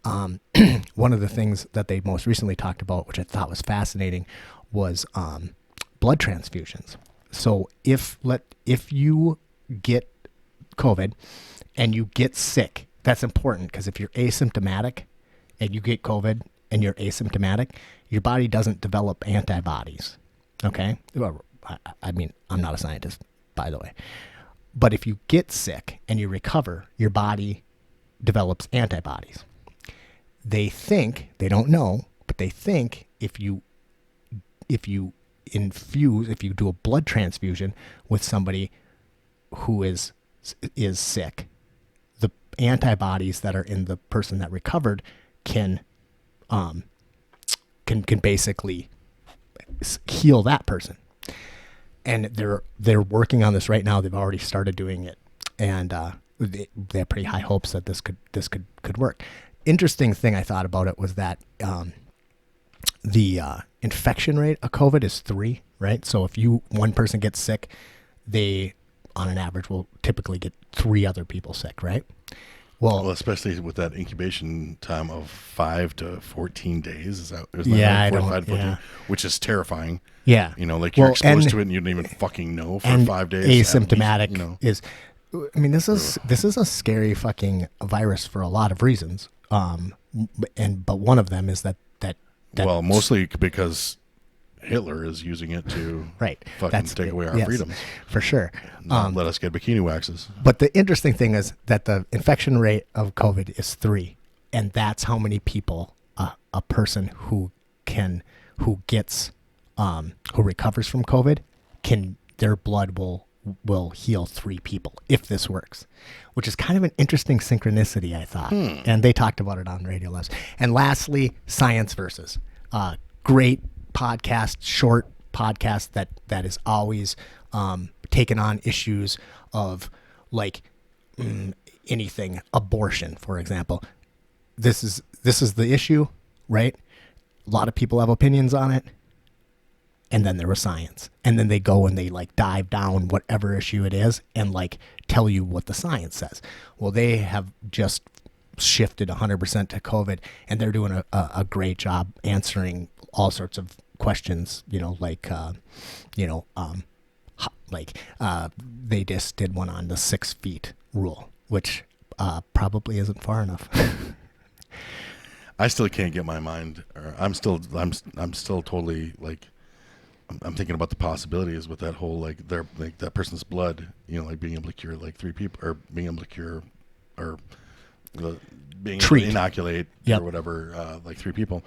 One of the things that they most recently talked about, which I thought was fascinating, was blood transfusions. So if you get COVID and you get sick, that's important because if you're asymptomatic and you get COVID and you're asymptomatic, your body doesn't develop antibodies. Okay? Well, I mean, I'm not a scientist, by the way. But if you get sick and you recover, your body develops antibodies. They think, they don't know, but they think if you do a blood transfusion with somebody who is sick, the antibodies that are in the person that recovered can basically heal that person. And they're working on this right now. They've already started doing it, and they have pretty high hopes that this could work. Interesting thing I thought about it was that the infection rate of COVID is 3, right? So if one person gets sick, they on an average will typically get 3 other people sick, right?
Well, especially with that incubation time of 5 to 14 days. Is that
Yeah,
right?
I
4 to
don't-
5 to 14,
yeah.
which is terrifying.
Yeah.
You know, like you're
Well,
exposed
and-
to it and you didn't even fucking know for
and
5 days. at least,
asymptomatic
you know.
is, I mean, this is a scary fucking virus for a lot of reasons. But one of them is that
Well, mostly because Hitler is using it to
right.
fucking take away our
yes,
freedoms.
for sure.
Not let us get bikini waxes.
But the interesting thing is that the infection rate of COVID is 3, and that's how many people a person who recovers from COVID their blood will heal 3 people if this works, which is kind of an interesting synchronicity, I thought. And they talked about it on Radio Labs. And lastly, Science Versus, great podcast, short podcast that is always taking on issues of like anything, abortion, for example. This is the issue, right? A lot of people have opinions on it. And then there was science. And then they go and they like dive down whatever issue it is and like tell you what the science says. Well, they have just shifted 100% to COVID, and they're doing a great job answering all sorts of questions, they just did one on the 6 feet rule, which probably isn't far enough.
I still can't get my mind. I'm still totally like. I'm thinking about the possibilities with that whole like that person's blood, like being able to cure like 3 people, or being able to cure, or being able to inoculate or whatever, like 3 people.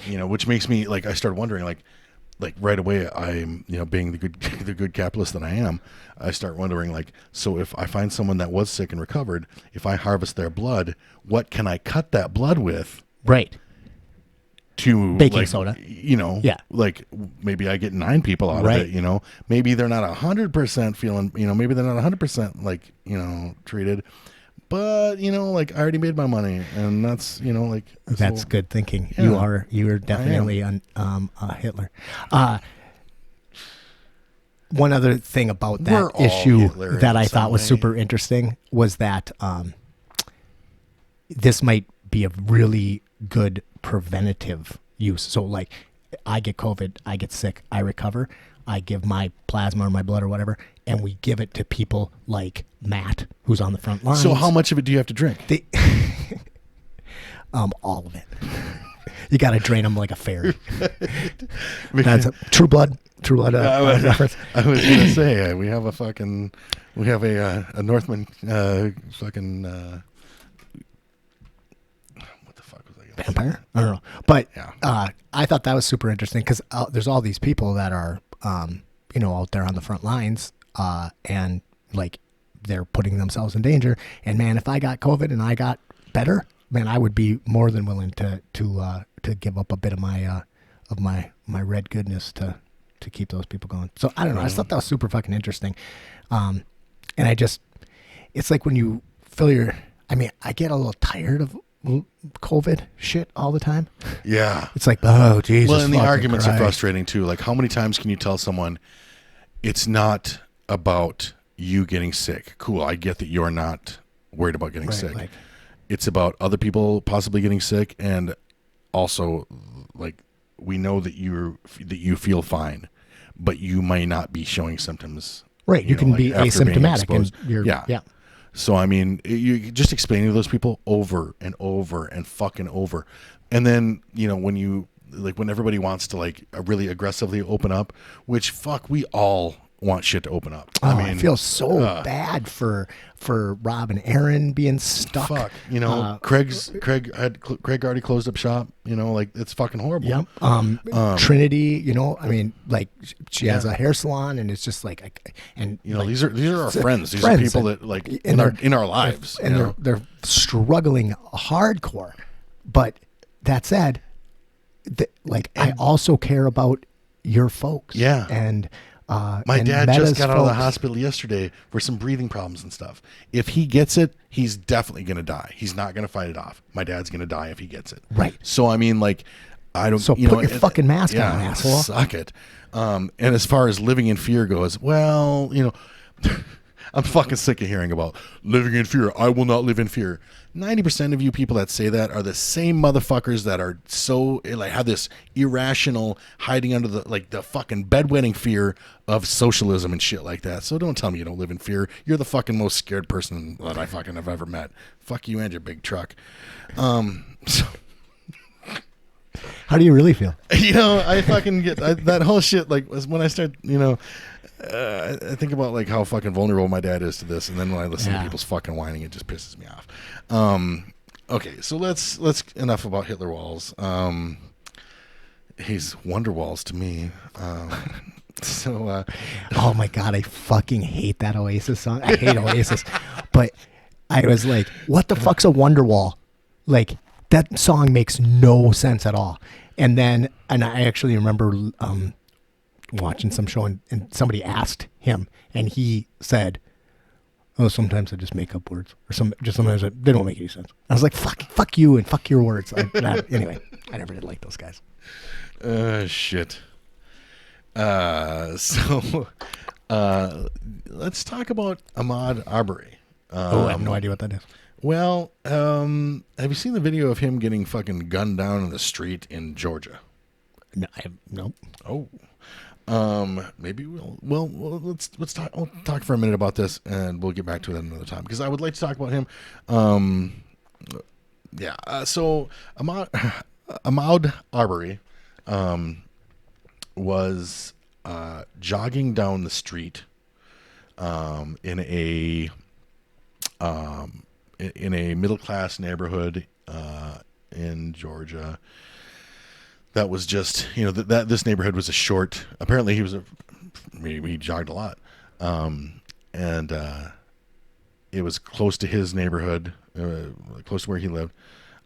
Which makes me like, I started wondering like right away, I'm being the good capitalist that I am, I start wondering like, so if I find someone that was sick and recovered, if I harvest their blood, what can I cut that blood with?
Right.
To
baking soda,
like maybe I get 9 people out of it, maybe they're not 100% feeling, maybe they're not 100% like, treated, but like I already made my money, and that's, like,
that's good thinking. Yeah, you are definitely a Hitler. One other thing about that issue that I thought was super interesting was that this might be a really good preventative use. So like I get COVID, I get sick, I recover, I give my plasma or my blood or whatever, and we give it to people like Matt, who's on the front lines.
So how much of it do you have to drink?
All of it. You got to drain them like a fairy. That's True Blood reference.
I was going to say, we have a Northman fucking
vampire? I don't know. But I thought that was super interesting because there's all these people that are, out there on the front lines, and like they're putting themselves in danger. And man, if I got COVID and I got better, man, I would be more than willing to give up a bit of my red goodness to keep those people going. So I don't know. I just thought that was super fucking interesting. And it's like when you I get a little tired of COVID shit all the time.
Yeah.
It's like, oh, Jesus.
Well, and the arguments
Christ.
are frustrating too. Like, how many times can you tell someone it's not about you getting sick? Cool. I get that you're not worried about getting sick. Like, it's about other people possibly getting sick. And also like, we know that you feel fine, but you might not be showing symptoms.
Right. You can be asymptomatic and you're, yeah.
So, I mean, you just explaining to those people over and over and fucking over. And then, when everybody wants to like really aggressively open up, which we all want shit to open up.
I feel so bad for Rob and Erin being stuck.
Fuck, Craig already closed up shop. Like it's fucking horrible.
Yep. Trinity, like she has a hair salon, and it's just like, and
these are our friends. These are people that like in our lives,
and they're struggling hardcore. But that said, I also care about your folks.
Yeah,
and.
My dad just got out of the hospital yesterday for some breathing problems and stuff. If he gets it, he's definitely going to die. He's not going to fight it off. My dad's going to die if he gets it.
Right.
So, I mean, like, I don't...
So put your fucking mask on, asshole.
Suck it. And as far as living in fear goes, well, I'm fucking sick of hearing about living in fear. I will not live in fear. 90% of you people that say that are the same motherfuckers that are so like have this irrational hiding under the fucking bedwetting fear of socialism and shit like that. So don't tell me you don't live in fear. You're the fucking most scared person that I fucking have ever met. Fuck you and your big truck. So
How do you really feel?
I fucking get that whole shit. Like when I start, I think about like how fucking vulnerable my dad is to this, and then when I listen to people's fucking whining, it just pisses me off. Okay, so let's enough about Hitler Walls. He's Wonder Walls to me.
Oh my god, I fucking hate that Oasis song. I hate Oasis, but I was like, what the fuck's a Wonderwall? Like that song makes no sense at all. And I actually remember watching some show and somebody asked him and he said, oh, sometimes I just make up words or sometimes they don't make any sense. I was like, fuck you and fuck your words. Anyway, I never did like those guys.
Shit. Let's talk about Ahmaud Arbery.
I have no idea what that is.
Well, have you seen the video of him getting fucking gunned down in the street in Georgia?
No, nope.
Oh, maybe let's talk. I'll talk for a minute about this, and we'll get back to it another time because I would like to talk about him. So Ahmaud Arbery, was jogging down the street, in a middle class neighborhood in Georgia. That was just that this neighborhood was a short. Apparently, he jogged a lot, and it was close to his neighborhood, close to where he lived.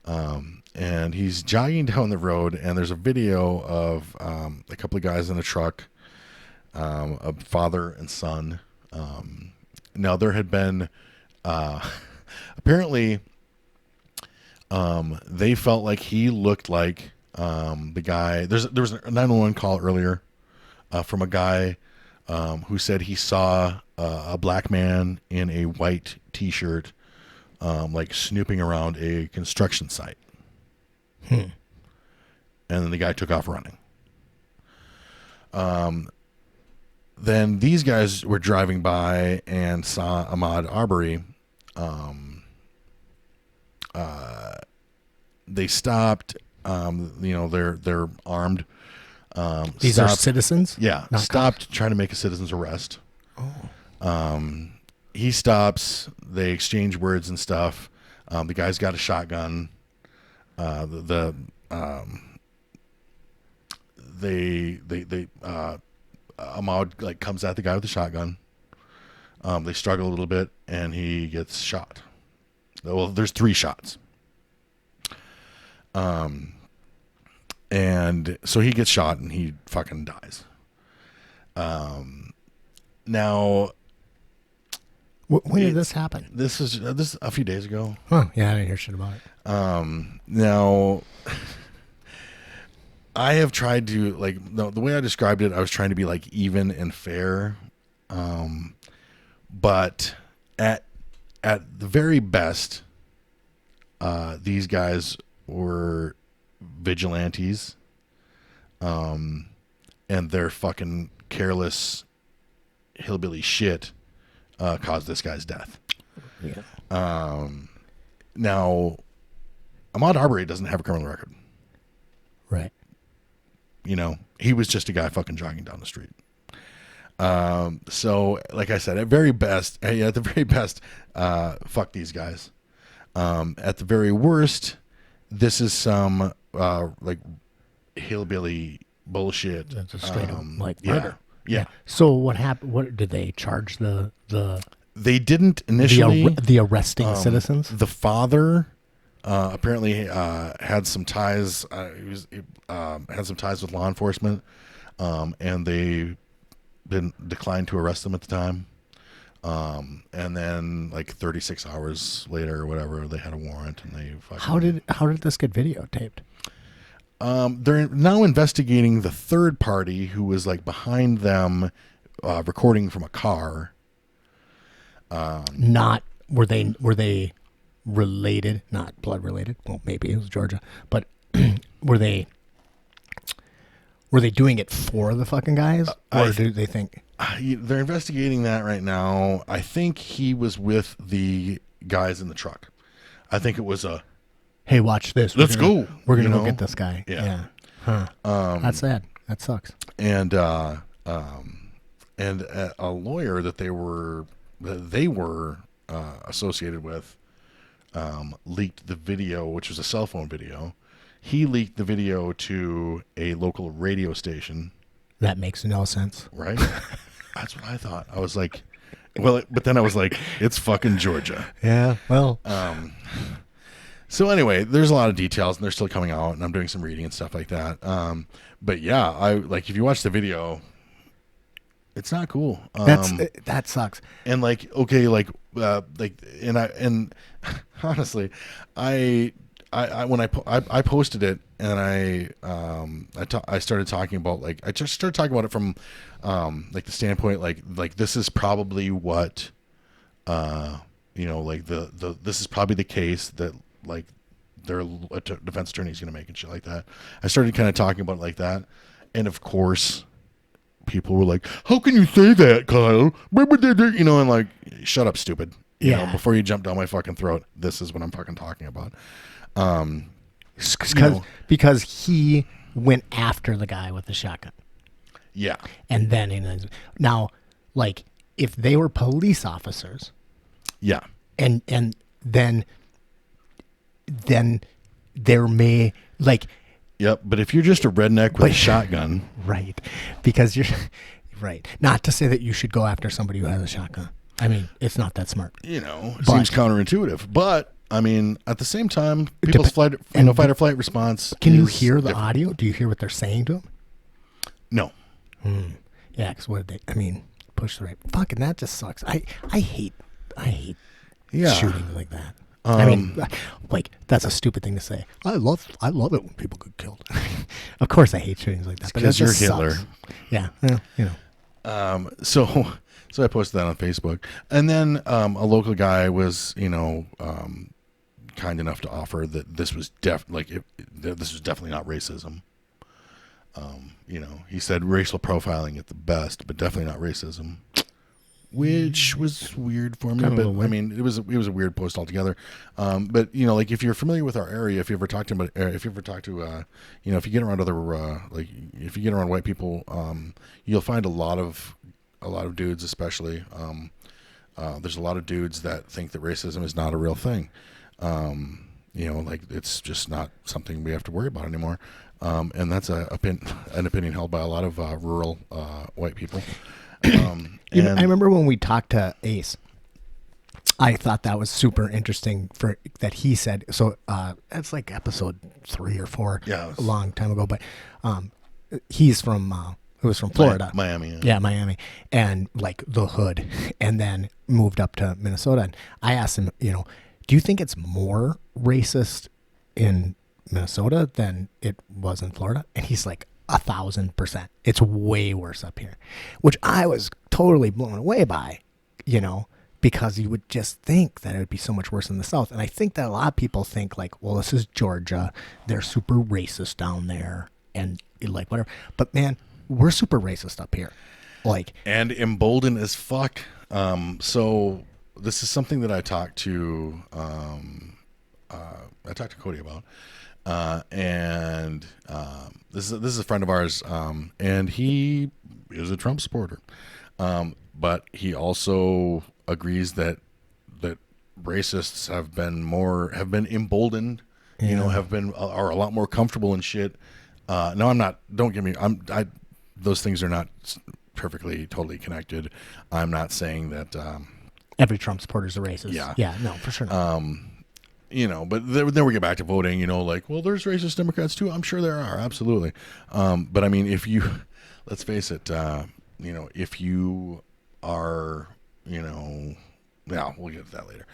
And he's jogging down the road, and there's a video of a couple of guys in a truck, a father and son. Now there had been apparently they felt like he looked like the guy. There was a 911 call earlier from a guy who said he saw a black man in a white T-shirt like snooping around a construction site. And then the guy took off running. Then these guys were driving by and saw Ahmaud Arbery. They stopped. They're armed.
These are citizens?
Yeah.
Not
stopped
cops?
trying to make a citizen's arrest.
Oh.
He stops. They exchange words and stuff. The guy's got a shotgun. Ahmaud comes at the guy with the shotgun. They struggle a little bit, and he gets shot. Well, there's 3 shots. And so he gets shot, and he fucking dies. Now,
when did this happen?
this is a few days ago.
Huh? Yeah, I didn't hear shit about it.
Now, I have tried to the way I described it, I was trying to be even and fair. But at the very best, these guys were vigilantes, and their fucking careless hillbilly shit caused this guy's death.
Yeah.
Now, Ahmaud Arbery doesn't have a criminal record.
Right.
He was just a guy fucking jogging down the street. So like I said, at the very best, fuck these guys. At the very worst, this is some hillbilly bullshit.
That's a straight up
murder. Yeah.
So what happened? What did they charge the
They didn't initially.
the arresting citizens?
The father apparently had some ties. Had some ties with law enforcement, and they declined to arrest them at the time. And then 36 hours later or whatever, they had a warrant, and they fucking...
How did this get videotaped?
They're now investigating the third party who was behind them, recording from a car.
Not were they related? Not blood related. Well, maybe it was Georgia, but were they doing it for the fucking guys, or do they think
they're investigating that right now? I think he was with the guys in the truck. I think it was a,
hey, watch this.
Let's go.
We're gonna go get this guy.
Yeah.
Huh. That's sad. That sucks.
And a lawyer that they were associated with leaked the video, which was a cell phone video. He leaked the video to a local radio station.
That makes no sense.
Right? That's what I thought. I was like, but then I was like, it's fucking Georgia.
Yeah, well.
So anyway, there's a lot of details, and they're still coming out, and I'm doing some reading and stuff like that. But yeah, if you watch the video, it's not cool.
That sucks.
And and honestly, I when I posted it, and I started talking about, like, I just started talking about it from like the standpoint, like this is probably what this is probably the case that, like, their defense attorney is going to make and shit like that. I started kind of talking about it like that, and of course, people were like, "How can you say that, Kyle?" You know, and like, shut up, stupid. You know, before you jump down my fucking throat, this is what I'm fucking talking about.
Because he went after the guy with the shotgun.
Yeah.
And then now, like, if they were police officers.
Yeah.
And then there may, like.
Yep. But if you're just a redneck with a shotgun.
Right. Because you're right. Not to say that you should go after somebody who has a shotgun. I mean, it's not that smart.
You know, it seems counterintuitive. But, I mean, at the same time, people's fight or flight response.
Can you hear the audio? Do you hear what they're saying to him?
No.
Yeah, because push the right. Fucking, that just sucks. I hate shootings like that. I mean, like, that's a stupid thing to say. I love it when people get killed. Of course I hate shootings like that.
Because you're Hitler.
Sucks. Yeah, you know.
So I posted that on Facebook. And then a local guy was, kind enough to offer that this was this was definitely not racism. He said racial profiling at the best, but definitely not racism, which was weird for me. But I mean, it was a weird post altogether. But like, if you're familiar with our area, if you ever talk to, if you get around if you get around white people, you'll find a lot of dudes, especially. There's a lot of dudes that think that racism is not a real thing. Like, it's just not something we have to worry about anymore. And that's an opinion held by a lot of rural white people. I remember when we talked to Ace, I thought that was super interesting that he said, so that's like episode 3 or 4, a long time ago, but he's from Florida. Miami.
Yeah, Miami. And like the hood, and then moved up to Minnesota. And I asked him, do you think it's more racist in Minnesota than it was in Florida? And he's like, 1,000%. It's way worse up here, which I was totally blown away by, because you would just think that it would be so much worse in the South. And I think that a lot of people think, like, well, this is Georgia. They're super racist down there and like whatever. But man, we're super racist up here. Like, and
emboldened as fuck. So this is something that I talked to Cody about. This is a friend of ours, and he is a Trump supporter, but he also agrees that racists have been emboldened, are a lot more comfortable and shit. No, I'm not. Don't get me. Those things are not perfectly totally connected. I'm not saying that
every Trump supporter is a racist. Yeah, no, for sure.
But then we get back to voting, like, well, there's racist Democrats too. I'm sure there are. Absolutely. But I mean, let's face it, if you are, yeah, we'll get to that later.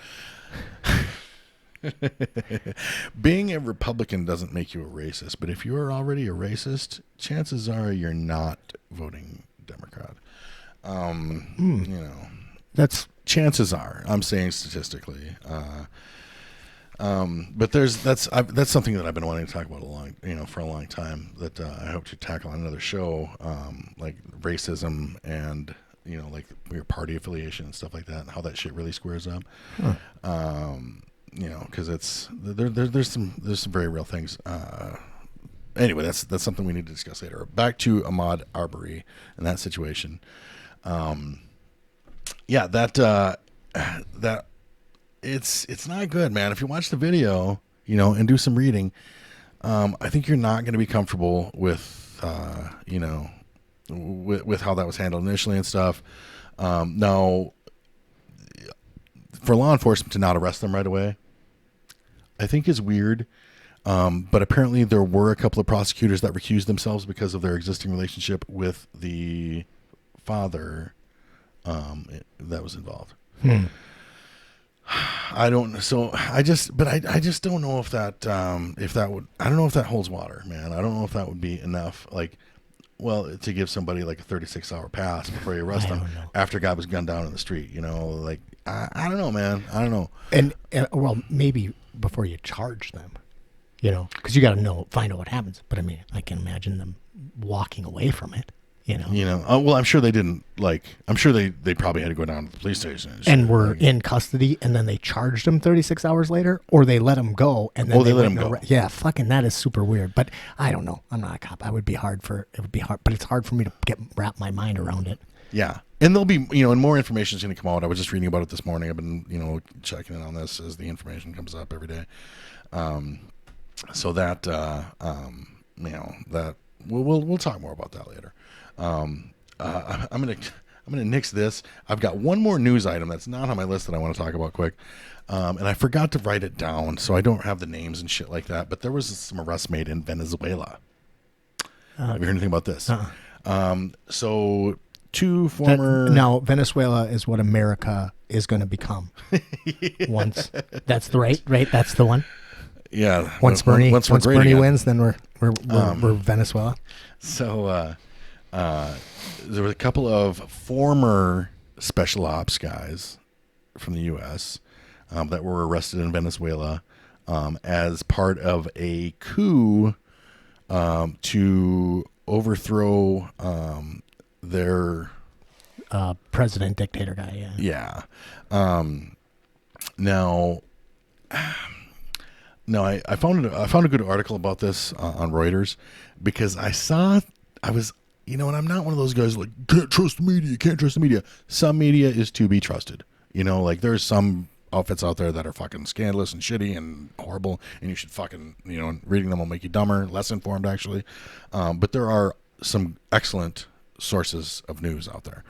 Being a Republican doesn't make you a racist, but if you are already a racist, chances are you're not voting Democrat. chances are, I'm saying statistically. But that's something that I've been wanting to talk about for a long time. That I hope to tackle on another show, like racism and like your party affiliation and stuff like that, and how that shit really squares up. Because there's some very real things. Anyway, that's something we need to discuss later. Back to Ahmaud Arbery and that situation. That it's not good, man. If you watch the video, and do some reading, I think you're not going to be comfortable with, with how that was handled initially and stuff. Now, for law enforcement to not arrest them right away, I think is weird. But apparently there were a couple of prosecutors that recused themselves because of their existing relationship with the father that was involved. I just don't know if that would, I don't know if that holds water, man. I don't know if that would be enough, to give somebody like a 36-hour pass before you arrest them after a guy was gunned down in the street, I don't know, man. I don't know.
And well, maybe before you charge them, because you got to find out what happens. But I mean, I can imagine them walking away from it.
Well, I'm sure they didn't I'm sure they probably had to go down to the police station
and were in custody, and then they charged him 36 hours later, or they let him go and then
they let him go.
Yeah, fucking that is super weird. But I don't know. I'm not a cop. It would be hard, but it's hard for me to wrap my mind around it.
Yeah. And there'll be, and more information is going to come out. I was just reading about it this morning. I've been, checking in on this as the information comes up every day. So that, that we'll talk more about that later. I'm gonna nix this. I've got one more news item that's not on my list that I want to talk about quick, and I forgot to write it down, so I don't have the names and shit like that. But there was some arrests made in Venezuela. Have you heard anything about this? So two former
now Venezuela is what America is going to become once. That's the right. That's the one.
Yeah.
Once Bernie wins, then we're Venezuela.
So. There were a couple of former special ops guys from the U.S. That were arrested in Venezuela as part of a coup to overthrow their
president dictator guy.
Yeah. Now, I found a good article about this on Reuters because I was. And I'm not one of those guys can't trust the media. Some media is to be trusted. There's some outfits out there that are fucking scandalous and shitty and horrible, and you should fucking, reading them will make you dumber, less informed actually. But there are some excellent sources of news out there.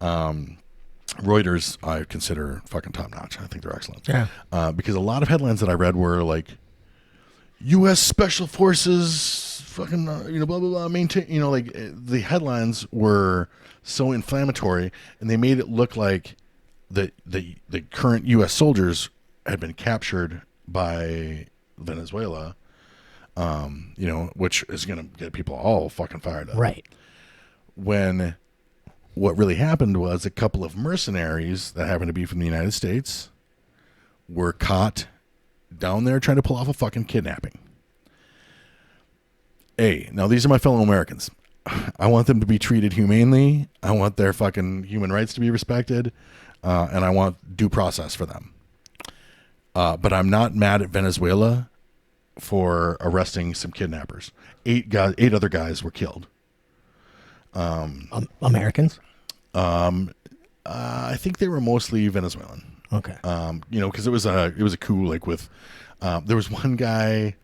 Reuters, I consider fucking top notch. I think they're excellent.
Yeah.
Because a lot of headlines that I read were like, U.S. Special Forces fucking, blah, blah, blah, maintain, the headlines were so inflammatory, and they made it look like the current U.S. soldiers had been captured by Venezuela, which is going to get people all fucking fired up.
Right.
When what really happened was a couple of mercenaries that happened to be from the United States were caught down there trying to pull off a fucking kidnapping. Now these are my fellow Americans. I want them to be treated humanely. I want their fucking human rights to be respected. And I want due process for them. But I'm not mad at Venezuela for arresting some kidnappers. 8 other guys were killed.
Americans?
I think they were mostly Venezuelan.
Okay.
Because it was a coup. There was one guy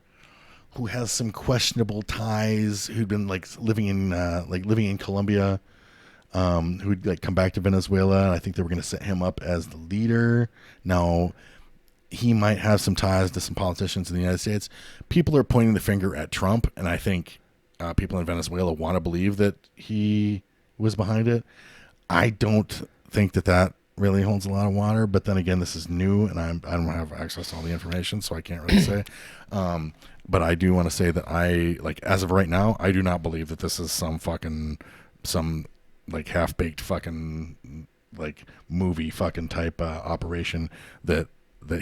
who has some questionable ties, who'd been living in Colombia, who'd come back to Venezuela. And I think they were going to set him up as the leader. Now, he might have some ties to some politicians in the United States. People are pointing the finger at Trump, and I think people in Venezuela want to believe that he was behind it. I don't think that really holds a lot of water, but then again, this is new, and I don't have access to all the information, so I can't really say. But I do want to say that as of right now, I do not believe that this is some half-baked fucking like movie fucking type operation that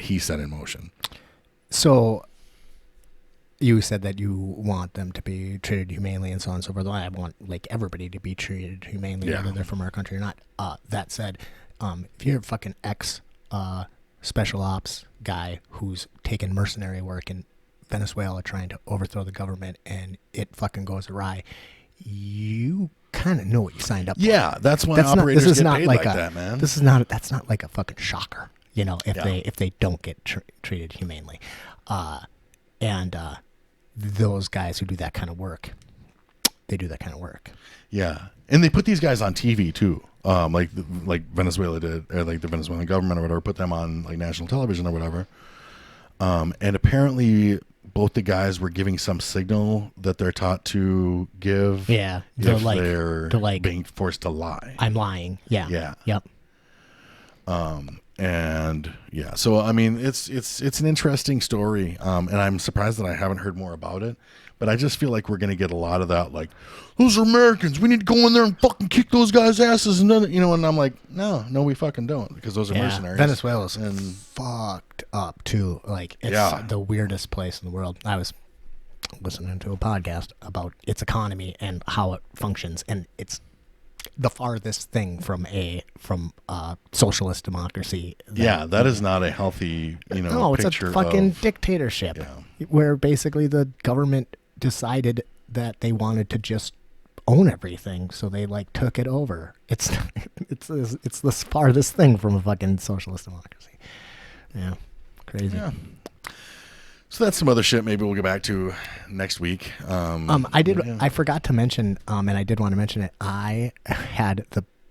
he set in motion.
So you said that you want them to be treated humanely and so on and so forth. I want like everybody to be treated humanely,
Yeah.
whether they're from our country or not. That said, if you're a fucking special ops guy who's taking mercenary work in Venezuela trying to overthrow the government and it fucking goes awry, you kind of know what you signed up for.
Yeah, that's why operators get paid like that, man.
That's not like a fucking shocker, you know, if they don't get treated humanely. And those guys who do that kind of work, they do that kind of work.
Yeah, and they put these guys on TV too, like Venezuela did, or like the Venezuelan government or whatever, put them on like national television or whatever. And apparently, both the guys were giving some signal that they're taught to give.
Yeah,
they're like being forced to lie.
I'm lying. Yeah.
Yeah.
Yep.
And yeah, so I mean, it's an interesting story, and I'm surprised that I haven't heard more about it. But I just feel like we're gonna get a lot of that, like those are Americans. We need to go in there and fucking kick those guys' asses, and then, you know. And I'm like, no, we fucking don't, because those are mercenaries.
Venezuela's fucked up too. Like, it's the weirdest place in the world. I was listening to a podcast about its economy and how it functions, and it's the farthest thing from socialist democracy.
That is not a healthy, you know.
No, it's a fucking dictatorship where basically the government decided that they wanted to just own everything, so they like took it over. It's the farthest thing from a fucking socialist democracy. Yeah, crazy. Yeah.
So that's some other shit. Maybe we'll get back to next week.
I forgot to mention, and I did want to mention it. I had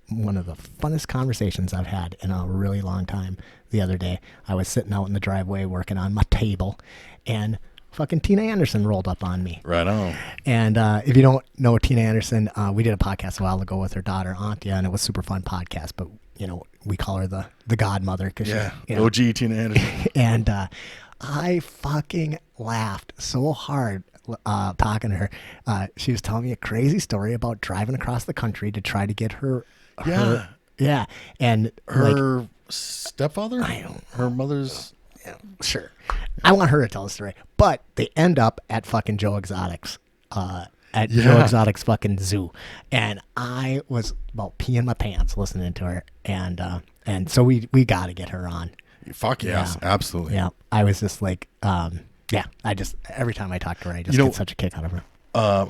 one of the funnest conversations I've had in a really long time the other day. I was sitting out in the driveway working on my table, and fucking Tina Anderson rolled up on me.
Right on.
And if you don't know Tina Anderson, we did a podcast a while ago with her daughter Antia, and it was a super fun podcast. But you know, we call her the godmother because
OG Tina Anderson.
And I fucking laughed so hard talking to her. She was telling me a crazy story about driving across the country to try to get her. And
her stepfather. Her mother's.
Yeah, sure. I want her to tell the story, but they end up at fucking Joe Exotic's. Joe Exotic's fucking zoo, and I was about peeing my pants listening to her, and so we got to get her on.
Fuck yes, absolutely.
Yeah, I was just like, I just every time I talk to her, I just get such a kick out of her.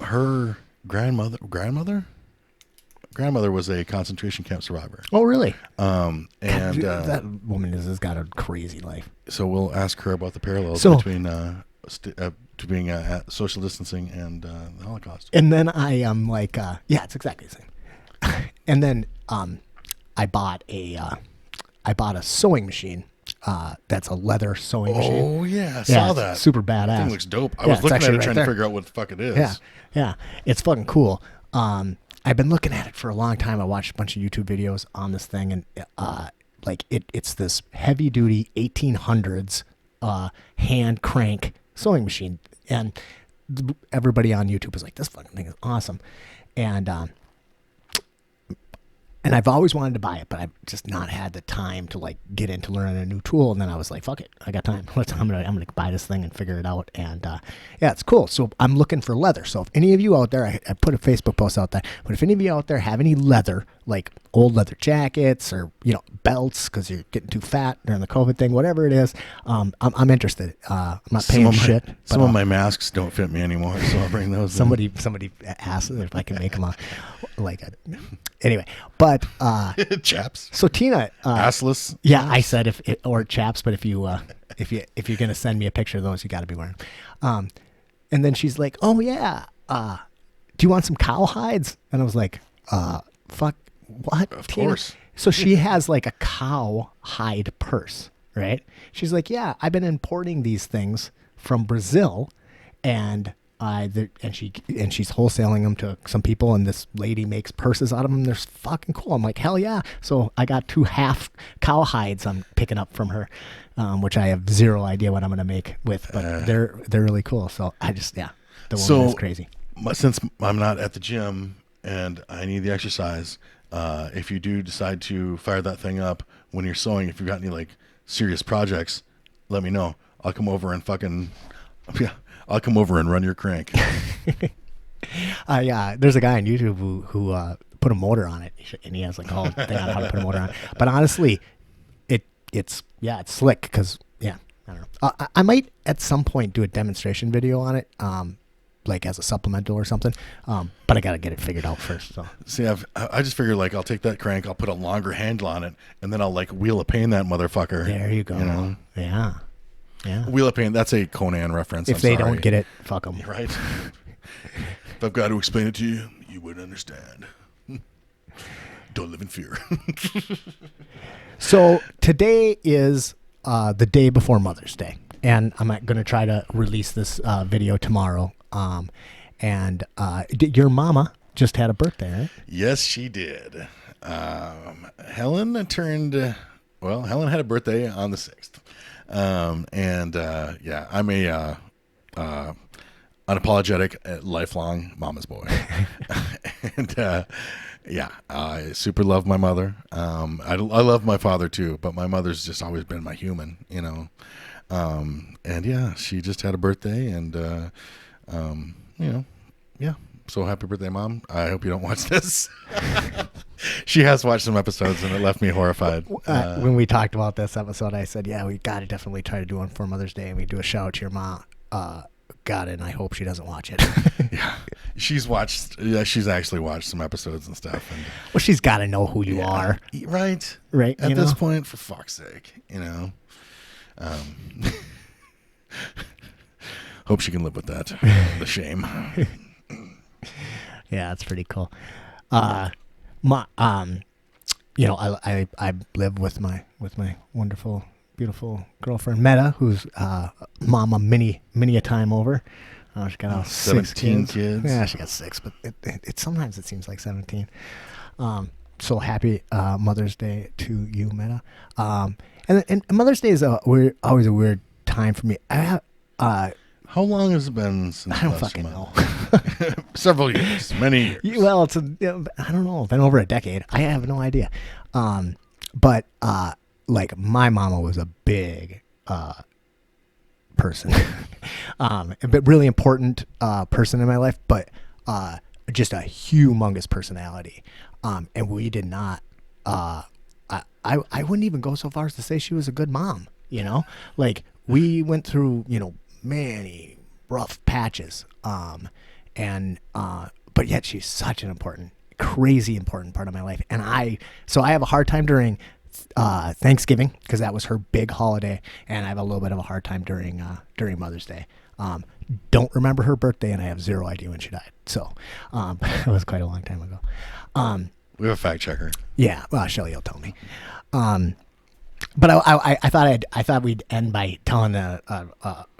Her grandmother was a concentration camp survivor.
Oh, really?
And
that woman has got a crazy life.
So we'll ask her about the parallels between being at social distancing and the Holocaust.
And then I am like, it's exactly the same. And then I bought a sewing machine. That's a leather sewing machine.
Oh yeah, I saw that.
Super badass.
That thing looks dope. I was looking at it trying to figure out what the fuck it is.
Yeah, it's fucking cool. I've been looking at it for a long time. I watched a bunch of YouTube videos on this thing, and it's this heavy duty 1800s hand crank sewing machine, and everybody on YouTube is like, this fucking thing is awesome. And I've always wanted to buy it, but I've just not had the time to like get into learning a new tool. And then I was like, fuck it, I got time. I'm gonna buy this thing and figure it out. And it's cool. So I'm looking for leather. So if any of you out there, I put a Facebook post out there, but if any of you out there have any leather, like old leather jackets or belts because you're getting too fat during the COVID thing, whatever it is, I'm interested. I'm not paying shit.
Some of my masks don't fit me anymore, so I'll bring those.
Somebody asked if I can make them anyway, but
chaps.
So Tina,
assless.
Yeah, I said or chaps, but if you're gonna send me a picture of those, you got to be wearing them. And then she's like, "Oh yeah, do you want some cow hides?" And I was like, "Fuck, what?"
Of
Tina?
course.
So she has like a cow hide purse, right? She's like, "Yeah, I've been importing these things from Brazil, and." She's wholesaling them to some people, and this lady makes purses out of them. They're fucking cool. I'm like, hell yeah. So I got 2 half cow hides I'm picking up from her, which I have zero idea what I'm going to make with, but they're really cool. So I just, the woman is crazy.
Since I'm not at the gym and I need the exercise, if you do decide to fire that thing up when you're sewing, if you've got any like serious projects, let me know. I'll come over and I'll come over and run your crank.
There's a guy on YouTube who put a motor on it, and he has like a whole thing on how to put a motor on it. But honestly, it's slick because I don't know. I might at some point do a demonstration video on it, like as a supplemental or something. But I gotta get it figured out first. So
see, I just figure like I'll take that crank, I'll put a longer handle on it, and then I'll like wheel of pain that motherfucker.
There you go.
You know?
Yeah.
Wheel of pain. That's a Conan reference.
If they don't get it, fuck them.
Right. If I've got to explain it to you, you wouldn't understand. Don't live in fear.
So today is the day before Mother's Day, and I'm going to try to release this video tomorrow. And your mama just had a birthday, right?
Yes, she did. Helen Helen had a birthday on the 6th. I'm a unapologetic, lifelong mama's boy. And I super love my mother. I love my father too, but my mother's just always been my human, you know. She just had a birthday, and so happy birthday, Mom. I hope you don't watch this. She has watched some episodes, and it left me horrified.
When we talked about this episode, I said, we got to definitely try to do one for Mother's Day, and we do a shout out to your mom. Got it, and I hope she doesn't watch it.
Yeah, she's watched. Yeah, she's actually watched some episodes and stuff. And
well, she's got to know who you are,
right?
Right.
At this point, for fuck's sake, you know. Hope she can live with that. The shame.
Yeah, that's pretty cool. I live with my wonderful, beautiful girlfriend Meta, who's mama many a time over. She got
17 kids.
Yeah, she got 6, but it sometimes it seems like 17. So happy Mother's Day to you, Meta. And Mother's Day is always a weird time for me.
How long has it been since
I don't fucking know.
Several years, many years.
Well, I don't know, been over a decade. I have no idea. But like my mama was a big person, but really important person in my life, but just a humongous personality. And we did not. I wouldn't even go so far as to say she was a good mom. You know, like we went through many rough patches. But yet she's such an crazy important part of my life. And I have a hard time during Thanksgiving, because that was her big holiday, and I have a little bit of a hard time during Mother's Day. Don't remember her birthday, and I have zero idea when she died. So it was quite a long time ago.
We have a fact checker.
Yeah, well, Shelly will tell me. But I thought we'd end by telling a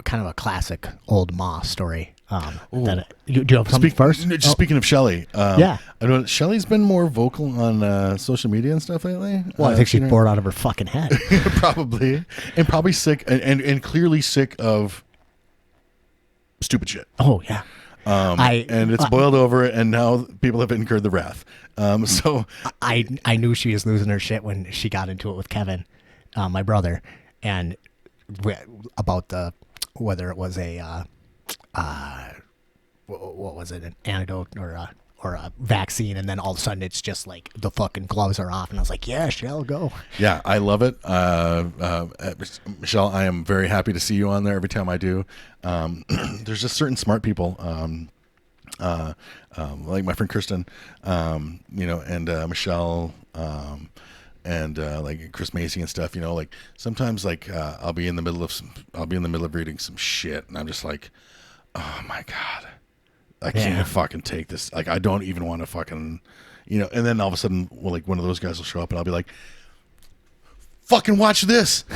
kind of a classic old Ma story. Do you have something first?
Speaking of Shelly,
yeah,
I know Shelly's been more vocal on social media and stuff lately.
Well, I think she's bored out of her fucking head.
Probably, and probably sick, and clearly sick of stupid shit.
Oh yeah.
And it's boiled over, and now people have incurred the wrath. So
I knew she was losing her shit when she got into it with Kevin, my brother, and about whether it was what was it, an antidote or a vaccine, and then all of a sudden it's just like the fucking gloves are off, and I was like, yeah, Shell, go.
Yeah, I love it. Michelle, I am very happy to see you on there every time I do. There's just certain smart people, like my friend Kristen, and Michelle, and like Chris Macy and stuff. Like sometimes like I'll be in the middle of reading some shit, and I'm just like, oh my God, I can't fucking take this. Like, I don't even want to fucking, and then all of a sudden, like one of those guys will show up, and I'll be like, fucking watch this.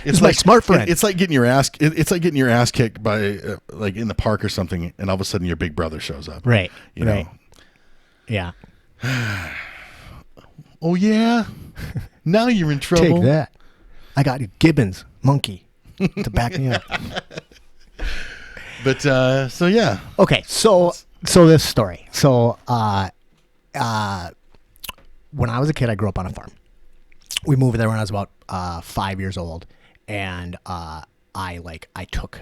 It's like my smart friend.
It's like getting your ass. It's like getting your ass kicked by like in the park or something, and all of a sudden your big brother shows up.
Right.
You know?
Yeah.
Oh yeah. Now you're in trouble.
Take that. I got Gibbons monkey to back me up.
But so yeah.
Okay, so this story. So when I was a kid, I grew up on a farm. We moved there when I was about 5 years old, and I took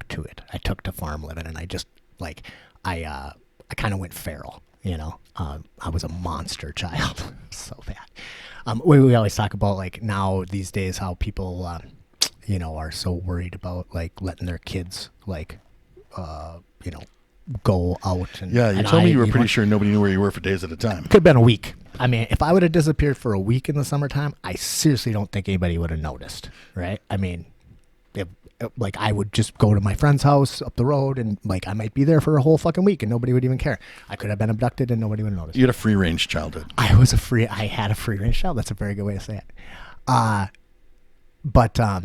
to it. I took to farm living, and I just like I kind of went feral. I was a monster child, so bad. We always talk about like now these days how people are so worried about like letting their kids like go out and
Yeah, you
and
told me you were
even-
pretty sure nobody knew where you were for days at a time.
Could have been a week. I mean, if I would have disappeared for a week in the summertime, I seriously don't think anybody would have noticed, right? I mean, like I would just go to my friend's house up the road and like I might be there for a whole fucking week and nobody would even care. I could have been abducted and nobody would have noticed.
You had a free range childhood.
I had a free range child. That's a very good way to say it. But I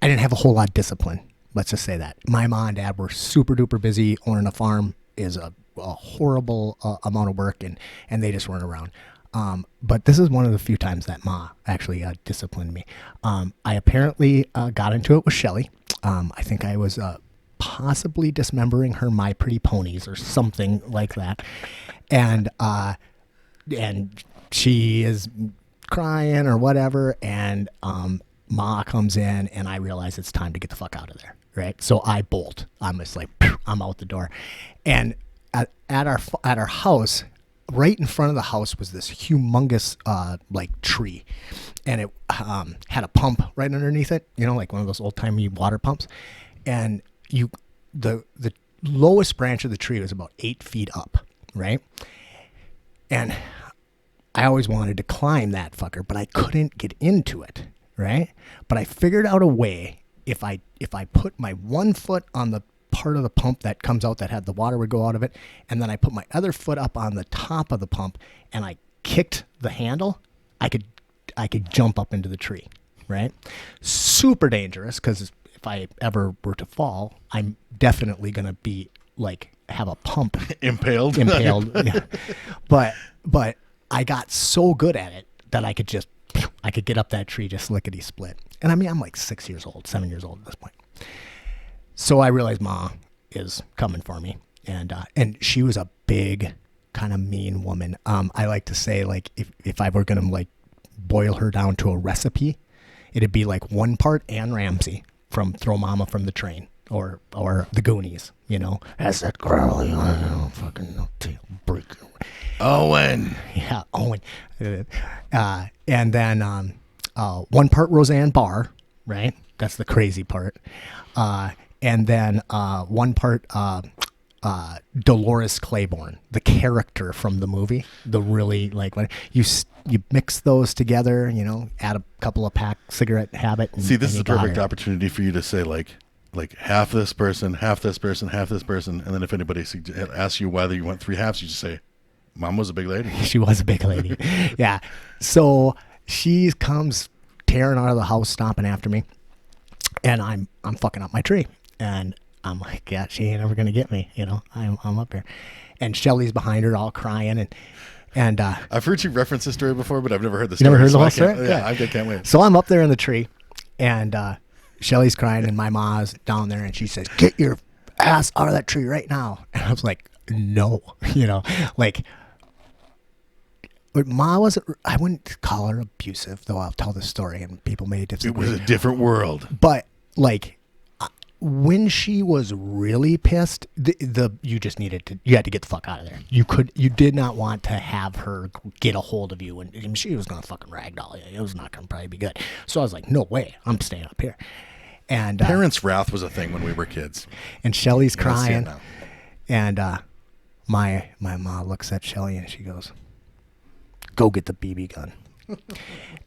didn't have a whole lot of discipline. Let's just say that. My mom and dad were super duper busy. Owning a farm is a horrible amount of work, and they just weren't around. But this is one of the few times that Ma actually disciplined me. I apparently got into it with Shelly. I think I was possibly dismembering her My Pretty Ponies or something like that. And she is crying or whatever, and Ma comes in, and I realize it's time to get the fuck out of there, right? So I bolt. I'm just like, I'm out the door. And at our house, right in front of the house was this humongous like tree, and it had a pump right underneath it, like one of those old timey water pumps. And the lowest branch of the tree was about 8 feet up, right? And I always wanted to climb that fucker, but I couldn't get into it, right? But I figured out a way. If I put my one foot on the part of the pump that comes out that had the water would go out of it, and then I put my other foot up on the top of the pump and I kicked the handle, I could jump up into the tree, right? Super dangerous, because if I ever were to fall, I'm definitely going to be like have a pump
Impaled.
Yeah. But I got so good at it that I could get up that tree just lickety split. And I mean, I'm like 7 years old at this point. So I realized Ma is coming for me, and she was a big, kind of mean woman. I like to say, like, if I were gonna like boil her down to a recipe, it'd be like 1 part Ann Ramsey from Throw Mama from the Train, or the Goonies. As that growly, fucking tail breaker.
Owen.
Yeah, Owen. And then 1 part Roseanne Barr, right? That's the crazy part. And then 1 part Dolores Claiborne, the character from the movie. The really like when you mix those together, add a couple of pack cigarette habit. And,
See, this is
and
the
you got
perfect
her.
opportunity for you to say like half this person, half this person, half this person, and then if anybody asks you whether you want 3 halves, you just say, "Mom was a big lady."
She was a big lady. Yeah. So she comes tearing out of the house, stomping after me, and I'm fucking up my tree. And I'm like, yeah, she ain't ever gonna get me, I'm up here. And Shelly's behind her all crying, and
I've heard you reference this story before, but I've never heard the
you
story.
never heard the
so
whole
I can't-
story?
Yeah, I can't wait.
So I'm up there in the tree, and Shelly's crying, and my ma's down there, and she says, "Get your ass out of that tree right now." And I was like, no, like, but Ma wasn't, I wouldn't call her abusive, though I'll tell the story and people may disagree.
It was a different world.
But like when she was really pissed, you just you had to get the fuck out of there. You did not want to have her get a hold of you, and she was gonna fucking ragdoll you. It was not gonna probably be good. So I was like, no way, I'm staying up here. And
Parents' wrath was a thing when we were kids.
and Shelly's
I see it
crying,
now.
and my mom looks at Shelly and she goes, "Go get the BB gun."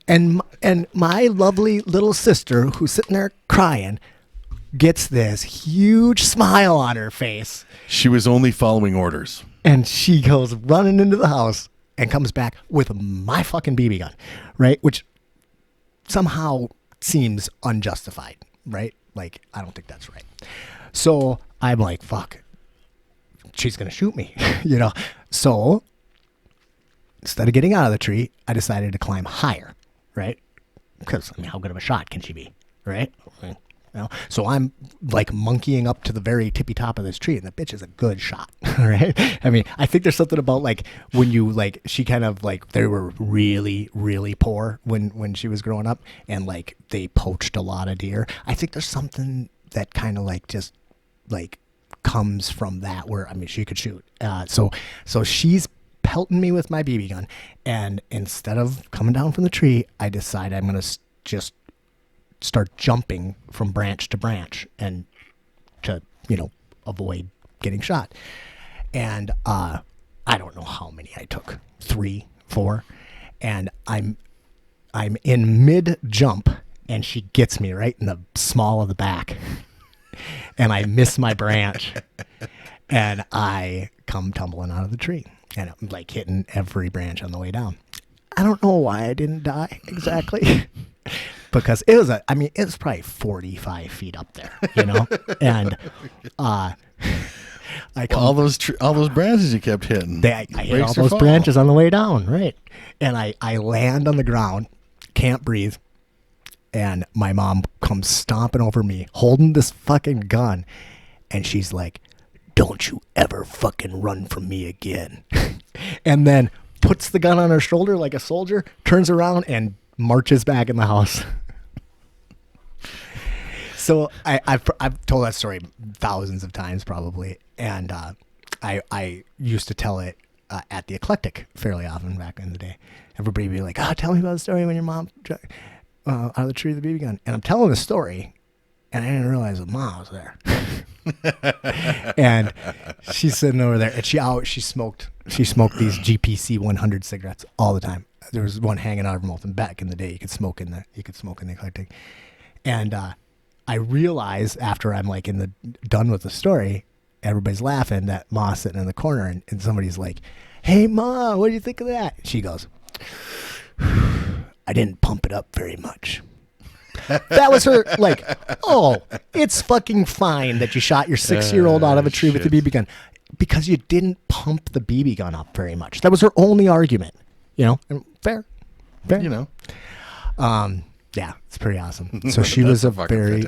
and my lovely little sister, who's sitting there crying, gets this huge smile on her face,
She was only following orders.
and she goes running into the house and comes back with my fucking BB gun, right? Which somehow seems unjustified, right? Like, I don't think that's right. So I'm like, fuck, she's going to shoot me, So instead of getting out of the tree, I decided to climb higher, right? Because, how good of a shot can she be, right? You know? So I'm like monkeying up to the very tippy top of this tree, and the bitch is a good shot. All right. I mean, I think there's something about like when you like she kind of like they were really, really poor when she was growing up, and like they poached a lot of deer. I think there's something that kind of like just like comes from that where I mean she could shoot. So she's pelting me with my BB gun, and instead of coming down from the tree, I decide I'm gonna just start jumping from branch to branch and to avoid getting shot. And I don't know how many I took, 3, 4, and I'm in mid jump, and she gets me right in the small of the back, and I miss my branch, and I come tumbling out of the tree, and I'm like hitting every branch on the way down. I don't know why I didn't die exactly. Because it was probably 45 feet up there, and
all those branches you kept hitting.
I hit all those branches on the way down, right? And I land on the ground, can't breathe, and my mom comes stomping over me, holding this fucking gun, and she's like, "Don't you ever fucking run from me again," and then puts the gun on her shoulder like a soldier, turns around, and marches back in the house. So I've told that story thousands of times probably, and I used to tell it at the Eclectic fairly often back in the day. Everybody would be like, tell me about the story when your mom out of the tree with the BB gun. And I'm telling the story, and I didn't realize that Mom was there. And she's sitting over there, and she smoked these GPC 100 cigarettes all the time. There was one hanging out of her mouth, and back in the day, you could smoke in the Eclectic. And I realize after I'm like done with the story, everybody's laughing that Ma's sitting in the corner, and somebody's like, "Hey Ma, what do you think of that?" She goes, "I didn't pump it up very much." That was her like, "Oh, it's fucking fine that you shot your 6-year-old out of a tree with the BB gun because you didn't pump the BB gun up very much." That was her only argument, and fair. Yeah, it's pretty awesome. So she was a very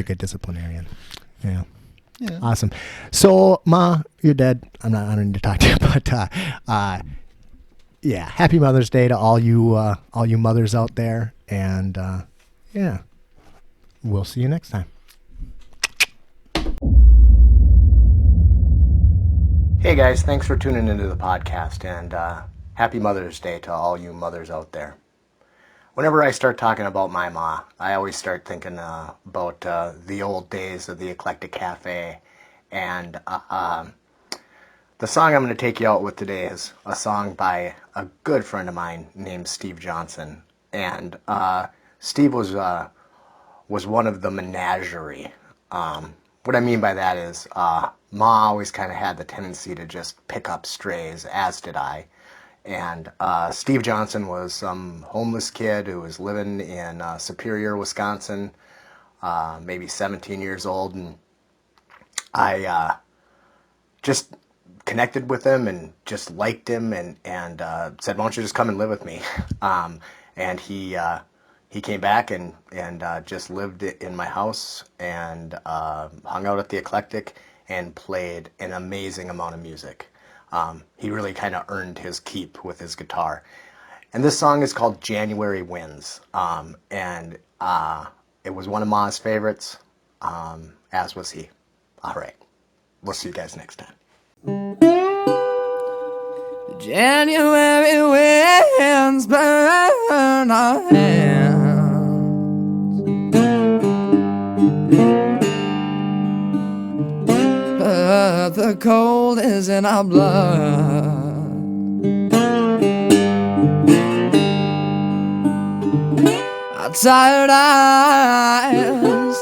good disciplinarian. Yeah. Awesome. So Ma, you're dead. I don't need to talk to you, but yeah, happy Mother's Day to all you mothers out there, and yeah, we'll see you next time. Hey guys, thanks for tuning into the podcast, and happy Mother's Day to all you mothers out there. Whenever I start talking about my ma, I always start thinking about the old days of the Eclectic Cafe, and the song I'm going to take you out with today is a song by a good friend of mine named Steve Johnson, and Steve was one of the menagerie. What I mean by that is Ma always kind of had the tendency to just pick up strays, as did I. And Steve Johnson was some homeless kid who was living in Superior, Wisconsin, maybe 17 years old. And I just connected with him and just liked him and said, "Why don't you just come and live with me?" And he came back and just lived in my house and hung out at the Eclectic and played an amazing amount of music. He really kind of earned his keep with his guitar. And this song is called January Winds. And it was one of Ma's favorites, as was he. All right. We'll see you guys next time.
January winds burn our hands. But the cold is in our blood. Our tired eyes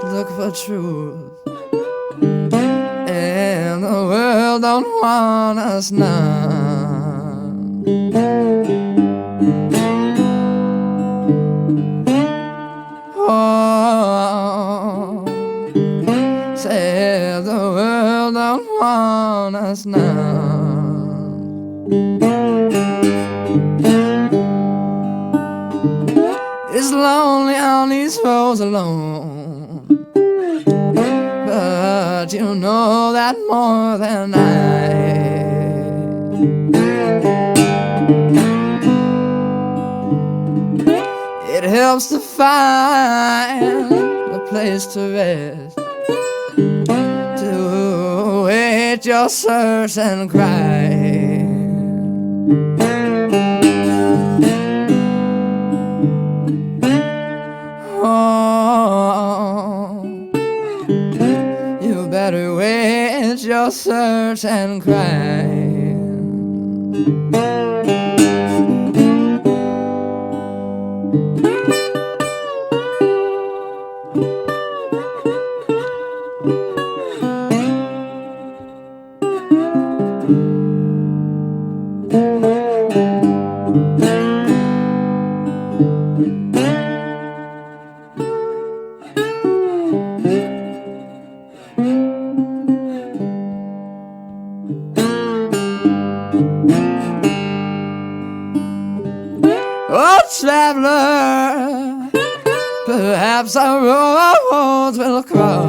look for truth, and the world don't want us now. Oh, said the world don't want us now. It's lonely on these roads alone. but you know that more than I. It helps to find a place to rest, to wait your search and cry. Oh, you better wait your search and cry. Oh, traveler, perhaps our roads will cross.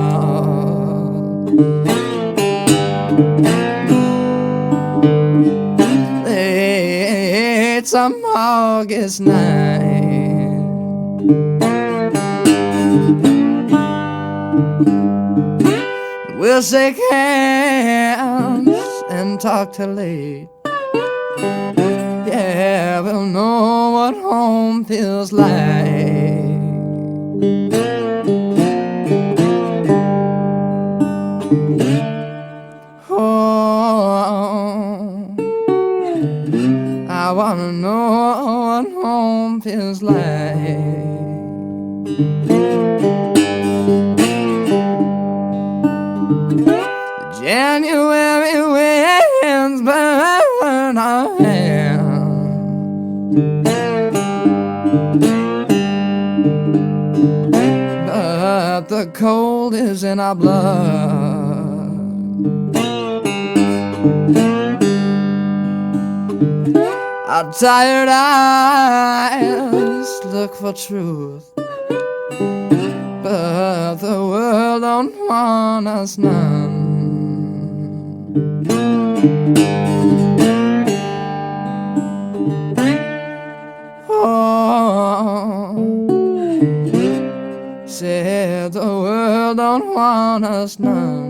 Late some August night, we'll shake hands and talk till late. Yeah, we'll know what home feels like. Oh, I wanna know what home feels like. January winds burn our hands, but the cold is in our blood. Our tired eyes look for truth, but the world don't want us none. Oh, said the world don't want us none.